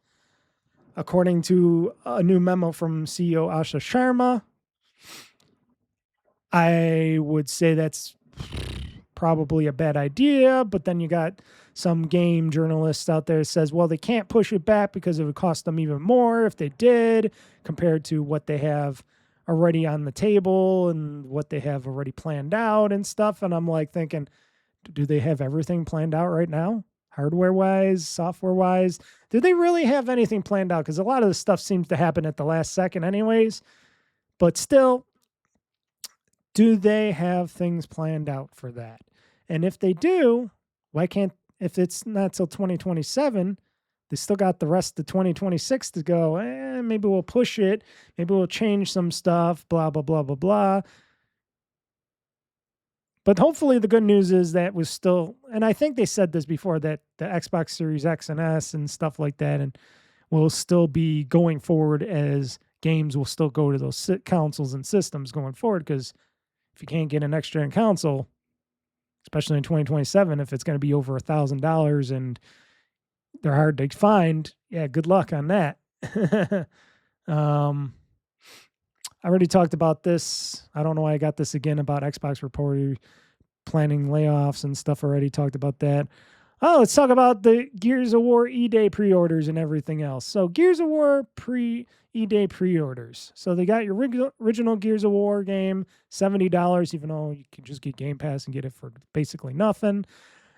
according to a new memo from CEO Asha Sharma. I would say that's probably a bad idea, but then you got some game journalists out there that says, well, they can't push it back because it would cost them even more if they did, compared to what they have already on the table and what they have already planned out and stuff. And I'm like thinking, do they have everything planned out right now? Hardware-wise, software-wise? Do they really have anything planned out? Because a lot of the stuff seems to happen at the last second anyways. But still, do they have things planned out for that? And if they do, why can't, if it's not till 2027, they still got the rest of 2026 to go. Maybe we'll push it. Maybe we'll change some stuff, blah, blah, blah, blah, blah. But hopefully the good news is that was still, and I think they said this before, that the Xbox Series X and S and stuff like that and will still be going forward, as games will still go to those consoles and systems going forward. Because if you can't get an next-gen console, especially in 2027, if it's going to be over $1,000 and they're hard to find, yeah, good luck on that. I already talked about this. I don't know why I got this again about Xbox reporting planning layoffs and stuff. Already talked about that. Oh, let's talk about the Gears of War E-Day pre-orders and everything else. So Gears of War E-Day pre-orders. So they got your original Gears of War game, $70, even though you can just get Game Pass and get it for basically nothing.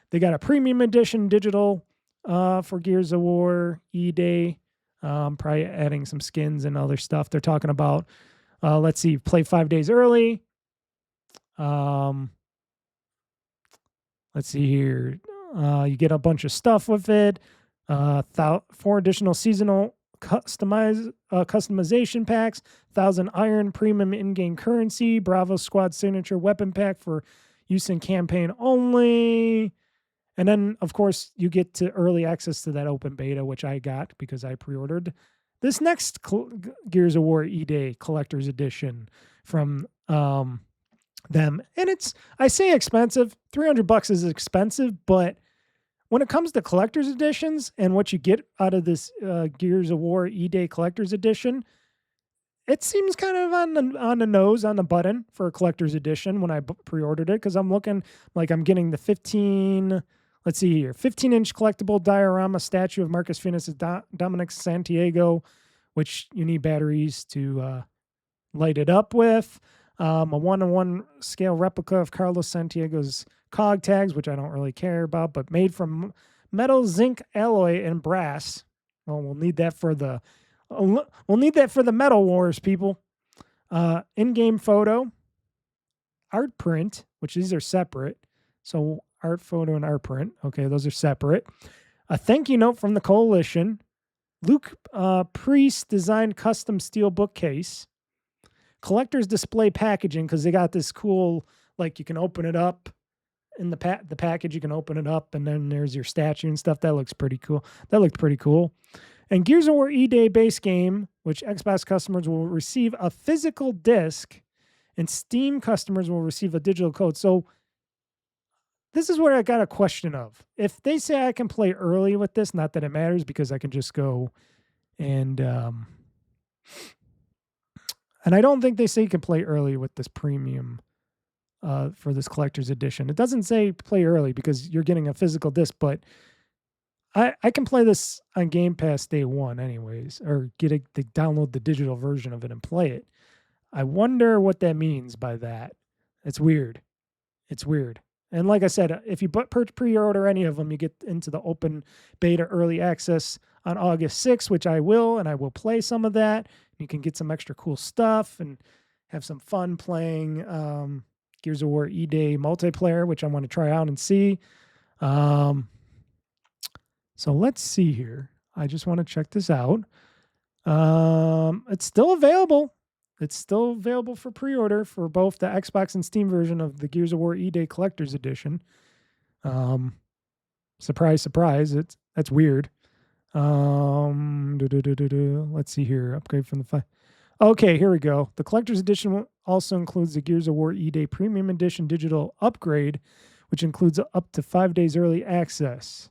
They got a premium edition digital for Gears of War E-Day. Probably adding some skins and other stuff. They're talking about, let's see, play 5 days early. Let's see here. You get a bunch of stuff with it. 4 additional seasonal customization packs, 1,000 iron premium in-game currency, Bravo Squad signature weapon pack for use in campaign only. And then, of course, you get to early access to that open beta, which I got because I pre-ordered this next Gears of War E-Day Collector's Edition from them. And I say expensive. $300 is expensive, but when it comes to collector's editions and what you get out of this Gears of War E-Day Collector's Edition, it seems kind of on the nose, on the button for a collector's edition when I pre-ordered it, because I'm looking like I'm getting the 15-inch collectible diorama statue of Marcus Phoenix Dominic Santiago, which you need batteries to light it up with. A 1-to-1 scale replica of Carlos Santiago's cog tags, which I don't really care about, but made from metal, zinc, alloy, and brass. Well, we'll need that for the Metal Wars, people. In-game photo, art print, which these are separate. So art photo and art print. Okay, those are separate. A thank you note from the Coalition. Luke Priest designed custom steel bookcase. Collector's display packaging, because they got this cool, like you can open it up in the package, you can open it up, and then there's your statue and stuff. That looks pretty cool. That looked pretty cool. And Gears of War E-Day base game, which Xbox customers will receive a physical disc, and Steam customers will receive a digital code. So this is where I got a question of. If they say I can play early with this, not that it matters because I can just go and I don't think they say you can play early with this premium for this collector's edition. It doesn't say play early because you're getting a physical disc, but I can play this on Game Pass day one anyways, or download the digital version of it and play it. I wonder what that means by that. It's weird. It's weird. And like I said, if you pre-order any of them, you get into the open beta early access on August 6th, which I will, and I will play some of that. You can get some extra cool stuff and have some fun playing Gears of War E-Day multiplayer, which I want to try out and see. So let's see here. I just want to check this out. It's still available. It's still available for pre-order for both the Xbox and Steam version of the Gears of War E-Day Collector's Edition. Surprise, surprise. That's weird. Let's see here. Upgrade from the Okay, here we go. The Collector's Edition also includes the Gears of War E-Day Premium Edition digital upgrade, which includes up to 5 days early access.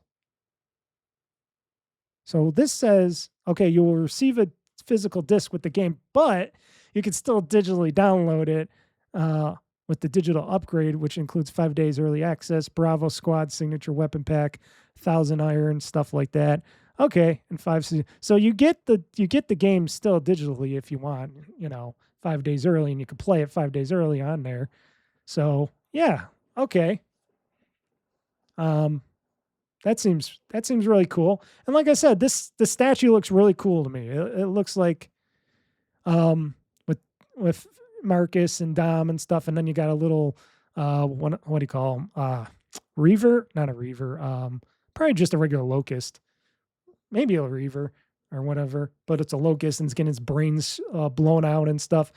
So this says, okay, you will receive a physical disc with the game, but you can still digitally download it with the digital upgrade, which includes 5 days early access, Bravo Squad signature weapon pack, 1,000 iron, stuff like that. Okay, and 5. So you get the game still digitally if you want, 5 days early, and you can play it 5 days early on there. So yeah, okay. That seems really cool. And like I said, the statue looks really cool to me. It looks like with Marcus and Dom and stuff, and then you got a little what do you call them? Reaver? Not a Reaver. Probably just a regular Locust. Maybe a Reaver or whatever, but it's a Locust and it's getting its brains blown out and stuff.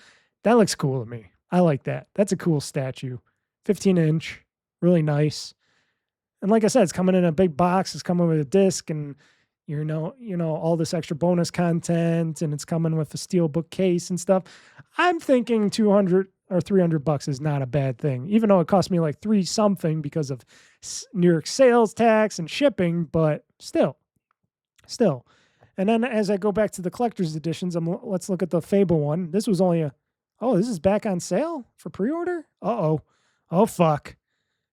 That looks cool to me. I like that. That's a cool statue. 15-inch, really nice. And like I said, it's coming in a big box. It's coming with a disc and all this extra bonus content, and it's coming with a steel bookcase and stuff. I'm thinking $200 or $300 is not a bad thing, even though it cost me like $3 something because of New York sales tax and shipping, but still. And then as I go back to the collector's editions, let's look at the Fable one. This was only this is back on sale for pre-order? Uh-oh. Oh, fuck.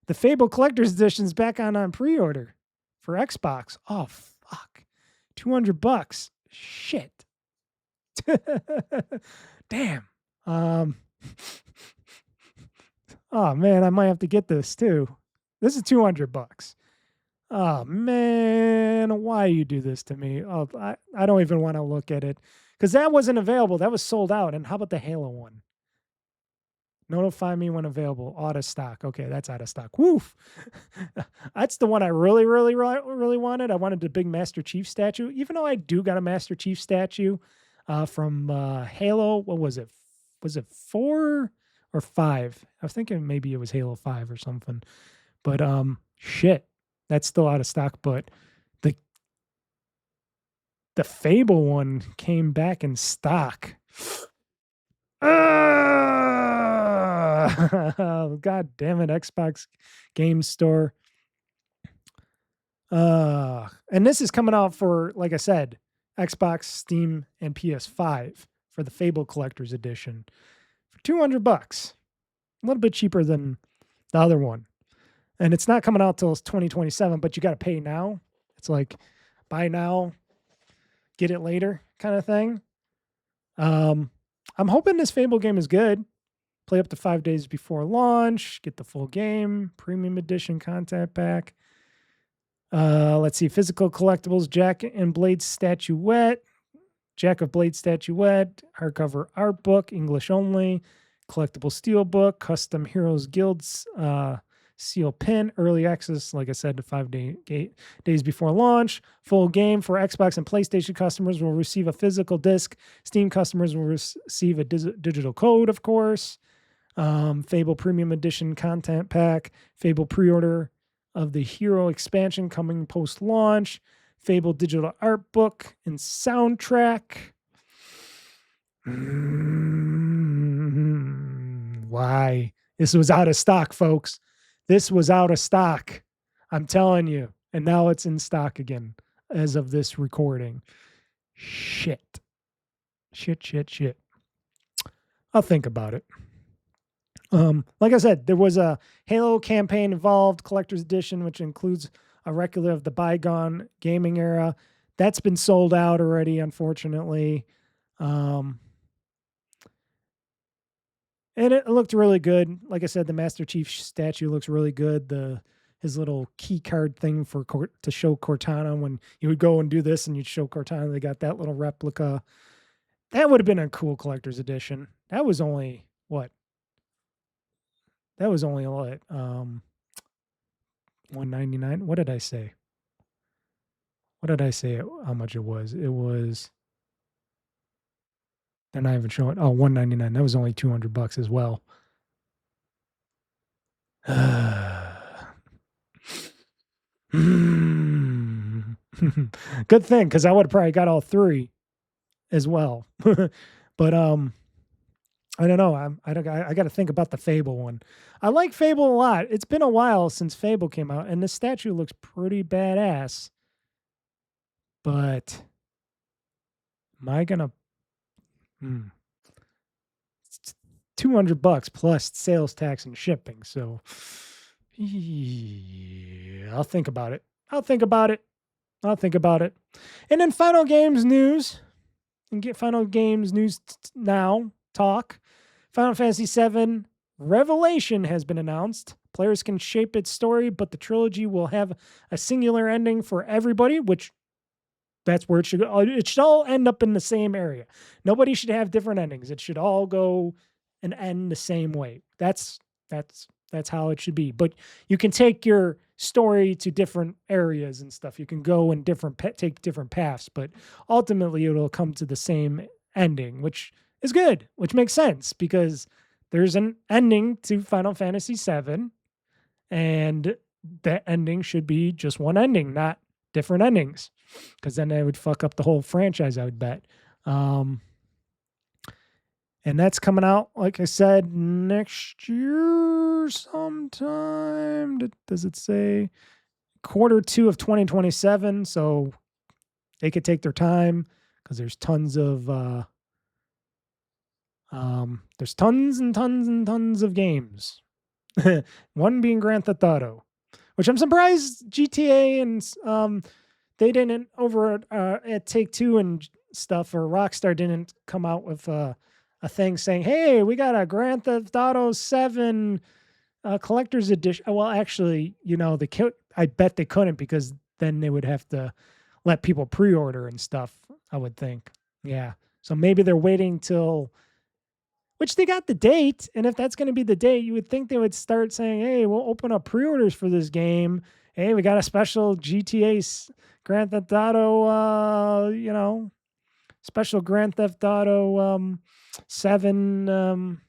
The Fable collector's edition is back on pre-order for Xbox. Oh, fuck. $200. Shit. Damn. Oh, man, I might have to get this too. This is $200. Oh, man, why you do this to me? Oh, I don't even want to look at it because that wasn't available. That was sold out. And how about the Halo one? Notify me when available. Out of stock. Okay, that's out of stock. Woof. That's the one I really wanted. I wanted the big Master Chief statue. Even though I do got a Master Chief statue from Halo. What was it? Was it 4 or 5? I was thinking maybe it was Halo 5 or something. But shit, that's still out of stock. But the Fable one came back in stock. God damn it, Xbox Game Store. And this is coming out for, like I said, Xbox, Steam, and PS5 for the Fable Collector's Edition for $200. A little bit cheaper than the other one. And it's not coming out till 2027, but you got to pay now. It's like buy now, get it later kind of thing. I'm hoping this Fable game is good. Play up to 5 days before launch. Get the full game. Premium edition content pack. Let's see. Physical collectibles. Jack and Blade statuette. Jack of Blade statuette. Hardcover art book. English only. Collectible steelbook. Custom Heroes Guilds seal pin. Early access, like I said, to 5 days before launch. Full game for Xbox and PlayStation customers will receive a physical disc. Steam customers will receive a digital code, of course. Fable Premium Edition content pack. Fable pre-order of the Hero expansion coming post-launch. Fable digital art book and soundtrack. Why? This was out of stock, folks. This was out of stock. I'm telling you. And now it's in stock again as of this recording. Shit. Shit. I'll think about it. Like I said, there was a Halo campaign involved, collector's edition, which includes a replica of the bygone gaming era. That's been sold out already, unfortunately. And it looked really good. Like I said, the Master Chief statue looks really good. His little key card thing to show Cortana, when you would go and do this and you'd show Cortana, they got that little replica. That would have been a cool collector's edition. That was only what? That was only what? $199. What did I say? How much it was? It was. They're not even showing. Oh, $199. That was only $200 as well. Good thing, because I would have probably got all 3 as well. But I don't know. I got to think about the Fable one. I like Fable a lot. It's been a while since Fable came out, and the statue looks pretty badass. But am I gonna? $200 plus sales tax and shipping. So yeah, I'll think about it. And then final games news. And get final games news now. Talk. Final Fantasy VII Revelation has been announced. Players can shape its story, but the trilogy will have a singular ending for everybody, which that's where it should go. It should all end up in the same area. Nobody should have different endings. It should all go and end the same way. That's how it should be. But you can take your story to different areas and stuff. You can go and take different paths, but ultimately it'll come to the same ending, which is good, which makes sense because there's an ending to Final Fantasy VII, and that ending should be just one ending, not different endings, because then they would fuck up the whole franchise, I would bet. And that's coming out, like I said, next year sometime. Does it say Q2 of 2027? So they could take their time because there's tons of there's tons and tons and tons of games. One being Grand Theft Auto, which I'm surprised GTA and they didn't over at Take-Two and stuff, or Rockstar didn't come out with a thing saying, "Hey, we got a Grand Theft Auto 7 collector's edition." Well, actually, I bet they couldn't, because then they would have to let people pre-order and stuff, I would think. Yeah. So maybe they're waiting till, which they got the date. And if that's going to be the date, you would think they would start saying, hey, we'll open up pre-orders for this game. Hey, we got a special GTA Grand Theft Auto, special Grand Theft Auto 7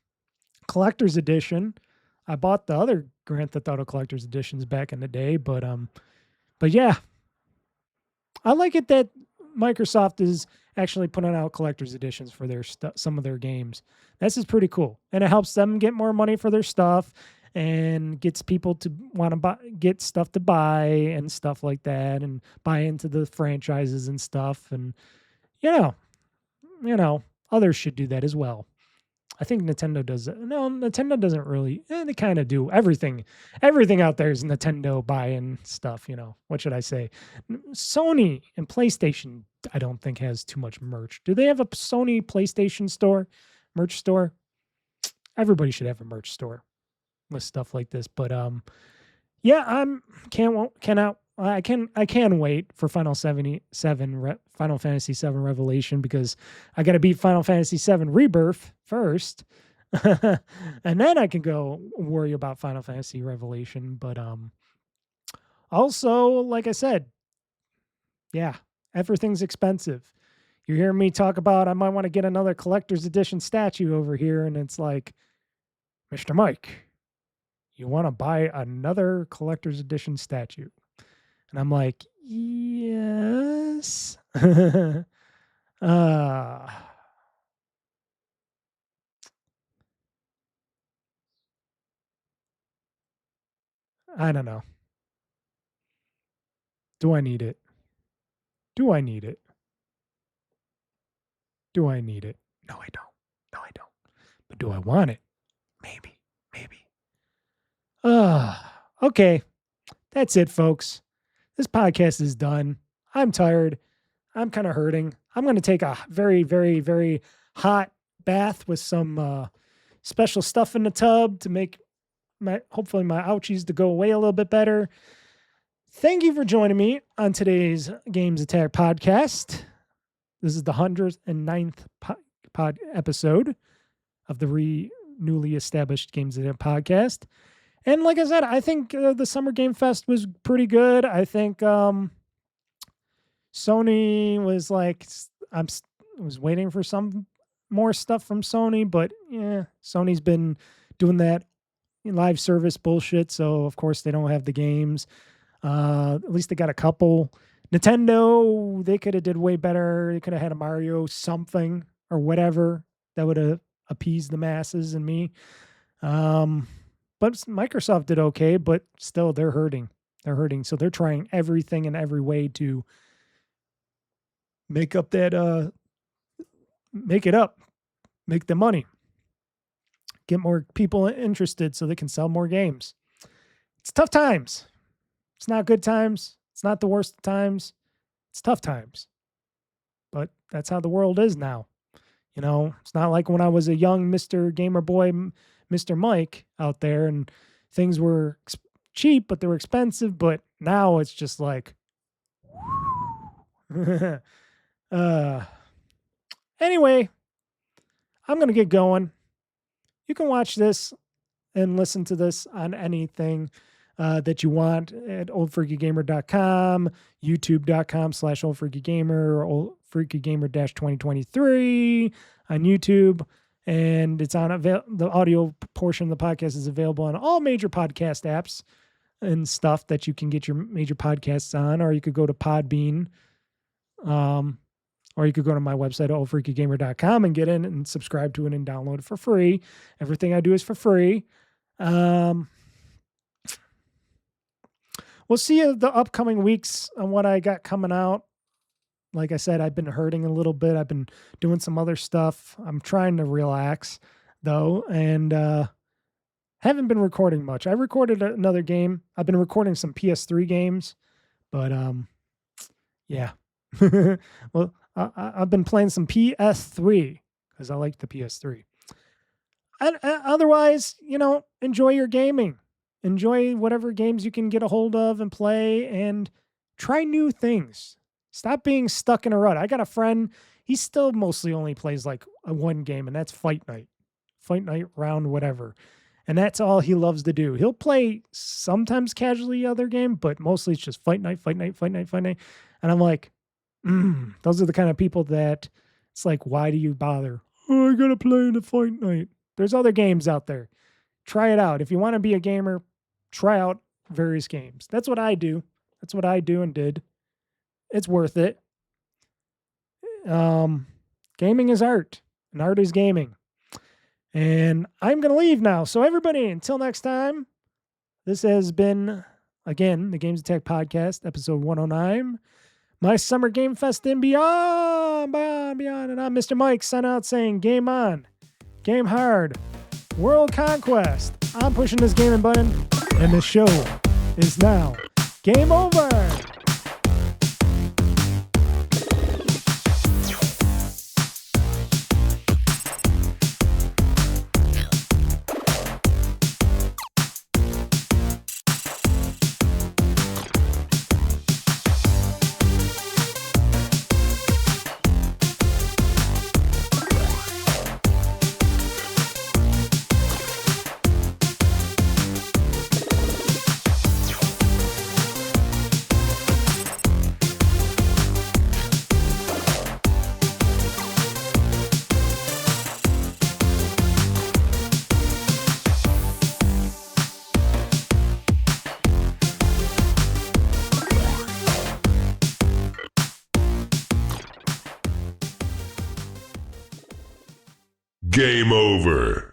collector's edition. I bought the other Grand Theft Auto collector's editions back in the day, but yeah, I like it that Microsoft is actually putting out collector's editions for their some of their games. This is pretty cool, and it helps them get more money for their stuff, and gets people to want to get stuff to buy and stuff like that, and buy into the franchises and stuff, and others should do that as well. I think Nintendo does it. No, Nintendo doesn't really. They kind of do everything. Everything out there is Nintendo buying stuff. What should I say? Sony and PlayStation, I don't think has too much merch. Do they have a Sony PlayStation store, merch store? Everybody should have a merch store with stuff like this. But yeah, I can wait for Final Fantasy 7 Revelation, because I got to beat Final Fantasy 7 Rebirth first, and then I can go worry about Final Fantasy Revelation. But also, like I said, yeah, everything's expensive. You hear me talk about I might want to get another collector's edition statue over here, and it's like, Mr. Mike, you want to buy another collector's edition statue? And I'm like, yes. I don't know. Do I need it? Do I need it? Do I need it? No, I don't. No, I don't. But do I want it? Maybe. Okay. That's it, folks. This podcast is done. I'm tired. I'm kind of hurting. I'm going to take a very, very, very hot bath with some special stuff in the tub to make hopefully my ouchies to go away a little bit better. Thank you for joining me on today's GamezAttack podcast. This is the 109th pod episode of the newly established GamezAttack podcast. And like I said, I think the Summer Game Fest was pretty good. I think Sony was like, I was waiting for some more stuff from Sony, but yeah, Sony's been doing that live service bullshit. So of course they don't have the games. At least they got a couple. Nintendo, they could have did way better. They could have had a Mario something or whatever that would have appeased the masses and me. But Microsoft did okay, but still they're hurting. They're hurting. So they're trying everything in every way to make up that, make it up, make the money, get more people interested so they can sell more games. It's tough times. It's not good times. It's not the worst of times. It's tough times. But that's how the world is now. It's not like when I was a young Mr. Gamer Boy, Mr. Mike out there, and things were cheap, but they were expensive. But now it's just like, anyway, I'm going to get going. You can watch this and listen to this on anything that you want at OldFreakyGamer.com, YouTube.com/OldFreakyGamer, or OldFreakyGamer-2023 on YouTube. And it's on the audio portion of the podcast is available on all major podcast apps and stuff that you can get your major podcasts on, or you could go to Podbean, or you could go to my website, OldFreakyGamer.com, and get in and subscribe to it and download it for free. Everything I do is for free. We'll see you the upcoming weeks on what I got coming out. Like I said, I've been hurting a little bit. I've been doing some other stuff. I'm trying to relax, though, and haven't been recording much. I recorded another game. I've been recording some PS3 games, but yeah. Well, I've been playing some PS3 because I like the PS3. Otherwise, enjoy your gaming. Enjoy whatever games you can get a hold of and play, and try new things. Stop being stuck in a rut. I got a friend, he still mostly only plays like one game, and that's Fight Night. fight night, round, whatever. And that's all he loves to do. He'll play sometimes casually other game, but mostly it's just fight night, fight night, fight night, fight night. And I'm like, those are the kind of people that it's like, why do you bother? Oh, I gotta play in the fight night. There's other games out there. Try it out. If you want to be a gamer, try out various games. That's what I do. That's what I do and did. It's worth it. Gaming is art, and art is gaming. And I'm going to leave now. So everybody, until next time, this has been, again, the GamezAttack Podcast, episode 109. My Summer Game Fest and beyond. And I'm Mr. Mike, sign out saying game on, game hard, world conquest. I'm pushing this gaming button, and the show is now game over. Game over.